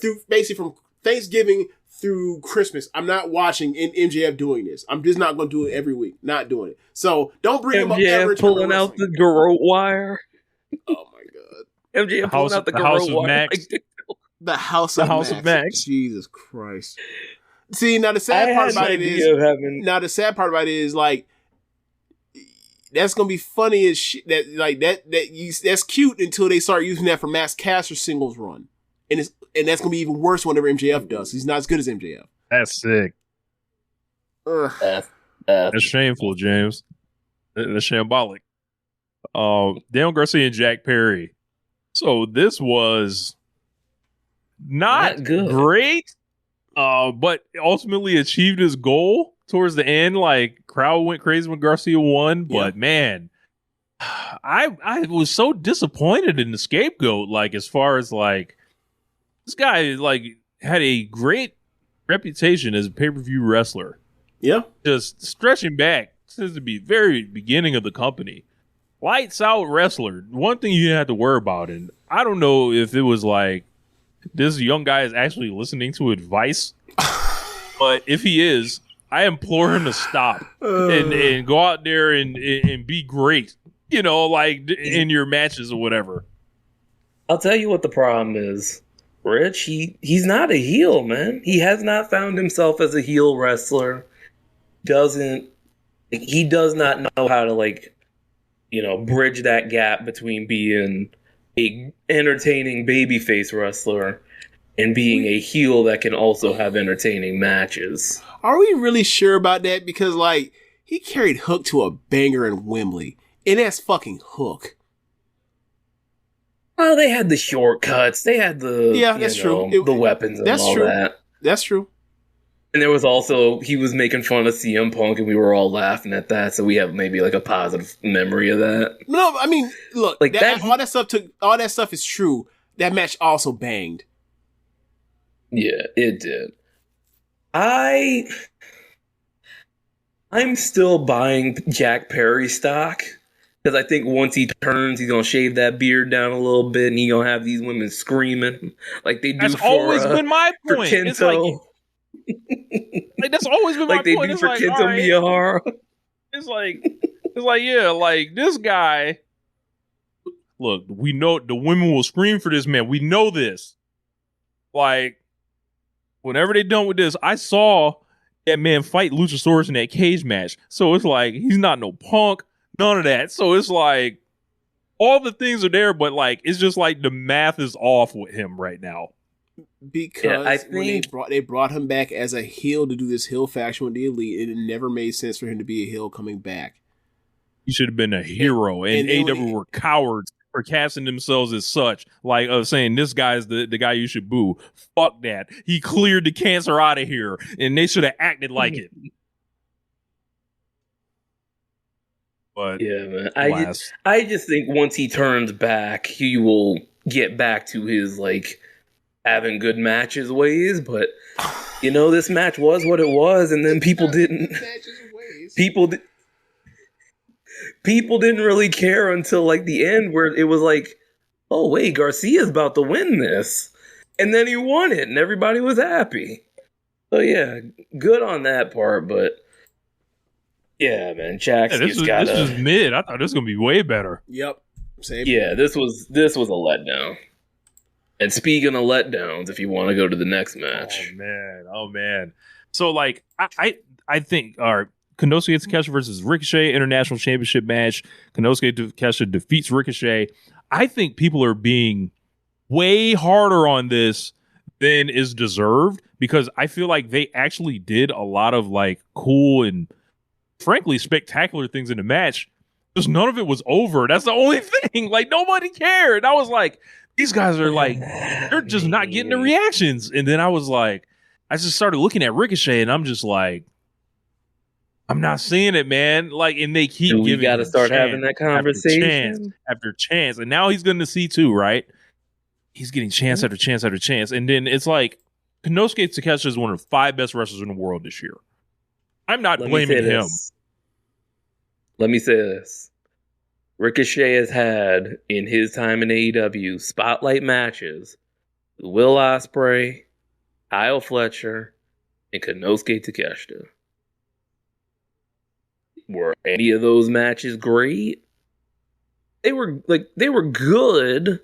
through basically from Thanksgiving through Christmas, I'm not watching MJF doing this. I'm just not going to do it every week. Not doing it. So don't bring him up ever. MJF pulling out the garrote wire. Oh my god. MJF pulling out the garrote wire. The House of Max. Jesus Christ. See, now the sad part about it is like that's gonna be funny as shit. That's cute until they start using that for Max Caster singles run, and that's gonna be even worse whenever MJF does. He's not as good as MJF. That's sick. That's shameful, James. That's shambolic. Daniel Garcia and Jack Perry. So this was not good. Great, but ultimately achieved his goal towards the end. Like, crowd went crazy when Garcia won, but man, I was so disappointed in the Scapegoat. Like, as far as like this guy like had a great reputation as a pay-per-view wrestler. Yeah, just stretching back since the very beginning of the company. Lights out wrestler. One thing you didn't have to worry about, and I don't know if it was like this young guy is actually listening to advice, but if he is, I implore him to stop and go out there and be great, you know, like in your matches or whatever. I'll tell you what the problem is, Rich. He's not a heel, man. He has not found himself as a heel wrestler. He does not know how to, like, you know, bridge that gap between being a entertaining babyface wrestler and being a heel that can also have entertaining matches. Are we really sure about that? Because, like, he carried Hook to a banger in Wembley, and that's fucking Hook. Oh, they had the shortcuts. They had the true. The weapons and all that. That's true. And there was also, he was making fun of CM Punk, and we were all laughing at that. So we have maybe like a positive memory of that. No, I mean, look, like all that stuff is true. That match also banged. Yeah, it did. I'm still buying Jack Perry stock, because I think once he turns, he's gonna shave that beard down a little bit, and he's gonna have these women screaming like they do. That's always been my point. It's like that's always been my like they point. Do it's for like, Kento right, Miyahara. It's like, yeah, like this guy. Look, we know the women will scream for this man. We know this. Like, whenever they done with this, I saw that man fight Luchasaurus in that cage match. So it's like, he's not no punk, none of that. So it's like, all the things are there, but like, it's just like the math is off with him right now. Because I think when they brought him back as a heel to do this heel faction with the Elite, it never made sense for him to be a heel coming back. He should have been a hero, and AEW were cowards for casting themselves as such, like saying this guy's the guy you should boo. Fuck that. He cleared the cancer out of here, and they should have acted like it. But yeah, man, I just think once he turns back, he will get back to his like having good matches ways. But you know, this match was what it was, and then people didn't really care until like the end, where it was like, oh wait, Garcia's about to win this, and then he won it, and everybody was happy. So yeah, good on that part. But yeah, man, Jack's this is mid. I thought this was gonna be way better. Yep. Same. Yeah, this was a letdown. And speaking of letdowns, if you want to go to the next match. Oh man. So like I think Konosuke Takeshita versus Ricochet International Championship match. Konosuke Takeshita defeats Ricochet. I think people are being way harder on this than is deserved, because I feel like they actually did a lot of like cool and frankly spectacular things in the match. Just none of it was over. That's the only thing. Like, nobody cared. I was like, these guys are like, they're just not getting the reactions. And then I was like, I just started looking at Ricochet, and I'm just like, I'm not seeing it, man. Like, and they keep giving. We got to start having that conversation after chance, and now he's going to see too, right? He's getting chance after chance after chance, and then it's like Konosuke Takeshita is one of the 5 best wrestlers in the world this year. I'm not blaming him. Let me say this. Ricochet has had, in his time in AEW, spotlight matches with Will Ospreay, Kyle Fletcher, and Konosuke Takeshita. Were any of those matches great? They were good.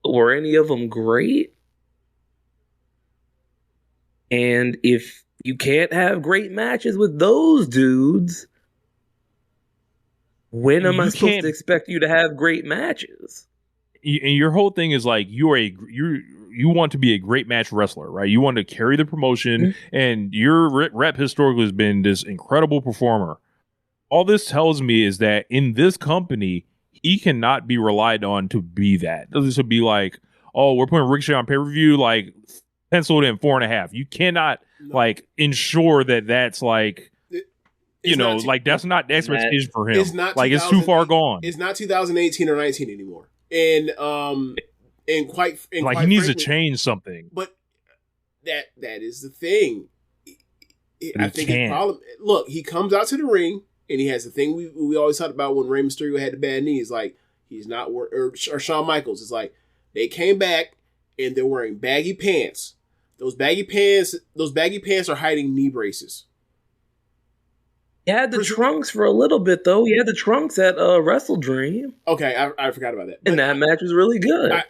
But were any of them great? And if you can't have great matches with those dudes, when am I supposed to expect you to have great matches? And your whole thing is like you want to be a great match wrestler, right? You want to carry the promotion, and your rep historically has been this incredible performer. All this tells me is that in this company, he cannot be relied on to be that. This would be like, oh, we're putting Ricochet on pay-per-view, like penciled in 4.5. You cannot like ensure that that's like, that's not the expectation for him. It's not like it's too far gone. It's not 2018 or 19 anymore. And quite he frankly, needs to change something. But that is the thing. I think his problem. Look, he comes out to the ring and he has the thing we always talked about when Rey Mysterio had the bad knees. Like he's not or Shawn Michaels. It's like they came back and they're wearing baggy pants. Those baggy pants are hiding knee braces. He had the trunks for a little bit, though. He had the trunks at Wrestle Dream. Okay, I forgot about that. And that match was really good. But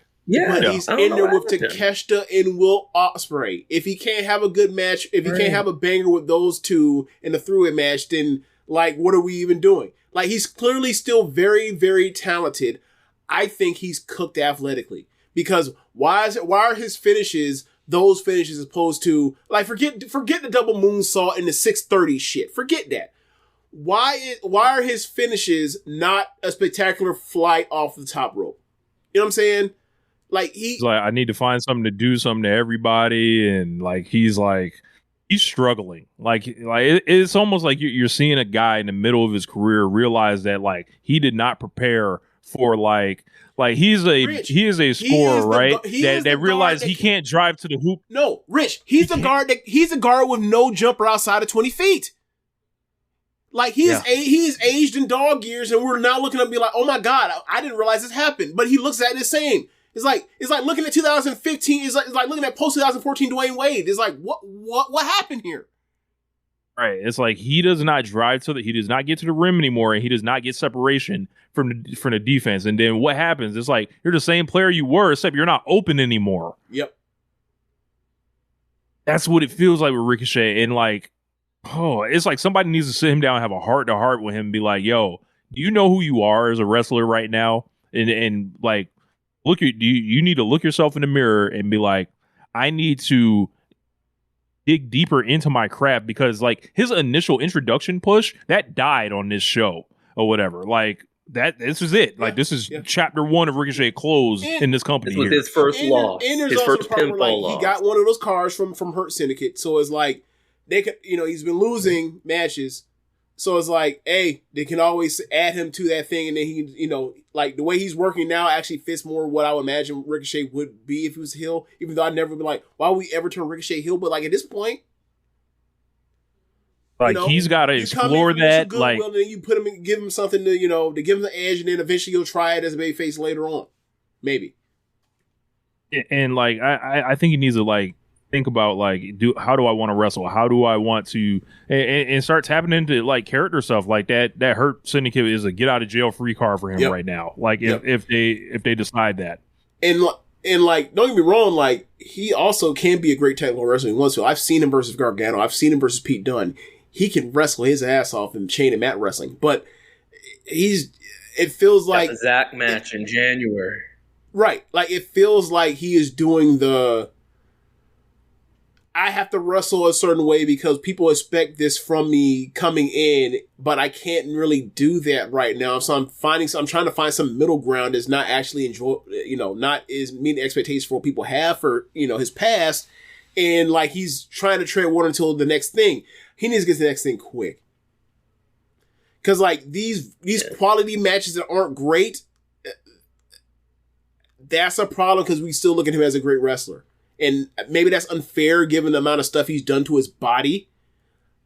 he's in there with Takeshita and Will Ospreay. If he can't have a good match, if he can't have a banger with those two in the three-way match, then, like, what are we even doing? Like, he's clearly still very, very talented. I think he's cooked athletically. Because why are his finishes those finishes as opposed to, like, forget the double moonsault and the 630 shit. Forget that. Why are his finishes not a spectacular flight off the top rope? You know what I'm saying? Like he's like, I need to find something to do something to everybody, and like he's struggling. Like it's almost like you're seeing a guy in the middle of his career realize that like he did not prepare for like he is a scorer, right? That realized he can't drive to the hoop. No, Rich, he's a guard with no jumper outside of 20 feet. Like he is aged in dog years, and we're now looking at him and be like, "Oh my God, I didn't realize this happened." But he looks at it the same. It's like looking at 2015. It's like looking at post 2014 Dwayne Wade. It's like what happened here? Right. It's like he does not drive he does not get to the rim anymore, and he does not get separation from the defense. And then what happens? It's like you're the same player you were, except you're not open anymore. Yep. That's what it feels like with Ricochet, and like. Oh, it's like somebody needs to sit him down and have a heart-to-heart with him and be like, yo, do you know who you are as a wrestler right now? And like, you need to look yourself in the mirror and be like, I need to dig deeper into my craft, because like his initial introduction push, that died on this show or whatever. Like, this is it. Like, this is chapter 1 of Ricochet closed in this company. This was his first loss. And there's his also first a part where, like, loss. he got one of those cars from Hurt Syndicate. So it's like, they could, he's been losing matches. So it's like, hey, they can always add him to that thing. And then he, like the way he's working now actually fits more what I would imagine Ricochet would be if he was heel. Even though I'd never been like, why would we ever turn Ricochet heel? But like at this point, like he's got to explore that. Goodwill, like, and then you put him and give him something to, to give him the edge. And then eventually you'll try it as a babyface later on. Maybe. And like, I think he needs to like, think about like, how do I want to wrestle? How do I want to and start tapping into like character stuff like that. That Hurt Syndicate is a get out of jail free card for him right now. Like if they decide that. And like, don't get me wrong, like he also can be a great technical wrestler when he wants to. I've seen him versus Gargano. I've seen him versus Pete Dunne. He can wrestle his ass off in chain and mat wrestling, but it feels like the Zach match in January. Right. Like it feels like he is doing I have to wrestle a certain way because people expect this from me coming in, but I can't really do that right now. So I'm trying to find some middle ground that's not actually not is meeting expectations for what people have for, his past. And like, he's trying to tread water until the next thing. He needs to get to the next thing quick. Cause like these quality matches that aren't great, that's a problem because we still look at him as a great wrestler. And maybe that's unfair given the amount of stuff he's done to his body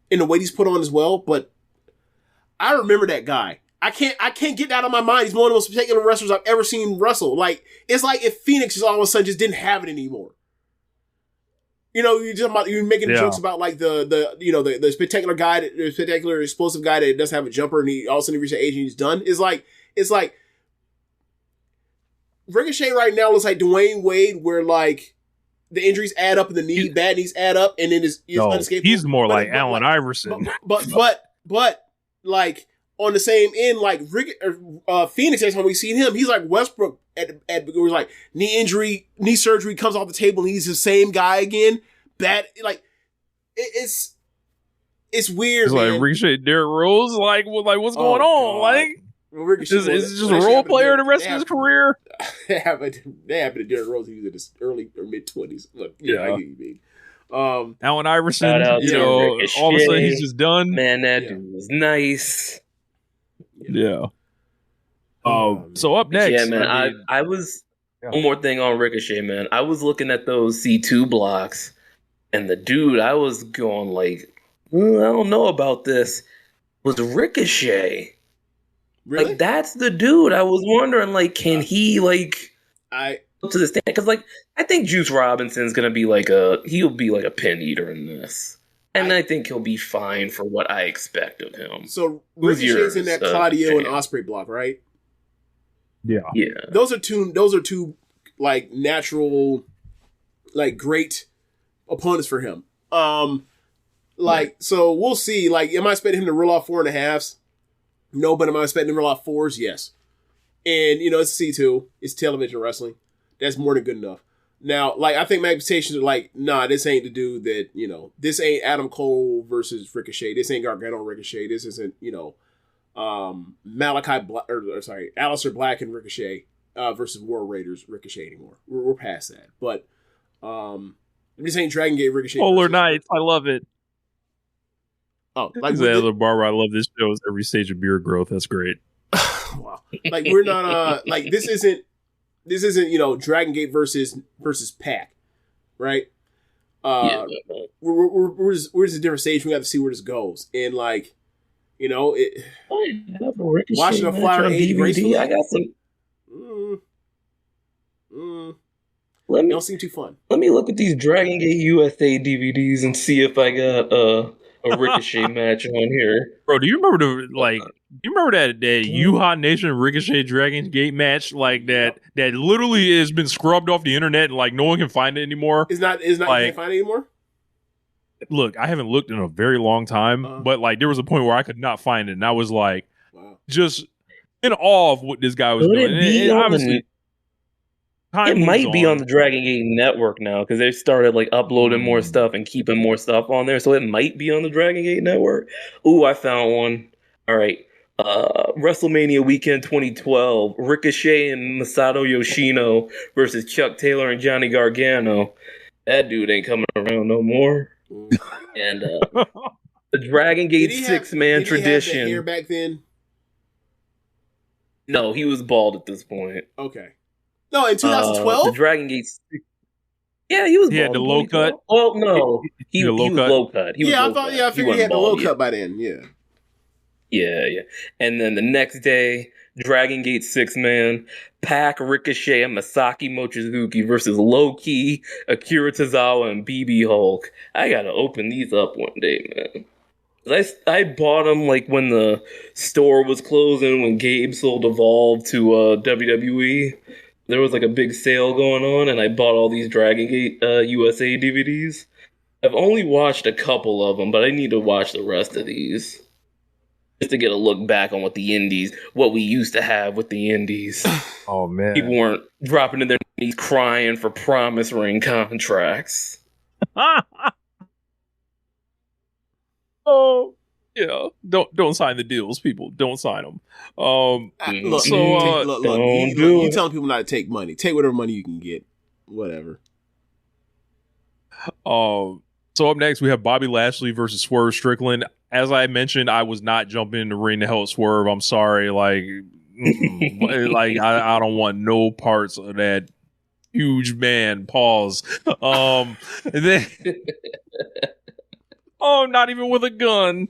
and the weight he's put on as well. But I remember that guy. I can't get that out of my mind. He's one of the most spectacular wrestlers I've ever seen wrestle. Like, it's like if Phoenix just all of a sudden just didn't have it anymore. You know, you're making jokes about like the spectacular guy, the spectacular explosive guy that doesn't have a jumper, and he all of a sudden reaches age and he's done. It's like Ricochet right now looks like Dwayne Wade, where like the injuries add up and the bad knees add up, and then it's unescapable. He's more like Allen Iverson. But like on the same end, like Phoenix, every time we see him, he's like Westbrook at was like knee surgery comes off the table, and he's the same guy again. Bad, like it's weird. It's man. Like Ricochet, Derrick Rose, like what's going on? Like is just a role player the rest of his career? They happened to Derrick Rose. He was in his early or mid 20s. Look, I get you mean. Allen Iverson, all of a sudden he's just done. Man, that dude was nice. Yeah. So up next, yeah, man. I was one more thing on Ricochet, man. I was looking at those C2 blocks, and the dude I was going like, I don't know about this. Was Ricochet? Really? Like that's the dude. I was wondering, like, can he like up to the stand? Because like I think Juice Robinson's gonna be he'll be like a pin eater in this. And I think he'll be fine for what I expect of him. So Ricochet's in that Claudio and Ospreay block, right? Yeah. Yeah. Those are two like natural, like great opponents for him. So we'll see. Like, am I expecting him to roll off 4.5s? No, but am I expecting him to roll off 4s? Yes. And it's C2. It's television wrestling. That's more than good enough. Now, like, I think my expectations are like, nah, this ain't the dude that, this ain't Adam Cole versus Ricochet. This ain't Gargano Ricochet. This isn't, Aleister Black and Ricochet versus War Raiders Ricochet anymore. We're past that. But this ain't Dragon Gate Ricochet. Polar Knights. I love it. Oh, like the Barbara, I love this show. Is every stage of beard growth. That's great. Wow. Like, we're not, like, this isn't, Dragon Gate versus Pac, right? We're just a different stage. We have to see where this goes, and like, watching a flyer DVD. I got some. Don't seem too fun. Let me look at these Dragon Gate USA DVDs and see if I got a Ricochet match on here. Bro, do you remember that U-Hot Nation Ricochet Dragon Gate match like that literally has been scrubbed off the internet and like no one can find it anymore? Is not like, can't find it anymore? Look, I haven't looked in a very long time, but like there was a point where I could not find it, and I was like, just in awe of what this guy was doing. And obviously, it might be on the Dragon Gate network now because they started like uploading more stuff and keeping more stuff on there. So it might be on the Dragon Gate network. Ooh, I found one. All right. WrestleMania weekend 2012. Ricochet and Masato Yoshino versus Chuck Taylor and Johnny Gargano. That dude ain't coming around no more. And the Dragon Gate 6-man tradition. Did he have the hair back then? No, he was bald at this point. Okay. No, in 2012? The Dragon Gate. Yeah, he was bald. He had the low cut? Oh, no. He was low cut. I figured he had the low cut by then, yeah. Yeah. And then the next day, Dragon Gate 6-man, Pac, Ricochet, and Masaki Mochizuki versus Low-Key, Akira Tozawa, and BB Hulk. I gotta open these up one day, man. I bought them like when the store was closing, when Gabe sold Evolve to WWE. There was like a big sale going on, and I bought all these Dragon Gate USA DVDs. I've only watched a couple of them, but I need to watch the rest of these. Just to get a look back on what we used to have with the indies. Oh, man. People weren't dropping to their knees crying for promise ring contracts. Oh, yeah. Don't sign the deals, people. Don't sign them. Look, you telling people not to take money. Take whatever money you can get. Whatever. So up next, we have Bobby Lashley versus Swerve Strickland. As I mentioned, I was not jumping in the ring to help Swerve. I'm sorry. Like, I don't want no parts of that huge man. Pause. And then, not even with a gun.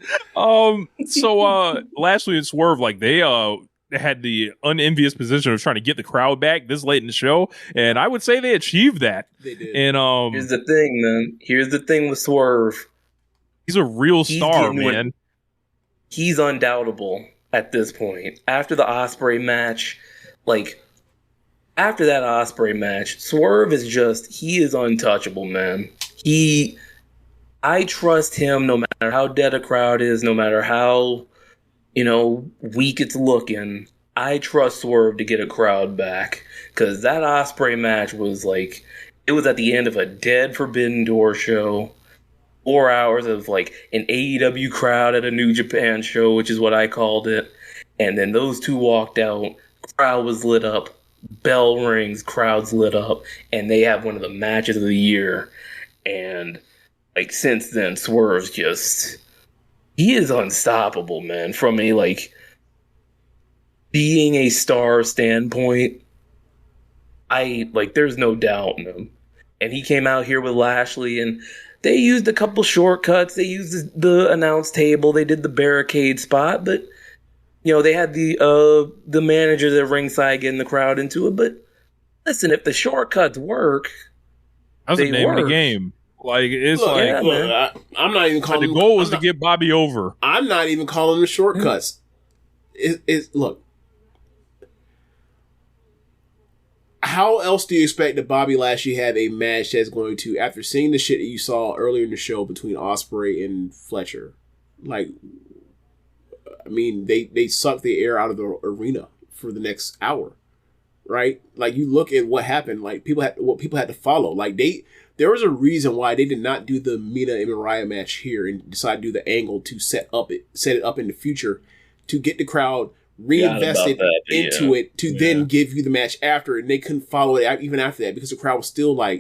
So Lashley and Swerve, like they had the unenvious position of trying to get the crowd back this late in the show, and I would say they achieved that. They did. And here's the thing, man. Here's the thing with Swerve. He's a real star, man. He's undoubtable at this point. After the Ospreay match, after that Ospreay match, Swerve is he is untouchable, man. I trust him no matter how dead a crowd is, no matter how, weak it's looking. I trust Swerve to get a crowd back. Because that Ospreay match was it was at the end of a dead Forbidden Door show. 4 hours of an AEW crowd at a New Japan show, which is what I called it. And then those two walked out. Crowd was lit up. Bell rings. Crowd's lit up. And they have one of the matches of the year. And since then, Swerve's he is unstoppable, man. From a being a star standpoint, there's no doubt in him. And he came out here with Lashley, and they used a couple shortcuts. They used the announce table. They did the barricade spot, but they had the managers at ringside getting the crowd into it. But listen, if the shortcuts work, that's the name of the game. I'm not even calling. The goal was to get Bobby over. I'm not even calling them shortcuts. Look. How else do you expect that Bobby Lashley have a match that's going to, after seeing the shit that you saw earlier in the show between Ospreay and Fletcher, they sucked the air out of the arena for the next hour, right? You look at what happened, what people had to follow. There was a reason why they did not do the Mina and Mariah match here and decide to do the angle to set it up in the future to get the crowd reinvested into it to then give you the match after, and they couldn't follow it even after that because the crowd was still they're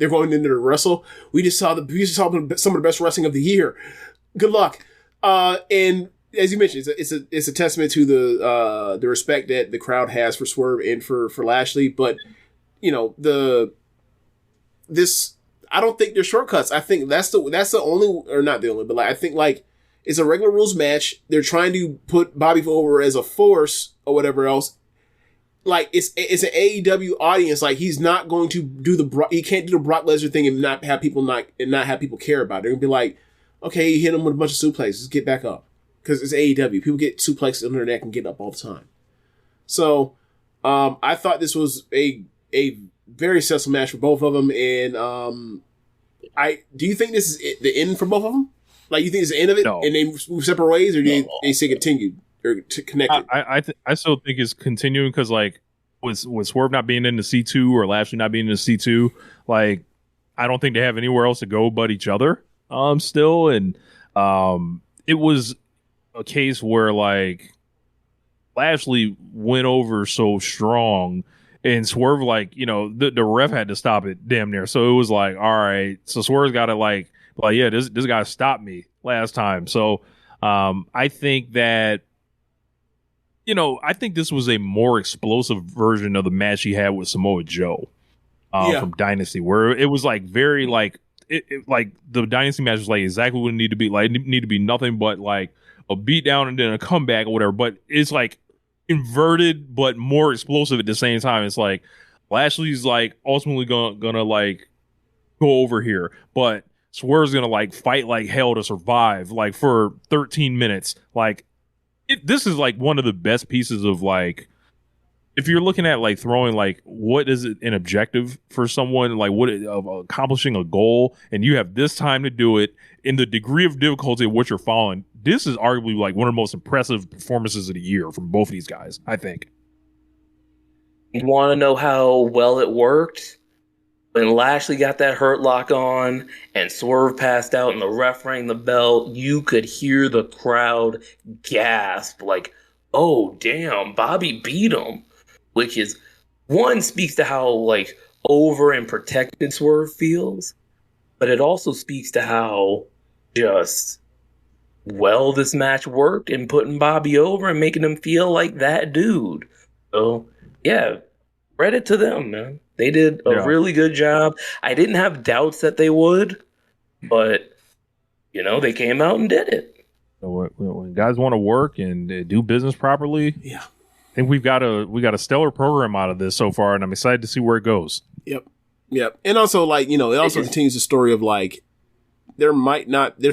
going into the wrestle. We just saw some of the best wrestling of the year. Good luck. And as you mentioned, it's a testament to the respect that the crowd has for Swerve and for Lashley. But I don't think they're shortcuts. I think that's the only, or not the only, but I think it's a regular rules match. They're trying to put Bobby over as a force or whatever else. It's an AEW audience. He's not going to do he can't do the Brock Lesnar thing and not have people care about it. They're gonna be okay, you hit him with a bunch of suplexes, get back up, because it's AEW. People get suplexes under their neck and get up all the time. So, I thought this was a very successful match for both of them. And do you think this is the end for both of them? You think it's the end of it, no, and they move separate ways, or do they say continued or connected? I still think it's continuing because with Swerve not being in the C2 or Lashley not being in the C2, I don't think they have anywhere else to go but each other. Still, and it was a case where Lashley went over so strong, and Swerve the ref had to stop it damn near. So it was all right, so Swerve's got to this guy stopped me last time. So I think that, I think this was a more explosive version of the match he had with Samoa Joe from Dynasty, where it was very the Dynasty match was exactly what it needed to be. It needed to be nothing but a beatdown and then a comeback or whatever. But it's inverted but more explosive at the same time. It's Lashley's ultimately gonna go over here, but Swerve's gonna fight like hell to survive for 13 minutes. This is one of the best pieces of if you're looking at throwing what is it an objective for someone of accomplishing a goal, and you have this time to do it in the degree of difficulty of what you're following. This is arguably one of the most impressive performances of the year from both of these guys, I think. You want to know how well it worked? When Lashley got that hurt lock on and Swerve passed out and the ref rang the bell, you could hear the crowd gasp oh, damn, Bobby beat him. Which is, one, speaks to how over and protected Swerve feels, but it also speaks to how just well this match worked in putting Bobby over and making him feel like that dude. So, yeah, credit to them, man. They did a really good job. I didn't have doubts that they would, but, they came out and did it. when guys want to work and do business properly, yeah, I think we got a stellar program out of this so far, and I'm excited to see where it goes. Yep. And also, like, it also continues the story of, like, there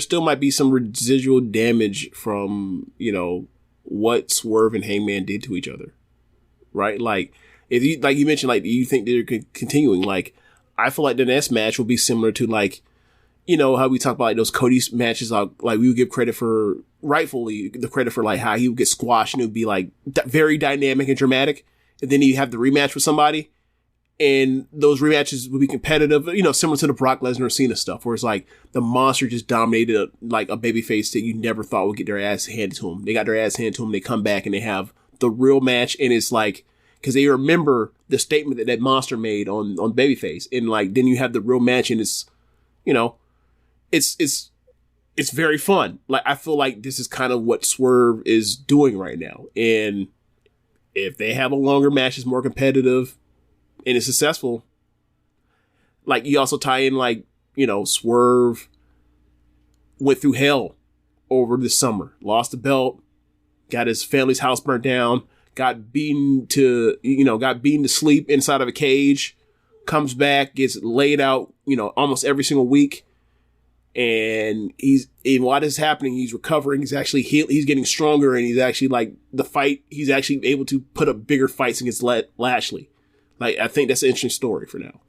still might be some residual damage from, what Swerve and Hangman did to each other. Right? Like, if you, like you mentioned, like, you think they're continuing, like, I feel like the next match will be similar to, like, how we talk about, like, those Cody's matches, like, we would give credit for, rightfully, the credit for, like, how he would get squashed and it would be, like, very dynamic and dramatic. And then you have the rematch with somebody. And those rematches would be competitive, similar to the Brock Lesnar Cena stuff, where it's like the monster just dominated like a babyface that you never thought would get their ass handed to them. They got their ass handed to them. They come back and they have the real match. And it's like, because they remember the statement that monster made on babyface. And like, then you have the real match and it's, it's very fun. Like, I feel like this is kind of what Swerve is doing right now. And if they have a longer match, it's more competitive, and it's successful. Like, you also tie in, like, Swerve went through hell over the summer, lost the belt, got his family's house burnt down, got beaten to sleep inside of a cage, comes back, gets laid out, almost every single week. And while this is happening, he's recovering. He's actually he's getting stronger, and he's actually, like, he's actually able to put up bigger fights against Lashley. Like, I think that's an interesting story for now.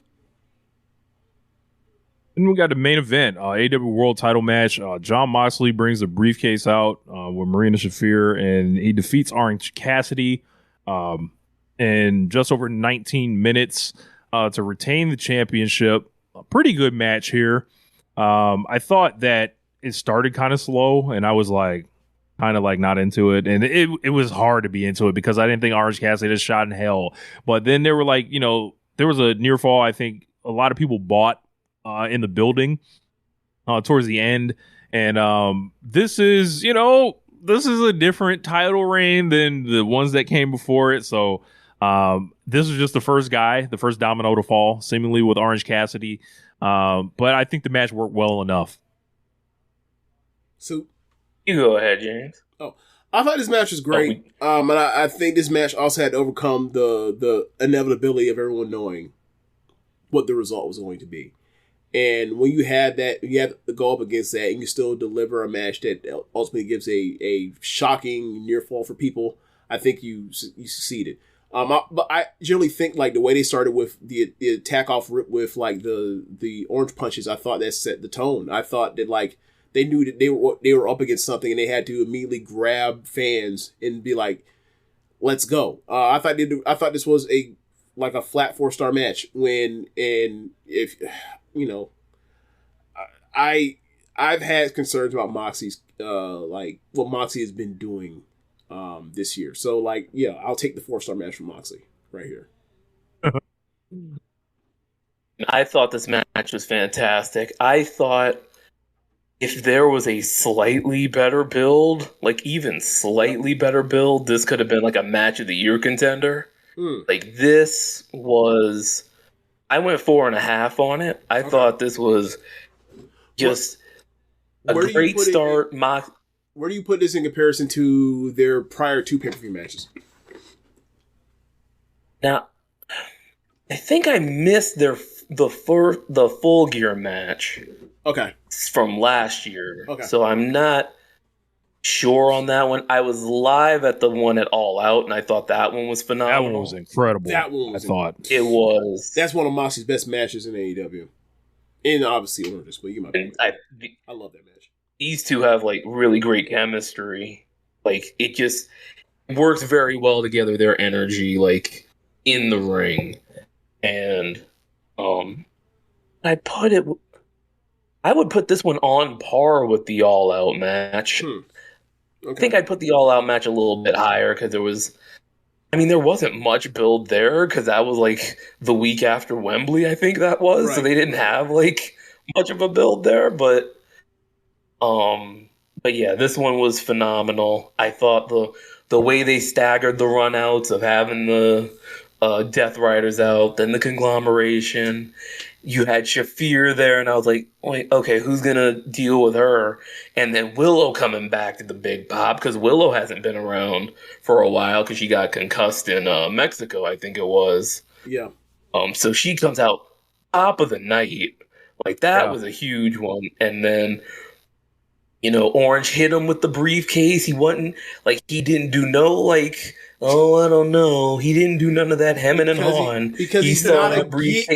And we got the main event, AEW World Title match. Jon Moxley brings the briefcase out with Marina Shafir, and he defeats Orange Cassidy in just over 19 minutes to retain the championship. A pretty good match here. I thought that it started kind of slow, and I was like, kind of like not into it, and it was hard to be into it because I didn't think Orange Cassidy had a shot in hell. But then there were, like, there was a near fall. I think a lot of people bought in the building towards the end, and this is a different title reign than the ones that came before it. So this was just the first domino to fall, seemingly, with Orange Cassidy. But I think the match worked well enough. So. You go ahead, James. Oh, I thought this match was great. And I think this match also had to overcome the inevitability of everyone knowing what the result was going to be. And when you have that, you have to go up against that, and you still deliver a match that ultimately gives a shocking near fall for people, I think you succeeded. But I generally think, like, the way they started with the attack off rip with, like, the orange punches, I thought that set the tone. I thought that, like, they knew that they were up against something, and they had to immediately grab fans and be like, "Let's go." I thought this was a flat 4-star match. I've had concerns about Moxie's like what Moxie has been doing this year. So, like, yeah, I'll take the 4-star match from Moxley right here. I thought this match was fantastic. I thought if there was a slightly better build, like even slightly better build, this could have been like a match of the year contender. Like, this was, I went 4.5 on it. I thought this was just a great start. Where do you put this in comparison to their prior 2 pay-per-view matches? Now, I think I missed the Full Gear match. Okay. From last year. Okay. So I'm not sure on that one. I was live at the one at All Out, and I thought that one was phenomenal. That one was incredible. It was. That's one of Moxie's best matches in AEW. And obviously Orange, but you might be. I love that match. These two have, like, really great chemistry. Like, it just works very well together, their energy, like, in the ring. And I would put this one on par with the All Out match. Okay. I think I'd put the All Out match a little bit higher because there wasn't much build there because that was, like, the week after Wembley, I think that was. Right. So they didn't have, like, much of a build there. But yeah, this one was phenomenal. I thought the way they staggered the runouts of having the Death Riders out, then the conglomeration, you had Shafir there, and I was like, wait, okay, who's gonna deal with her? And then Willow coming back to the big pop, because Willow hasn't been around for a while because she got concussed in Mexico, I think it was. Yeah. So she comes out top of the night. Like, that was a huge one. And then, Orange hit him with the briefcase. He wasn't, he didn't do I don't know. He didn't do none of that hemming and hawing. Because he's not a geek.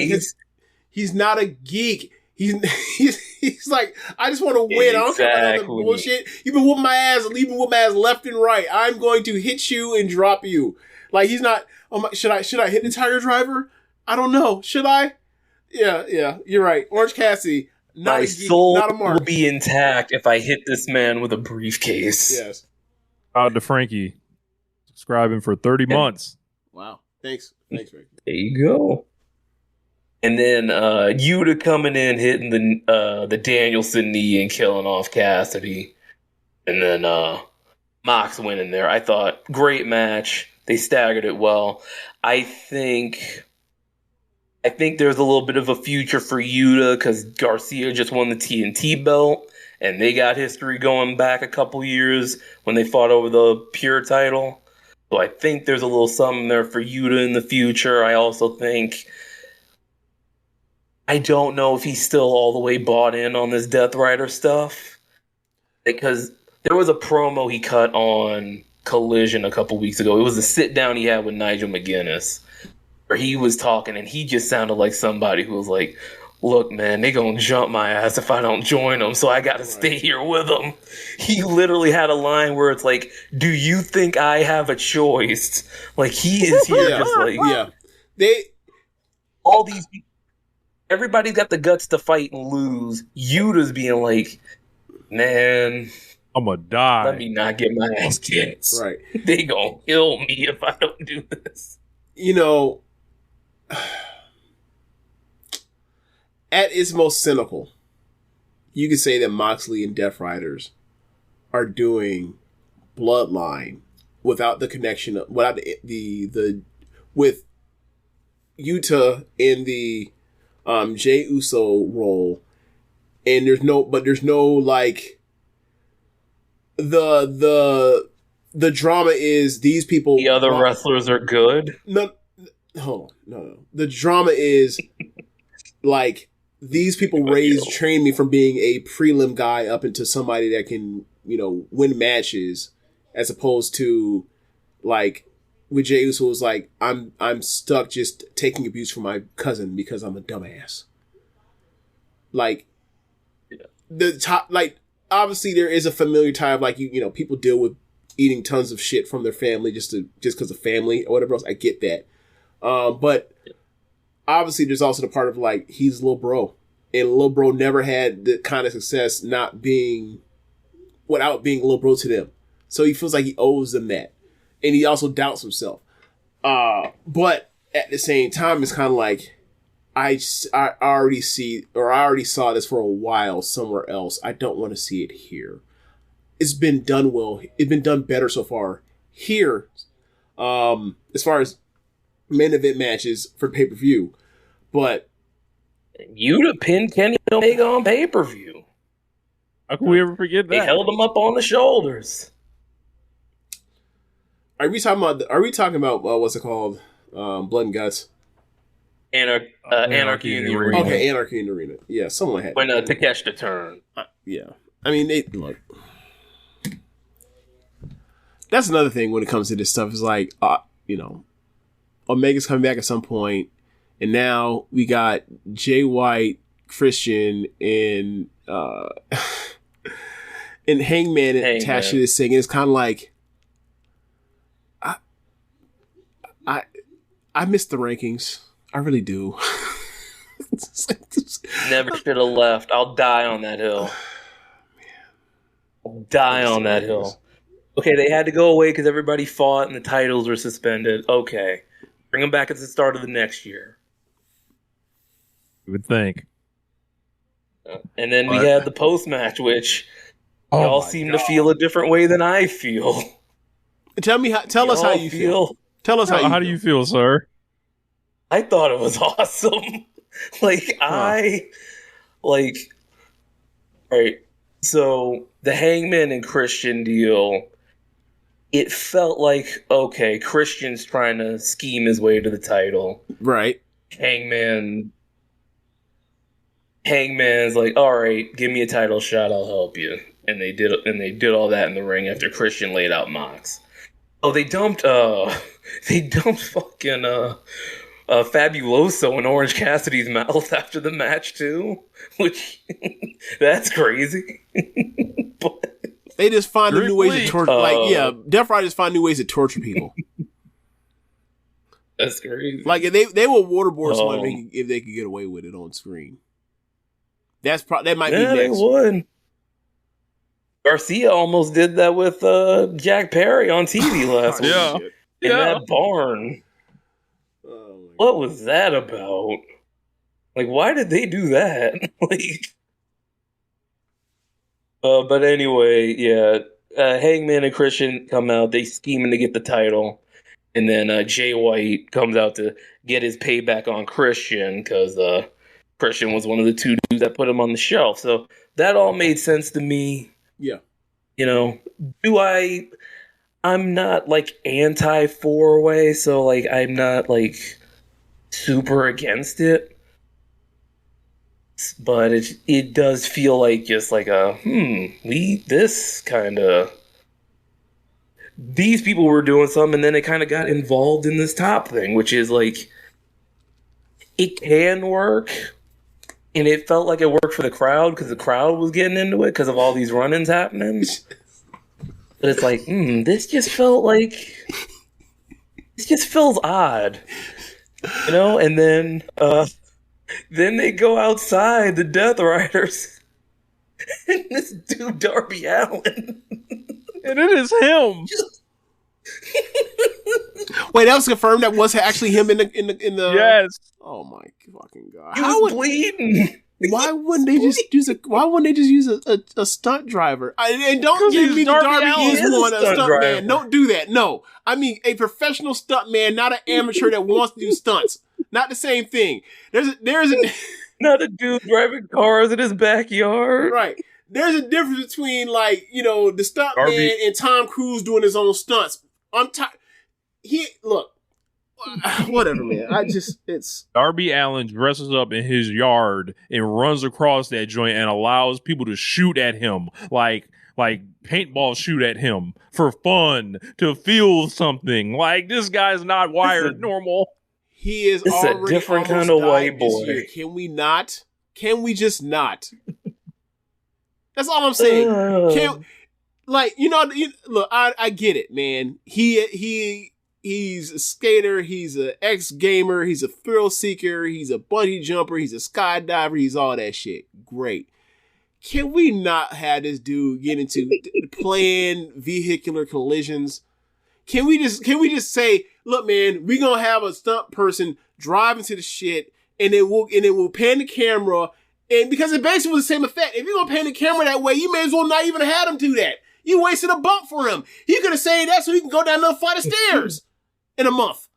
He's not a geek. He's like, I just want to win. I don't care about all the bullshit. You've been whooping my ass, left and right. I'm going to hit you and drop you. Like, he's not, should I hit the Tiger Driver? I don't know. Should I? Yeah, you're right. Orange Cassidy, not my a geek, soul not a mark. Will be intact if I hit this man with a briefcase. Yes. Out to Frankie, subscribing for 30 months. Wow. Thanks, Frankie. There you go. And then Yuta coming in, hitting the Danielson knee and killing off Cassidy. And then Mox winning there. I thought, great match. They staggered it well. I think there's a little bit of a future for Yuta because Garcia just won the TNT belt, and they got history going back a couple years when they fought over the Pure title. So I think there's a little something there for Yuta in the future. I also think, I don't know if he's still all the way bought in on this Death Rider stuff, because there was a promo he cut on Collision a couple weeks ago. It was a sit down he had with Nigel McGuinness, where he was talking, and he just sounded like somebody who was like, look, man, they gonna jump my ass if I don't join them, so I gotta stay here with them. He literally had a line where it's like, do you think I have a choice? Like, he is here just like... Yeah. All these people, everybody's got the guts to fight and lose. Yuta's being like, man... I'm gonna die. Let me not get my ass kicked. Right. They gonna kill me if I don't do this. At its most cynical, you could say that Moxley and Death Riders are doing Bloodline without the connection, without the with Yuta in the Jey Uso role, and there's no like the drama is these people. The other wrestlers are good. No. The drama is like these people train me from being a prelim guy up into somebody that can, win matches, as opposed to like with Jey Uso was like, I'm stuck just taking abuse from my cousin because I'm a dumbass. Like the top, like obviously there is a familiar type, like people deal with eating tons of shit from their family just because of family or whatever else. I get that. But obviously there's also the part of like, he's little bro, and little bro never had the kind of success without being little bro to them. So he feels like he owes them that. And he also doubts himself. But at the same time, it's kind of like, I already saw this for a while somewhere else. I don't want to see it here. It's been done well. It's been done better so far here. As far as main event matches for pay-per-view, but Yuta pinned Kenny Omega on pay-per-view. How can we ever forget that? They held him up on the shoulders. Are we talking about what's it called? Blood and Guts. Anarchy in the Arena. Okay, Anarchy in the Arena. Yeah, someone had when Takeshita turned. Yeah, I mean, look. That's another thing when it comes to this stuff. Is like, Omega's coming back at some point, and now we got Jay White, Christian, and Hangman attached to this thing. And it's kind of like, I miss the rankings. I really do. Never should have left. I'll die on that hill. I'll die on that hill. Okay, they had to go away because everybody fought and the titles were suspended. Okay. Bring them back at the start of the next year. You would think. And then we had the post-match, which y'all seem to feel a different way than I feel. Tell us how you feel. Tell us how do you feel, sir? I thought it was awesome. Right. So the Hangman and Christian deal, it felt like, okay, Christian's trying to scheme his way to the title. Right. Hangman's like, all right, give me a title shot, I'll help you. And they did all that in the ring after Christian laid out Mox. Oh, they dumped fucking Fabuloso in Orange Cassidy's mouth after the match too, which that's crazy. But they just find new ways to torture. Death Riders find new ways to torture people. That's crazy. Like if they will waterboard someone if they could get away with it on screen. That might be next. They would. Garcia almost did that with Jack Perry on TV last week. In that barn. What was that about? Like, why did they do that? But anyway, Hangman and Christian come out. They scheming to get the title. And then Jay White comes out to get his payback on Christian because Christian was one of the two dudes that put him on the shelf. So that all made sense to me. Yeah. You know, I'm not like anti 4-way, so like I'm not like super against it. But it does feel like just like these people were doing something and then it kind of got involved in this top thing, which is like it can work. And it felt like it worked for the crowd because the crowd was getting into it because of all these run-ins happening. But it's like, this just feels odd. You know? And then they go outside, the Death Riders, and this dude, Darby Allin. And it is him. Wait, that was confirmed. That was actually him in the. Yes. Oh my fucking god! He was bleeding. Why wouldn't they just use a stunt driver? And don't give me the Darby is one a stunt man. Don't do that. No, I mean a professional stunt man, not an amateur that wants to do stunts. Not the same thing. There's a not a dude driving cars in his backyard. Right. There's a difference between the stunt man and Tom Cruise doing his own stunts. Look. Whatever, man. It's Darby Allin dresses up in his yard and runs across that joint and allows people to shoot at him like paintball shoot at him for fun to feel something. Like this guy's not wired normal. He is a different kind of white boy. Can we not? Can we just not? That's all I'm saying. Look, I get it, man. He's a skater. He's an ex-gamer. He's a thrill seeker. He's a bungee jumper. He's a skydiver. He's all that shit. Great. Can we not have this dude get into planned vehicular collisions? Can we just say, look, man, we gonna have a stunt person drive into the shit, and then we'll pan the camera, and because it basically was the same effect. If you're gonna pan the camera that way, you may as well not even have him do that. You wasted a bump for him. He could have said that so he can go down another flight of stairs in a month.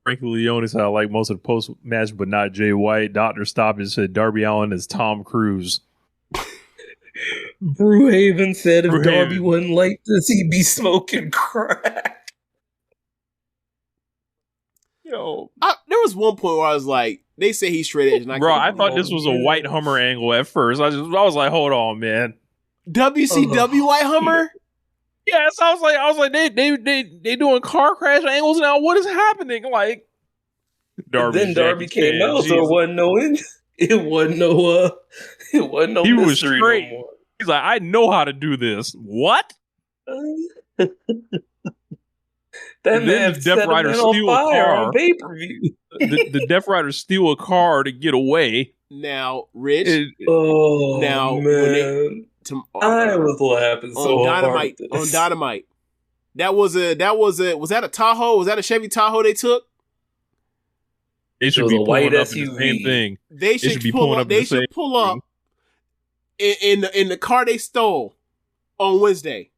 Frankie Leone said I like most of the post match, but not Jay White. Dr. Stoppage said Darby Allin is Tom Cruise. Brewhaven said if Darby wouldn't like this, he'd be smoking crack. Yo, there was one point where I was like, they say he's straight edge. And I thought this was a white Hummer angle at first. I was like, hold on, man. WCW white Hummer? Yes, I was like, they doing car crash angles now. What is happening? Like, Darby came out, so it wasn't no. It wasn't no. He was straight. No, he's like, I know how to do this. What? That man the Death Rider steal a car. Pay-per-view. the Death Rider steal a car to get away. Now, Rich. Man. I was laughing so hard. On Dynamite. Was that a Tahoe? Was that a Chevy Tahoe they took? They should be pulling up in the same thing. They should be pulling up. They should pull up in the car they stole on Wednesday.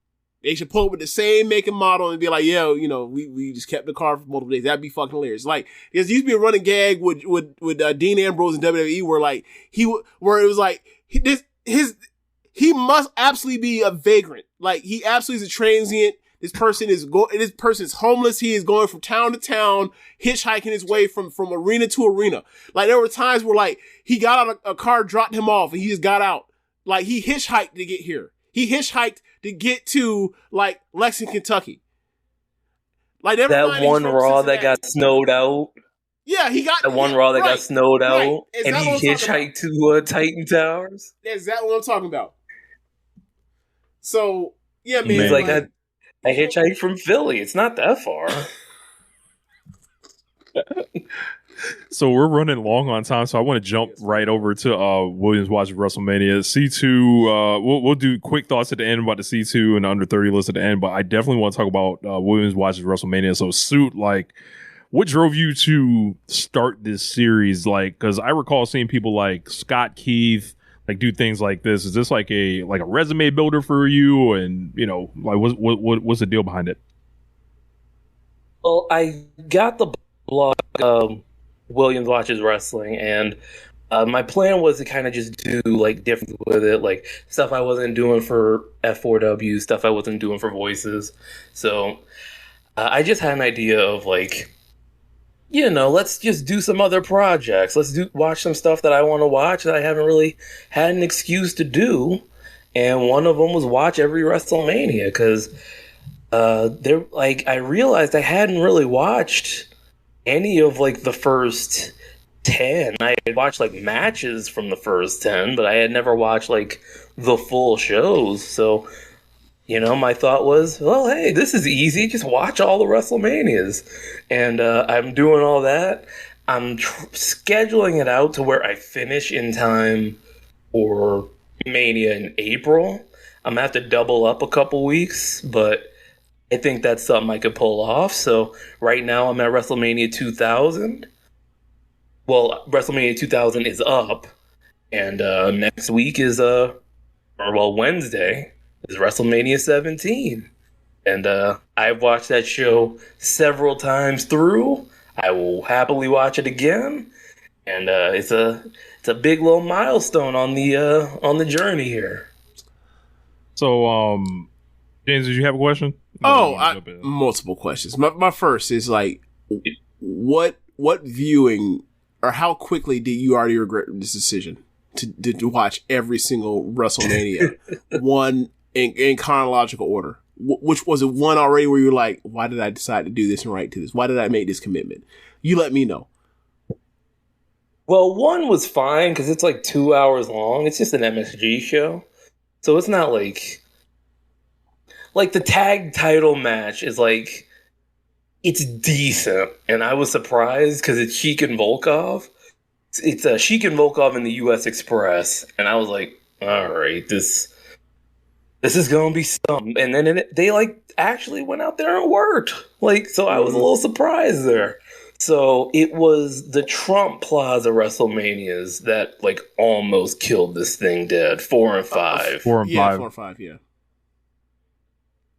They should pull up with the same make and model and be like, yo, we just kept the car for multiple days. That'd be fucking hilarious. Like, there used to be a running gag with Dean Ambrose in WWE where where it was like, he must absolutely be a vagrant. Like, he absolutely is a transient. This person is homeless. He is going from town to town, hitchhiking his way from arena to arena. Like, there were times where, like, he got out a car, dropped him off, and he just got out. Like, he hitchhiked to get here. He hitchhiked to get to, like, Lexington, Kentucky. Like, that one Raw that got snowed out. Yeah, he got that one Raw that got snowed out, and he hitchhiked to Titan Towers. That's exactly what I'm talking about. So, yeah, man. He's like, I hitchhiked from Philly. It's not that far. So we're running long on time, so I want to jump right over to Williams Watches WrestleMania. C2, we'll do quick thoughts at the end about the C2 and the under 30 list at the end, but I definitely want to talk about Williams Watches WrestleMania. So, Suit, like, what drove you to start this series? Like, because I recall seeing people like Scott Keith like do things like this. Is this like a resume builder for you? And like what's the deal behind it? Well, I got the blog Williams Watches Wrestling, and my plan was to kind of just do like different with it, like stuff I wasn't doing for F4W, stuff I wasn't doing for Voices. So I just had an idea of like, let's just do some other projects. Let's watch some stuff that I want to watch that I haven't really had an excuse to do. And one of them was watch every WrestleMania, because I realized I hadn't really watched any of like the first 10. I had watched like matches from the first 10, but I had never watched like the full shows. So, my thought was, well, hey, this is easy. Just watch all the WrestleManias. And I'm doing all that. I'm scheduling it out to where I finish in time for Mania in April. I'm going to have to double up a couple weeks, but I think that's something I could pull off. So right now I'm at WrestleMania 2000. Well, WrestleMania 2000 is up, and next week is Wednesday is WrestleMania 17. And I've watched that show several times through. I will happily watch it again, and it's a big little milestone on the journey here. So, James, did you have a question? Multiple questions. My first is like, what viewing or how quickly did you already regret this decision to watch every single WrestleMania one in chronological order? Which was it one already where you were like, why did I decide to do this and write to this? Why did I make this commitment? You let me know. Well, one was fine because it's like 2 hours long. It's just an MSG show, so it's not like the tag title match is like, it's decent, and I was surprised because it's Sheik and Volkov. It's Sheik and Volkov in the U.S. Express, and I was like, all right, this is gonna be something. And then they like actually went out there and worked, like, so I was a little surprised there. So it was the Trump Plaza WrestleManias that like almost killed this thing dead. 4 and 5. 4 and 5. 4 and 5. Yeah.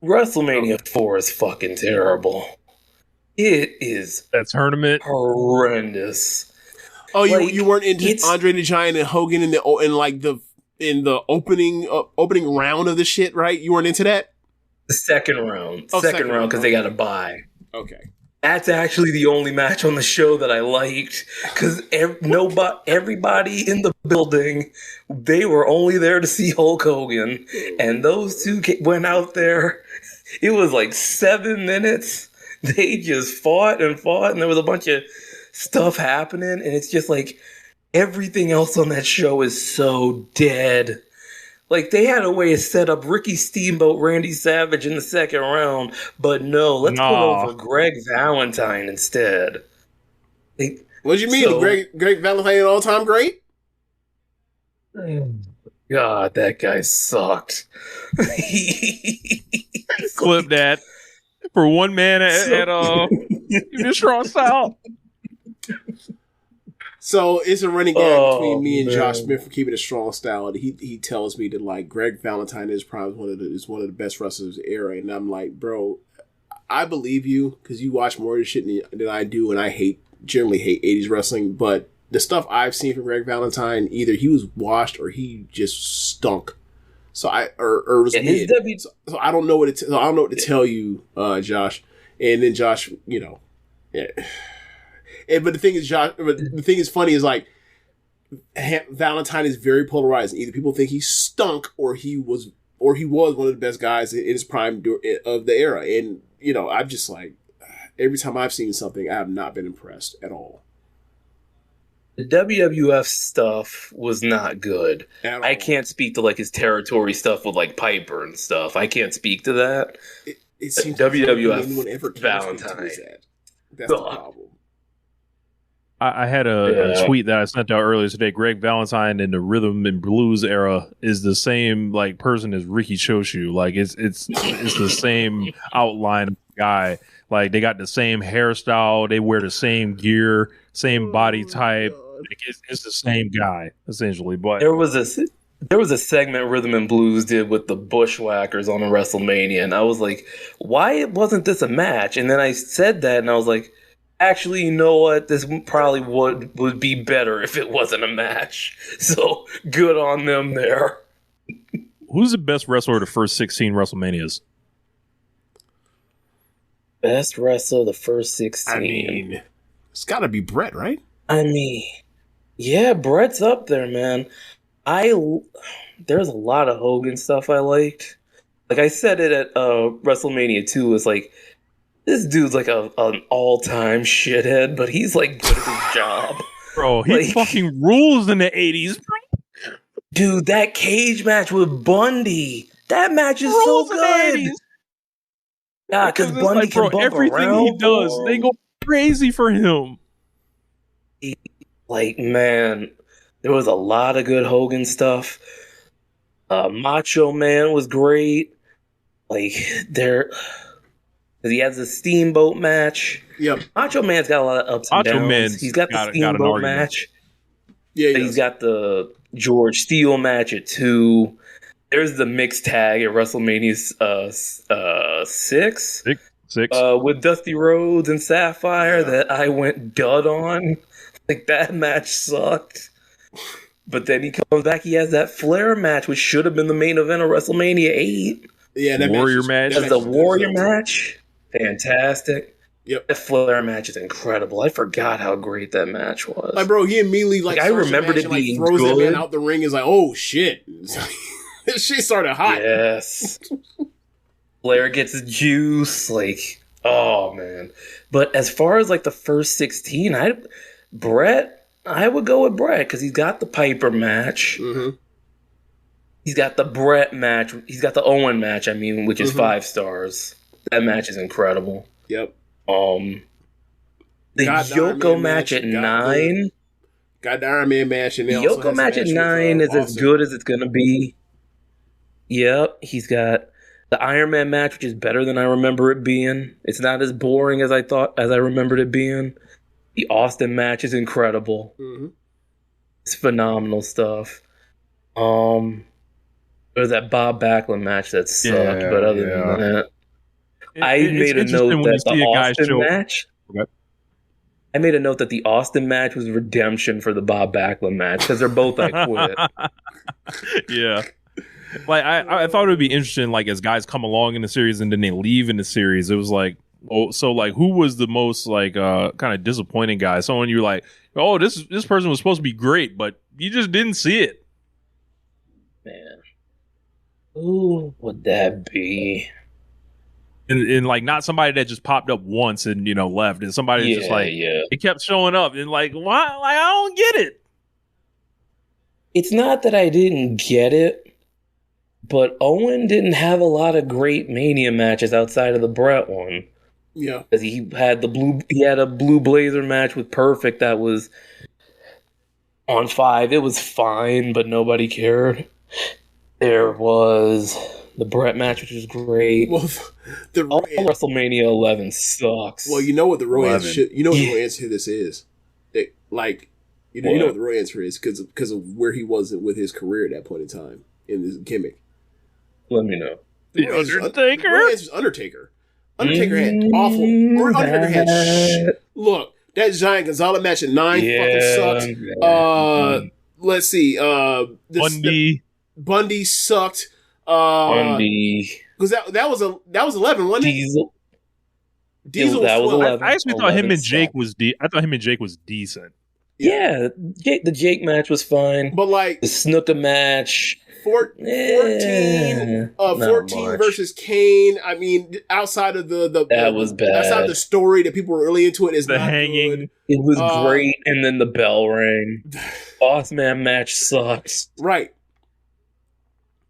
WrestleMania 4 is fucking terrible. It is that tournament horrendous. Oh, you weren't into Andre the Giant and Hogan in the opening round of the shit, right? You weren't into that? The second round. Second round because they got to buy. Okay. That's actually the only match on the show that I liked, because everybody in the building, they were only there to see Hulk Hogan, and those two went out there. It was like 7 minutes. They just fought, and there was a bunch of stuff happening, and it's just like everything else on that show is so dead. Like, they had a way to set up Ricky Steamboat, Randy Savage in the second round, but no, let's put over Greg Valentine instead. What do you mean? So, Greg Valentine all-time great? God, that guy sucked. Clip that for one man at Keepin It Strong Style. So it's a running gag between me and Josh Smith for Keeping It Strong Style. He tells me that like Greg Valentine is probably one of the best wrestlers of the era, and I'm like, bro, I believe you because you watch more of this shit than I do, and I generally hate 80s wrestling. But the stuff I've seen from Greg Valentine, either he was washed or he just stunk. So or was mid. So I don't know what I don't know what to tell you, Josh. And then Josh, yeah. But the thing is funny is like Valentine is very polarized. Either people think he stunk or he was one of the best guys in his prime of the era. And I'm just like, every time I've seen something, I have not been impressed at all. The WWF stuff was not good. I can't speak to like his territory stuff with like Piper and stuff. I can't speak to that. It seems WWF Valentine. That's the problem. I had a tweet that I sent out earlier today. Greg Valentine in the rhythm and blues era is the same like person as Ricky Choshu. Like it's the same outline guy. Like they got the same hairstyle, they wear the same gear, same body type. It's the same guy essentially. But there was a segment Rhythm and Blues did with the Bushwhackers on a WrestleMania, and I was like, why wasn't this a match? And then I said that, and I was like, actually, you know what? This probably would be better if it wasn't a match. So good on them there. Who's the best wrestler of the first 16 WrestleManias? Best wrestler of the first 16. I mean, it's got to be Brett, right? I mean, yeah, Brett's up there, man. There's a lot of Hogan stuff I liked. Like I said it at WrestleMania 2, it's like, this dude's like an all-time shithead, but he's like good at his job. Bro, he fucking rules in the 80s. Dude, that cage match with Bundy. That match is so good. Yeah, because Bundy like, can bro, bump everything around. he does, they go crazy for him. Like, man, there was a lot of good Hogan stuff. Macho Man was great. Like, he has a Steamboat match. Yep. Macho Man's got a lot of ups and downs. He's got the Steamboat match. Yeah, he's got the George Steele match at 2. There's the mixed tag at WrestleMania 6. With Dusty Rhodes and Sapphire that I went dud on. Like, that match sucked. But then he comes back, he has that Flair match, which should have been the main event of WrestleMania 8. Yeah, that Warrior match. That's the Warrior match. Fantastic. Yep. That Flair match is incredible. I forgot how great that match was. Like, bro, he immediately I remembered it being throws good. that man out the ring. Is like, oh shit, this shit started hot. Yes. Flair gets his juice. Like, oh man. But as far as like the first 16, I would go with Brett because he's got the Piper match. Mm-hmm. He's got the Brett match. He's got the Owen match. I mean, which is 5 stars. That match is incredible. Yep. The Yoko match at 9. Got the Iron Man match, and the Yoko match at 9 is as good as it's gonna be. Yep, he's got the Iron Man match, which is better than I remember it being. It's not as boring as I remembered it being. The Austin match is incredible. Mm-hmm. It's phenomenal stuff. There's that Bob Backlund match that sucked, but other than that, I made a note that the Austin match. Okay. I made a note that the Austin match was redemption for the Bob Backlund match because they're both I quit. Yeah. Like I thought it would be interesting, like as guys come along in the series and then they leave in the series. It was like, oh, so like who was the most like kind of disappointing guy? Someone you're like, oh, this person was supposed to be great, but you just didn't see it. Man, who would that be? And like not somebody that just popped up once and left, and somebody just like it kept showing up and like why? Like I don't get it. It's not that I didn't get it, but Owen didn't have a lot of great Mania matches outside of the Brett one. Yeah, because he had a Blue Blazer match with Perfect that was on 5. It was fine, but nobody cared. There was the Brett match, which was great. Well, all WrestleMania 11 sucks. Well, you know what the real answer. You know what the real answer to this is. You know what the real answer is because of where he was with his career at that point in time in this gimmick. Let me know. The Undertaker? The real answer is Undertaker. Undertaker had awful. Or Undertaker had shit. Look, that Giant Gonzalez match at 9 fucking sucked. Let's see. Bundy sucked. Bundy. Because that was 11, wasn't it? Diesel was 11. I actually thought him and Jake was I thought him and Jake was decent. Yeah, the Jake match was fine. But like the Snuka match. 14 versus Kane. I mean, outside of the that was bad. Outside of the story that people were really into, it is the not hanging. Good. It was great, and then the bell rang. Boss Man match sucks. Right.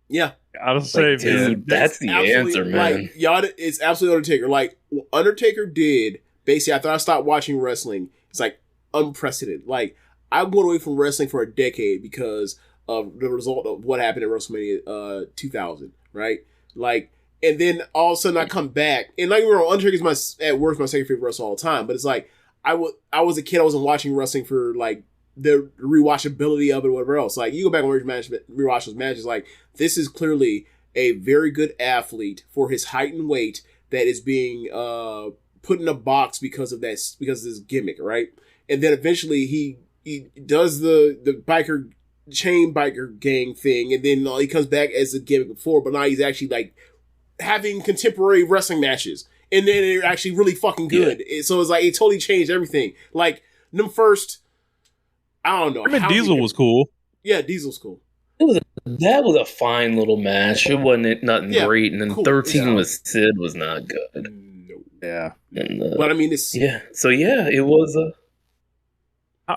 Yeah. I'll say, dude, that's the answer, man. Like, y'all, it's absolutely Undertaker. Like Undertaker did. Basically, after I stopped watching wrestling, it's like unprecedented. Like I'm going away from wrestling for a decade because of the result of what happened at WrestleMania 2000, right? Like, and then all of a sudden I come back, and like Undertaker's at worst my second favorite wrestler all the time. But it's like I was a kid, I wasn't watching wrestling for like the rewatchability of it or whatever else. Like you go back and rewatch those matches, like this is clearly a very good athlete for his height and weight that is being put in a box because of this gimmick, right? And then eventually he does the chain biker gang thing, and then he comes back as a gimmick before, but now he's actually like having contemporary wrestling matches, and then they're actually really fucking good. Yeah. So it's like it totally changed everything. Like them first, I don't know. I mean, Diesel was cool. Yeah, Diesel's cool. That was a fine little match. It wasn't nothing great, and then cool. 13 with Sid was not good. No. Yeah, and, but I mean, it's So it was a.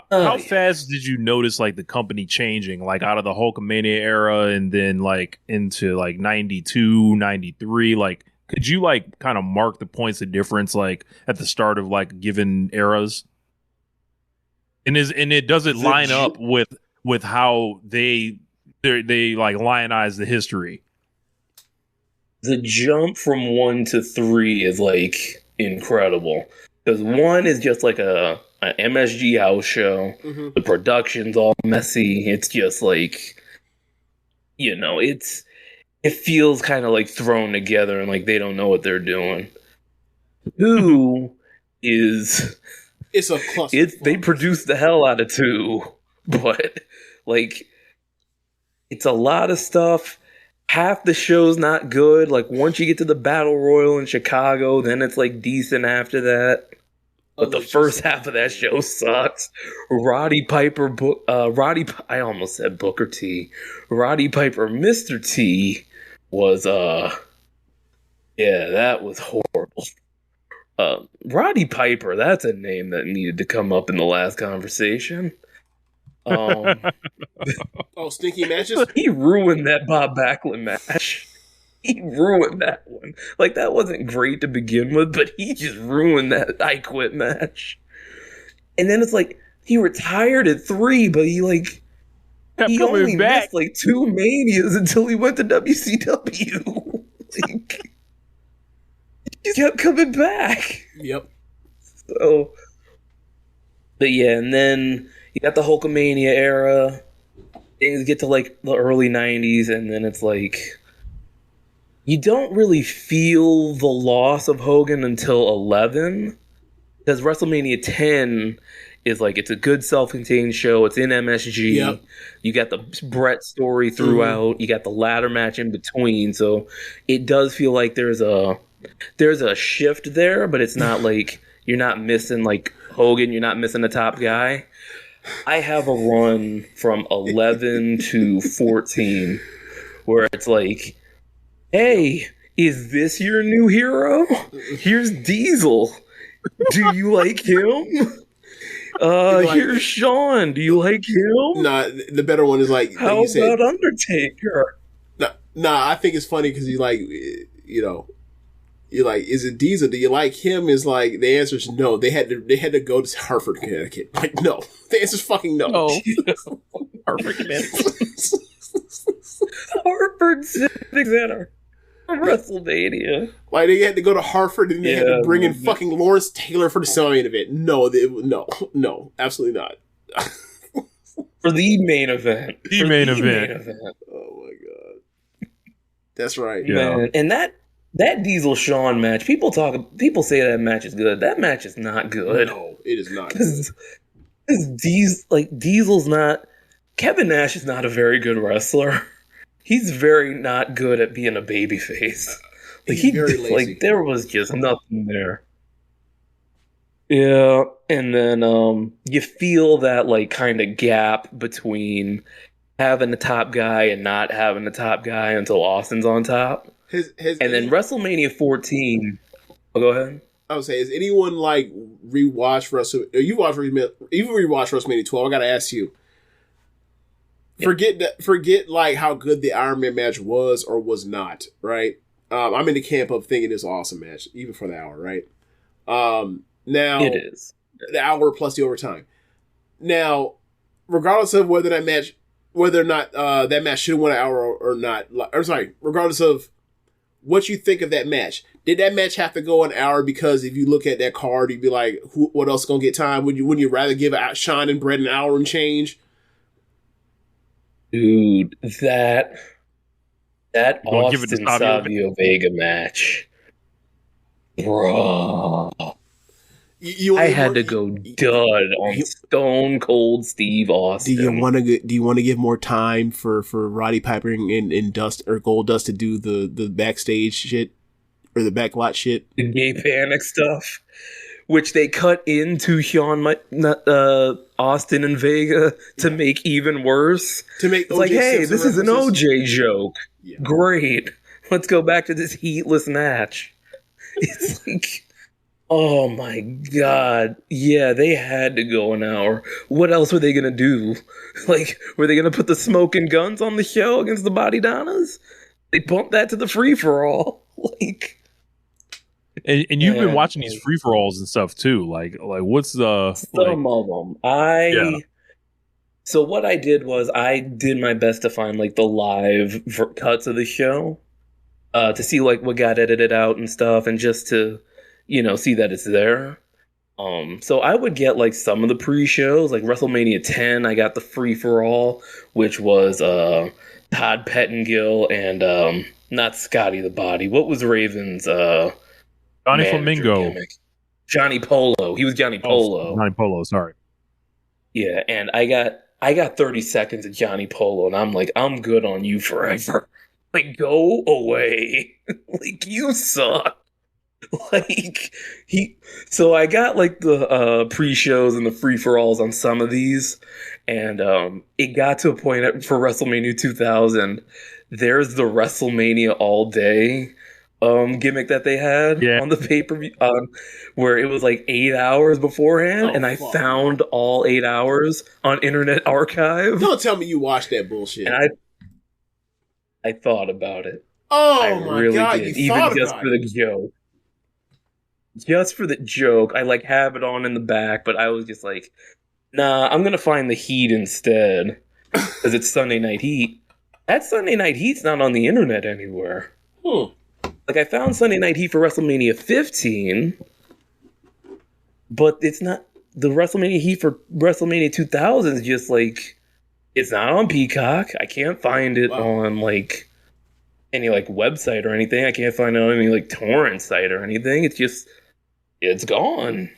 How fast did you notice like the company changing, like out of the Hulkamania era and then like into like 92, 93? Like, could you like kind of mark the points of difference like at the start of like given eras? And does it line up with how they like lionize the history? The jump from 1 to 3 is like incredible because 1 is just like an MSG house show. Mm-hmm. The production's all messy. It's just like, it feels kind of like thrown together and like they don't know what they're doing. 2 is it's a cluster. They produce the hell out of 2, but like it's a lot of stuff. Half the show's not good. Like once you get to the Battle Royal in Chicago, then it's like decent after that. But the first half of that show sucks. Roddy Piper, I almost said Booker T. Roddy Piper, Mr. T was, that was horrible. Roddy Piper, that's a name that needed to come up in the last conversation. Stinky matches? He ruined that Bob Backlund match. He ruined that one. Like, that wasn't great to begin with, but he just ruined that I Quit match. And then it's like, he retired at 3, but he only missed like 2 Manias until he went to WCW. Like, he kept coming back. Yep. So, but yeah, and then you got the Hulkamania era. Things get to like the early 90s, and then it's like, you don't really feel the loss of Hogan until 11, because WrestleMania 10 is like, it's a good self-contained show. It's in MSG. Yep. You got the Brett story throughout. You got the ladder match in between. So it does feel like there's a shift there, but it's not like you're not missing like Hogan. You're not missing the top guy. I have a run from 11 to 14 where it's like, hey, is this your new hero? Here's Diesel. Do you like him? Here's Shawn. Do you like him? Nah, the better one is like, how about Undertaker? Nah, I think it's funny because you're like, is it Diesel? Do you like him? Is like, the answer is no. They had to go to Hartford, Connecticut. Like, no. The answer is fucking no. Hartford, Connecticut. Hartford Civic Center. WrestleMania. Like, they had to go to Hartford and they had to bring in fucking Lawrence Taylor for the semi-main event. No, absolutely not. For the main event. The main event. Oh my god. That's right. Yeah. Man, and that Diesel Shawn match, people say that match is good. That match is not good. No, it is not. Because Diesel's not. Kevin Nash is not a very good wrestler. He's very not good at being a babyface. He's very lazy. There was just nothing there. Yeah, and then you feel that kind of gap between having the top guy and not having the top guy until Austin's on top. And then WrestleMania 14. Oh, go ahead. I would say, has anyone rewatched You've rewatched WrestleMania 12. I gotta ask you. Yeah. Forget how good the Iron Man match was or was not, right? I'm in the camp of thinking it's an awesome match, even for the hour, right? Now it is the hour plus the overtime. Now, regardless of whether or not that match should have won an hour or not, regardless of what you think of that match, did that match have to go an hour? Because if you look at that card, you'd be like, what else is gonna get time? Wouldn't you rather give Sean and Brett an hour and change? Dude, that Austin Savio Vega match, bro. I had to go dud on Stone Cold Steve Austin. Do you want to give more time for Roddy Piper and Dust or Goldust to do the backstage shit or the backlot shit, the gay panic stuff, which they cut into Austin and Vega to make even worse. To make it's hey, this is an OJ joke. Yeah. Great, let's go back to this heatless match. It's oh my god. Yeah, they had to go an hour. What else were they going to do? Were they going to put the smoking guns on the show against the Body Donnas? They bumped that to the free-for-all. And you've been watching these free-for-alls and stuff, too. What's the... Some of them. So what I did was I did my best to find, the live cuts of the show. To see, what got edited out and stuff. And just to... see that it's there. So I would get some of the pre-shows, WrestleMania 10. I got the free-for-all, which was Todd Pettengill and not Scotty the Body. What was Raven's Johnny Flamingo gimmick? Johnny Polo. He was Johnny Polo. Johnny Polo, sorry. Yeah, and I got 30 seconds of Johnny Polo, and I'm I'm good on you forever. Go away. You suck. So I got the pre-shows and the free-for-alls on some of these, and it got to a point for WrestleMania 2000. There's the WrestleMania All Day gimmick that they had on the pay-per-view, where it was 8 hours beforehand, and I found all 8 hours on Internet Archive. Don't tell me you watched that bullshit. And I thought about it. Oh I my really god! did, You even thought just about for the joke. Just for the joke, I have it on in the back, but I was just nah, I'm gonna find the Heat instead because it's Sunday Night Heat. That Sunday Night Heat's not on the internet anywhere. I found Sunday Night Heat for WrestleMania 15, but it's not the WrestleMania Heat for WrestleMania 2000. Is just it's not on Peacock. I can't find it on any website or anything. I can't find it on any torrent site or anything. It's gone.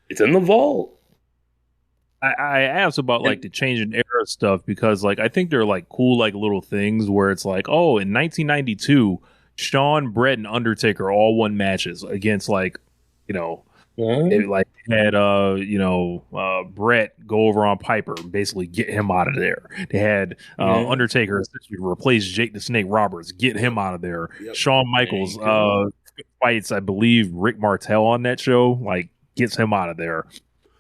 It's in the vault. I asked about the change in era stuff because I think they're cool little things where it's in 1992 Shawn, Brett, and Undertaker all won matches against they had Brett go over on Piper, basically get him out of there. They had Undertaker essentially replace Jake the Snake Roberts, get him out of there. Yep. Shawn Michaels fights, I believe, Rick Martel on that show, gets him out of there.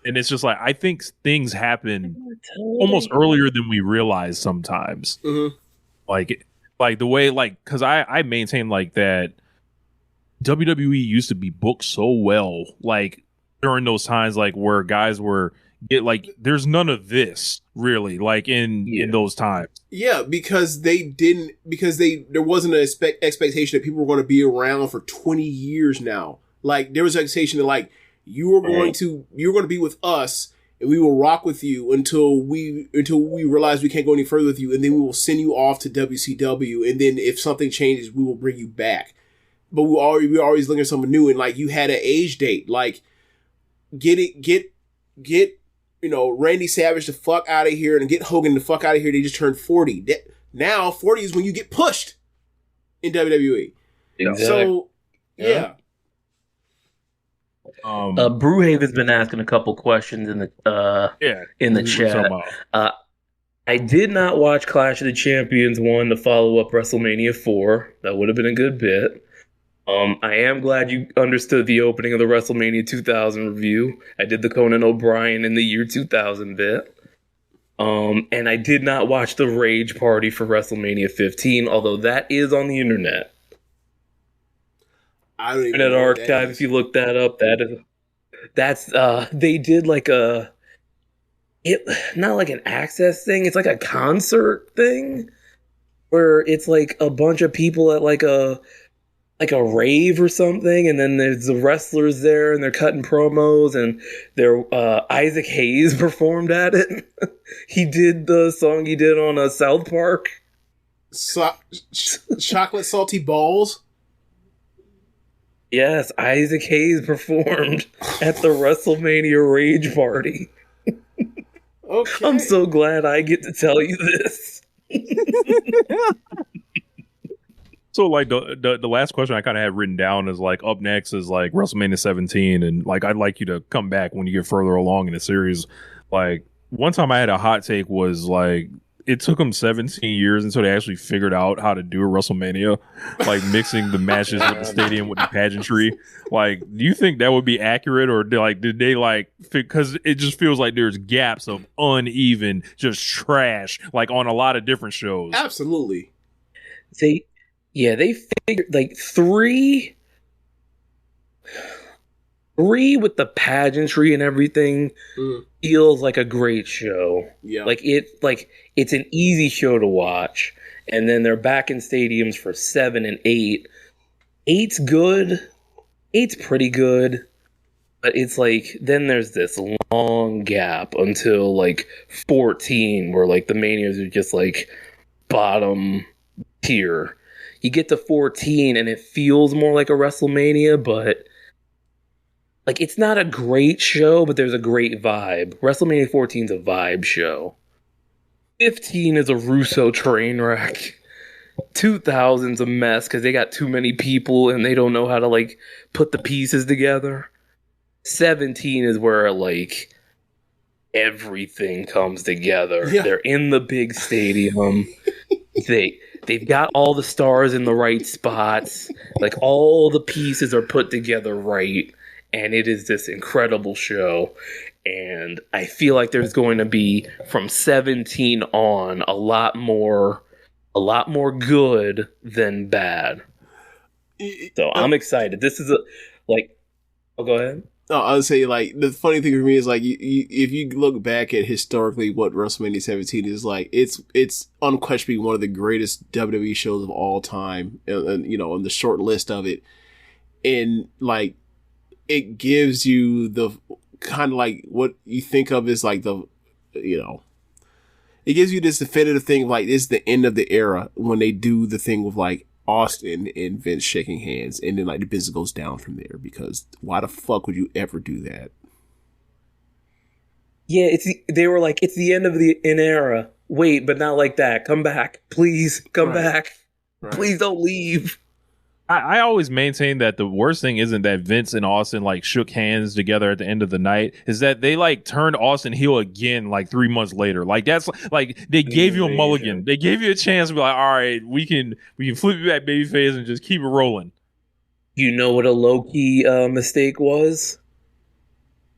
And it's just I think things happen almost earlier than we realize sometimes. Mm-hmm. The way because I maintain that WWE used to be booked so well during those times where guys were there's none of this really in those times. Yeah, because there wasn't an expectation that people were going to be around for 20 years now. There was an expectation that you were going to be with us and we will rock with you until we realize we can't go any further with you, and then we will send you off to WCW, and then if something changes, we will bring you back. But we're always looking for something new, and like you had an age date, like get Randy Savage the fuck out of here and get Hogan the fuck out of here. They just turned 40. Now 40 is when you get pushed in WWE. Exactly. So yeah. Brewhaven's been asking a couple questions in the chat. I did not watch Clash of the Champions 1 to follow up WrestleMania 4. That would have been a good bit. I am glad you understood the opening of the WrestleMania 2000 review. I did the Conan O'Brien in the year 2000 bit. And I did not watch the Rage Party for WrestleMania 15, although that is on the internet. I don't even Internet know Archive, if you look that up, they did like not like an access thing, it's like a concert thing where it's like a bunch of people at like a rave or something, and then there's the wrestlers there and they're cutting promos, and Isaac Hayes performed at it. He did the song he did on South Park. Chocolate Salty Balls? Yes, Isaac Hayes performed at the WrestleMania Rage Party. Okay. I'm so glad I get to tell you this. So like the last question I kind of had written down is like up next is like WrestleMania 17, and like I'd like you to come back when you get further along in the series. Like one time I had a hot take was like it took them 17 years until they actually figured out how to do a WrestleMania, like mixing the matches with the stadium with the pageantry. Like, do you think that would be accurate, or did they because it just feels like there's gaps of uneven, just trash, like on a lot of different shows. Absolutely. They figured like three with the pageantry and everything feels like a great show. Yeah. It's an easy show to watch. And then they're back in stadiums for 7 and 8. 8's good. 8's pretty good. But it's like, then there's this long gap until like 14 where like the Manias are just like bottom tier. You get to 14 and it feels more like a WrestleMania, but like it's not a great show, but there's a great vibe. WrestleMania 14 is a vibe show. 15 is a Russo train wreck. 2000's a mess because they got too many people and they don't know how to like put the pieces together. 17 is where like everything comes together. Yeah. They're in the big stadium. They've got all the stars in the right spots. Like all the pieces are put together right. And it is this incredible show. And I feel like there's going to be from 17 on a lot more good than bad. So I'm excited. This is go ahead. No, I would say like the funny thing for me is like if you look back at historically what WrestleMania 17 is like, it's unquestionably one of the greatest WWE shows of all time, and on the short list of it, and like it gives you the kind of like what you think of as like the it gives you this definitive thing of like this is the end of the era when they do the thing with like Austin and Vince shaking hands, and then like the business goes down from there, because why the fuck would you ever do that? Yeah, they were like, it's the end of an era. Wait, but not like that. Come back. Please come back. Right. Please don't leave. I always maintain that the worst thing isn't that Vince and Austin like shook hands together at the end of the night, is that they like turned Austin heel again like 3 months later. Like that's like they gave you a mulligan. They gave you a chance to be like, all right, we can flip you back babyface and just keep it rolling. You know what a low-key mistake was?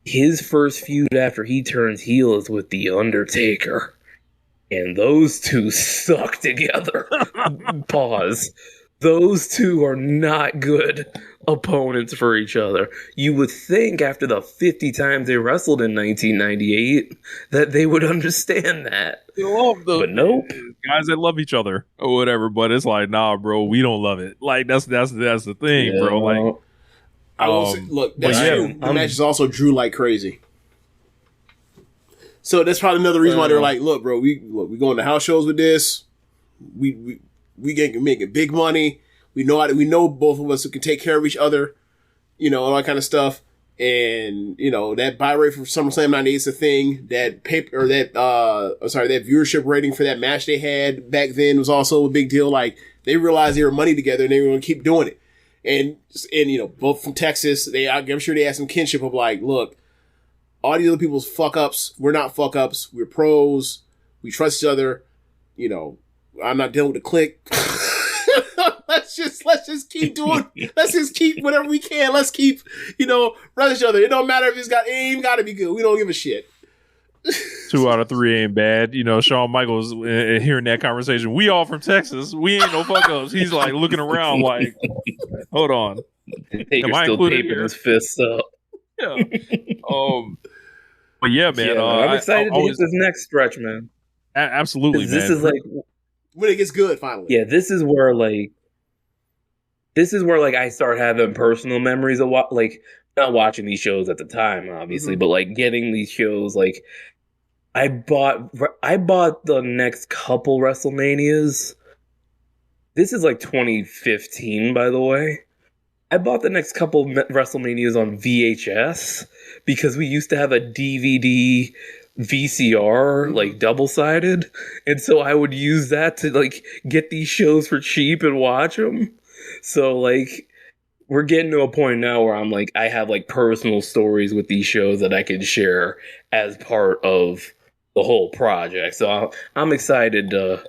His first feud after he turns heel is with The Undertaker. And those two suck together. Pause. Those two are not good opponents for each other. You would think after the 50 times they wrestled in 1998 that they would understand that. They love but nope. Guys that love each other or whatever, but it's like, nah, bro, we don't love it. Like that's the thing, bro. Like I will say, look, that's true. The matches also drew like crazy. So that's probably another reason why they're like, look, bro, we going to house shows with this. We making big money. We know both of us who can take care of each other, all that kind of stuff. And, that buy rate for SummerSlam 98 is a thing. That viewership rating for that match they had back then was also a big deal. Like, they realized they were money together and they were going to keep doing it. And, both from Texas, I'm sure they had some kinship of like, look, all these other people's fuck ups, we're not fuck ups. We're pros. We trust each other. I'm not dealing with the clique. Let's just keep doing. Let's just keep whatever we can. Let's keep, run each other. It don't matter if it ain't got to be good. We don't give a shit. 2 out of 3 ain't bad. Shawn Michaels hearing that conversation. We all from Texas. We ain't no fuck ups. He's like looking around like, hold on. Taker's still taping his fists up. Yeah. But yeah, man. I'm excited to hit this next stretch, man. Absolutely, man. This is like when it gets good finally. Yeah, this is where I start having personal memories of not watching these shows at the time, obviously, but like getting these shows. Like I bought the next couple WrestleManias. This is like 2015, by the way. I bought the next couple WrestleManias on VHS because we used to have a DVD VCR, like double-sided. And so I would use that to like get these shows for cheap and watch them. So like we're getting to a point now where I'm like, I have like personal stories with these shows that I can share as part of the whole project. So I'm excited to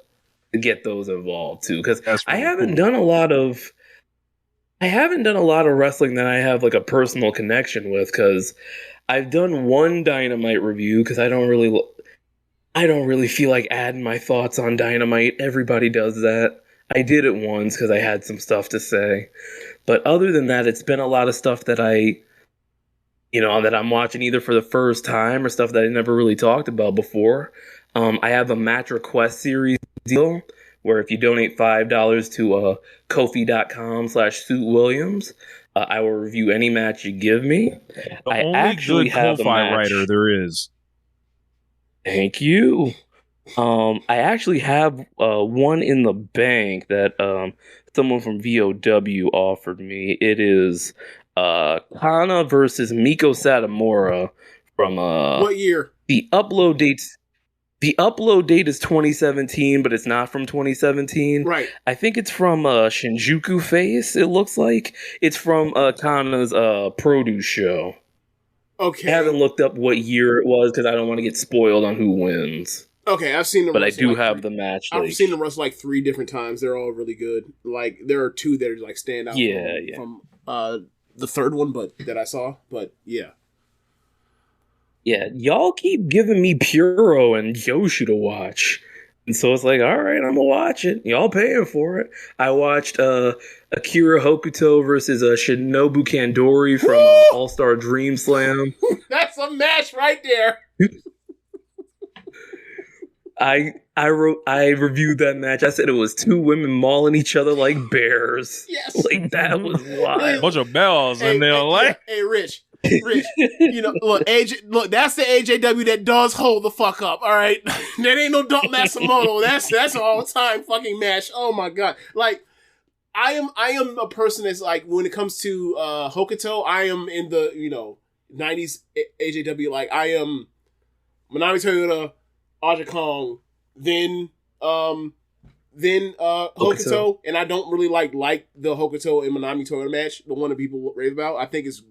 get those involved too. Because I haven't done a lot of wrestling that I have like a personal connection with, because I've done one Dynamite review because I don't really feel like adding my thoughts on Dynamite. Everybody does that. I did it once because I had some stuff to say. But other than that, it's been a lot of stuff that that I'm watching either for the first time or stuff that I never really talked about before. I have a match request series deal where if you donate $5 to Kofi.com/SuitWilliams, I will review any match you give me. The only actually have a match writer there is. Thank you. I actually have one in the bank that someone from VOW offered me. It is Kana versus Miko Satomura from what year? The upload date is 2017, but it's not from 2017. Right. I think it's from Shinjuku Face, it looks like. It's from Kana's produce show. Okay. I haven't looked up what year it was because I don't want to get spoiled on who wins. Okay, I've seen them. But I do have the match. I've seen them wrestle like 3 different times. They're all really good. Like, there are 2 that are like stand out from the third one that I saw. But yeah. Yeah, y'all keep giving me Puro and Yoshu to watch. And so it's like, all right, I'm going to watch it. Y'all paying for it. I watched Akira Hokuto versus Shinobu Kandori from All-Star Dream Slam. That's a match right there. I reviewed that match. I said it was 2 women mauling each other like bears. Yes. Like, that was wild. Bunch of bells in there. Like, hey, Rich, look, that's the AJW that does hold the fuck up, all right? That ain't no Dump Matsumoto. That's an all-time fucking match. Oh my god. Like, I am a person that's like, when it comes to Hokuto, I am in the, 90s AJW. Like, I am Manami Toyota, Aja Kong, then Hokuto, and I don't really like the Hokuto and Manami Toyota match, the one that people rave about. I think it's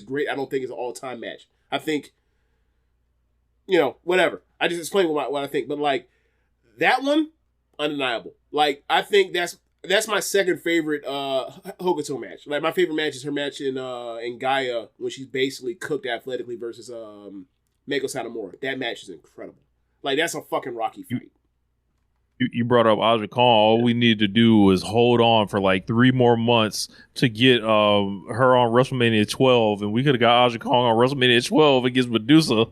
great. I don't think it's an all-time match. I think, whatever. I just explained what I think, but like that one, undeniable. Like, I think that's my second favorite Hokuto match. Like, my favorite match is her match in Gaia when she's basically cooked athletically versus Meiko Satomura. That match is incredible. Like, that's a fucking Rocky fight. You brought up Aja Kong. All we need to do is hold on for like 3 more months to get her on WrestleMania 12, and we could have got Aja Kong on WrestleMania 12 against Medusa.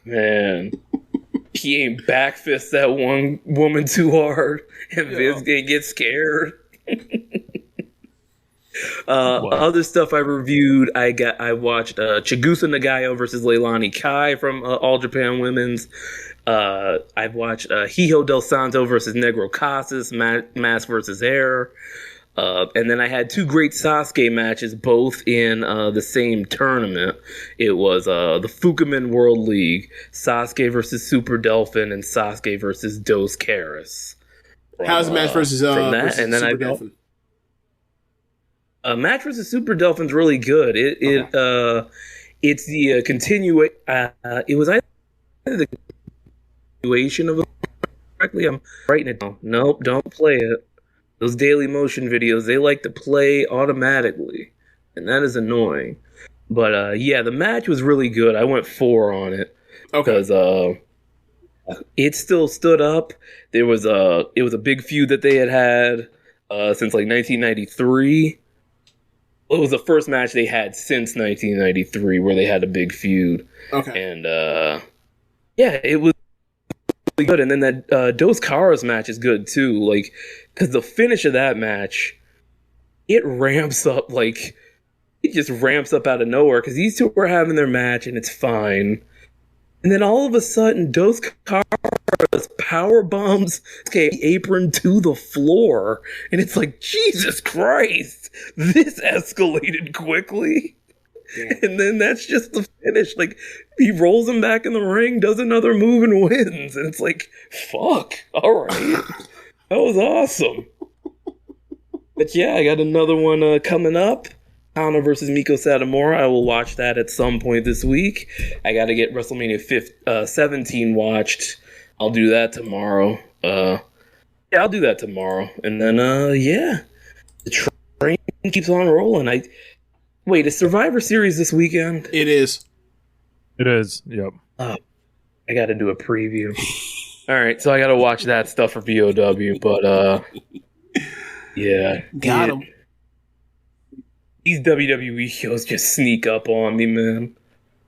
Man, he ain't backfist that one woman too hard, and Vince didn't get scared. Other stuff I reviewed, I watched Chigusa Nagayo versus Leilani Kai from All Japan Women's. I've watched Hijo del Santo versus Negro Casas, Mask versus Hair. And then I had two great Sasuke matches, both in the same tournament. It was the Fukumen World League, Sasuke versus Super Delphin, and Sasuke versus Dos Caras. How's the match versus from that? versus And then Super Dolphin? Match versus Super Dolphin's really good. It's the continuation. It was either the continuation of correctly. I'm writing it down. Nope, don't play it. Those Daily Motion videos, they like to play automatically, and that is annoying. But yeah, the match was really good. I went 4 on it because it still stood up. It was a big feud that they had since like 1993. It was the first match they had since 1993 where they had a big feud. Okay. And yeah, it was really good. And then that Dos Caras match is good too. Like, because the finish of that match, it ramps up like it just ramps up out of nowhere because these two are having their match and it's fine. And then all of a sudden, Dos Caras power bombs apron to the floor. And it's like, Jesus Christ, this escalated quickly. Yeah. And then that's just the finish. Like, he rolls him back in the ring, does another move, and wins. And it's like, fuck, all right. That was awesome. But yeah, I got another one coming up. Hana versus Miko Satomura. I will watch that at some point this week. I got to get WrestleMania 17 watched. I'll do that tomorrow. Yeah, I'll do that tomorrow. And then, yeah, the train keeps on rolling. Wait, is Survivor Series this weekend? It is. It is. Yep. I got to do a preview. All right, so I got to watch that stuff for VOW. But yeah, got him. These WWE shows just sneak up on me, man.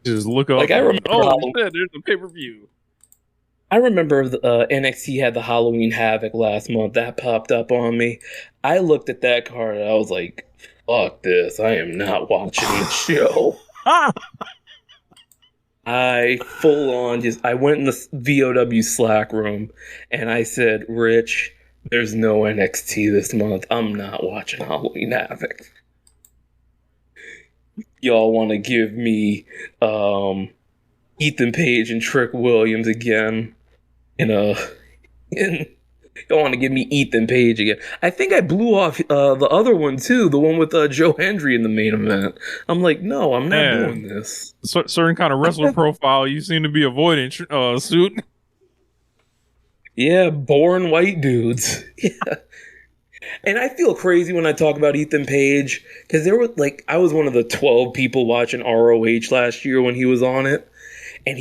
Just look up. Like, I remember. Oh, shit, there's a pay-per-view. I remember NXT had the Halloween Havoc last month. That popped up on me. I looked at that card and I was like, fuck this. I am not watching this show. I full on I went in the VOW Slack room and I said, Rich, there's no NXT this month. I'm not watching Halloween Havoc. Y'all want to give me Ethan Page and Trick Williams again y'all want to give me Ethan Page again. I think I blew off the other one too, the one with Joe Hendry in the main event. I'm like, no, I'm not doing this. Certain kind of wrestler profile you seem to be avoiding, Suit. Yeah, boring white dudes. Yeah. And I feel crazy when I talk about Ethan Page because I was one of the 12 people watching ROH last year when he was on it, and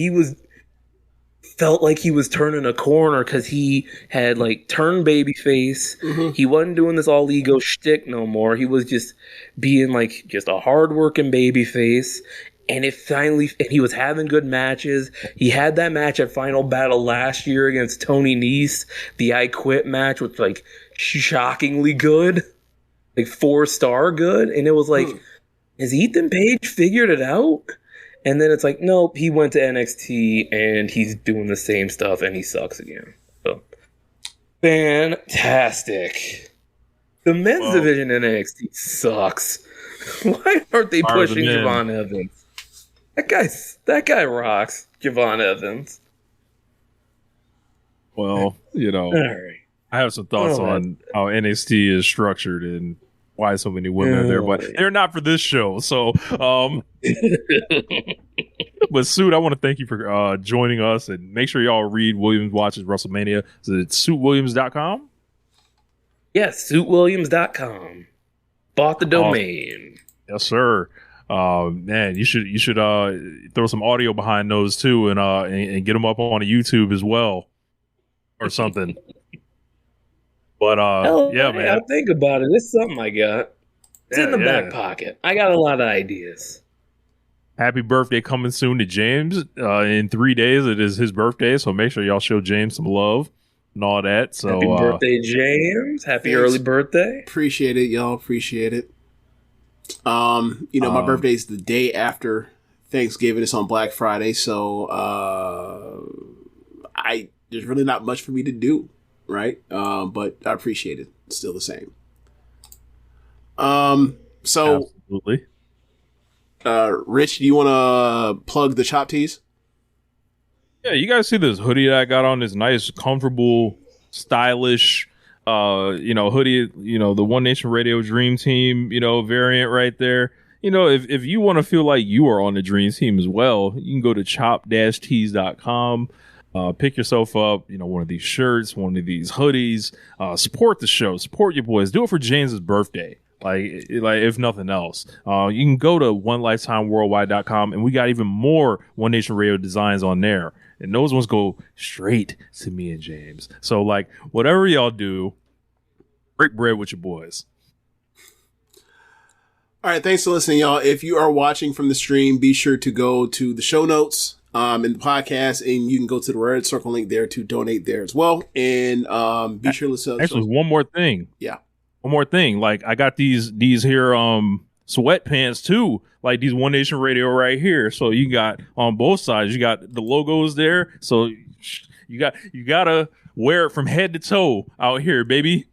felt like he was turning a corner because he had turned babyface. Mm-hmm. He wasn't doing this all ego shtick no more. He was just being just a hardworking babyface. And and he was having good matches. He had that match at Final Battle last year against Tony Nese. The I Quit match was shockingly good, 4-star good. And it was has Ethan Page figured it out? And then it's nope, he went to NXT and he's doing the same stuff and he sucks again. So fantastic. The men's division in NXT sucks. Why aren't they pushing Javon Evans? That guy rocks, Javon Evans. Well, All right. I have some thoughts on how NXT is structured and why so many women are there, but they're not for this show. So, but Suit, I want to thank you for joining us, and make sure y'all read Williams Watches WrestleMania. Is it suitwilliams.com? Yes, suitwilliams.com. Bought the domain. Yes, sir. Man, you should throw some audio behind those too, and get them up on YouTube as well, or something. But yeah, man, I'll think about it. It's something I got. It's in the back pocket. I got a lot of ideas. Happy birthday coming soon to James. In 3 days, it is his birthday, so make sure y'all show James some love and all that. So happy birthday, James. Happy early birthday. Appreciate it, y'all. Appreciate it. My birthday's the day after Thanksgiving. It's on Black Friday, so there's really not much for me to do, right? But I appreciate it. It's still the same. So absolutely. Rich, do you want to plug the Chop Tees? Yeah, you guys see this hoodie that I got on? This nice, comfortable, stylish, hoodie. The One Nation Radio Dream Team, variant right there. If you want to feel like you are on the Dream Team as well, you can go to chop-tees.com. Pick yourself up, one of these shirts, one of these hoodies. Support the show, support your boys. Do it for James's birthday. Like if nothing else, you can go to onelifetimeworldwide.com, and we got even more One Nation Radio designs on there. And those ones go straight to me and James. So, whatever y'all do, break bread with your boys. All right, thanks for listening, y'all. If you are watching from the stream, be sure to go to the show notes in the podcast, and you can go to the Red Circle link there to donate there as well. And be sure to listen. Actually, one more thing. Yeah. One more thing. I got these here sweatpants too. Like these One Nation Radio right here. So you got on both sides, you got the logos there. So you gotta wear it from head to toe out here, baby.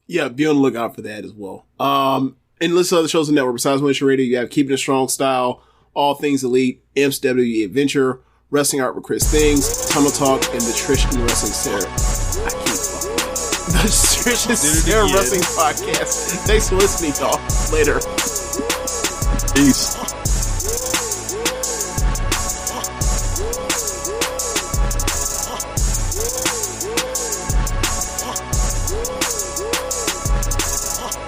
Yeah, be on the lookout for that as well. And listen to other shows on the network besides One Nation Radio. You have Keepin It Strong Style, All Things Elite, Imps WWE Adventure, Wrestling Art with Chris Things, Tunnel Talk, and the Trish and Wrestling Sarah. The Trish and Sarah Wrestling Podcast. Thanks for listening, y'all. Later. Peace.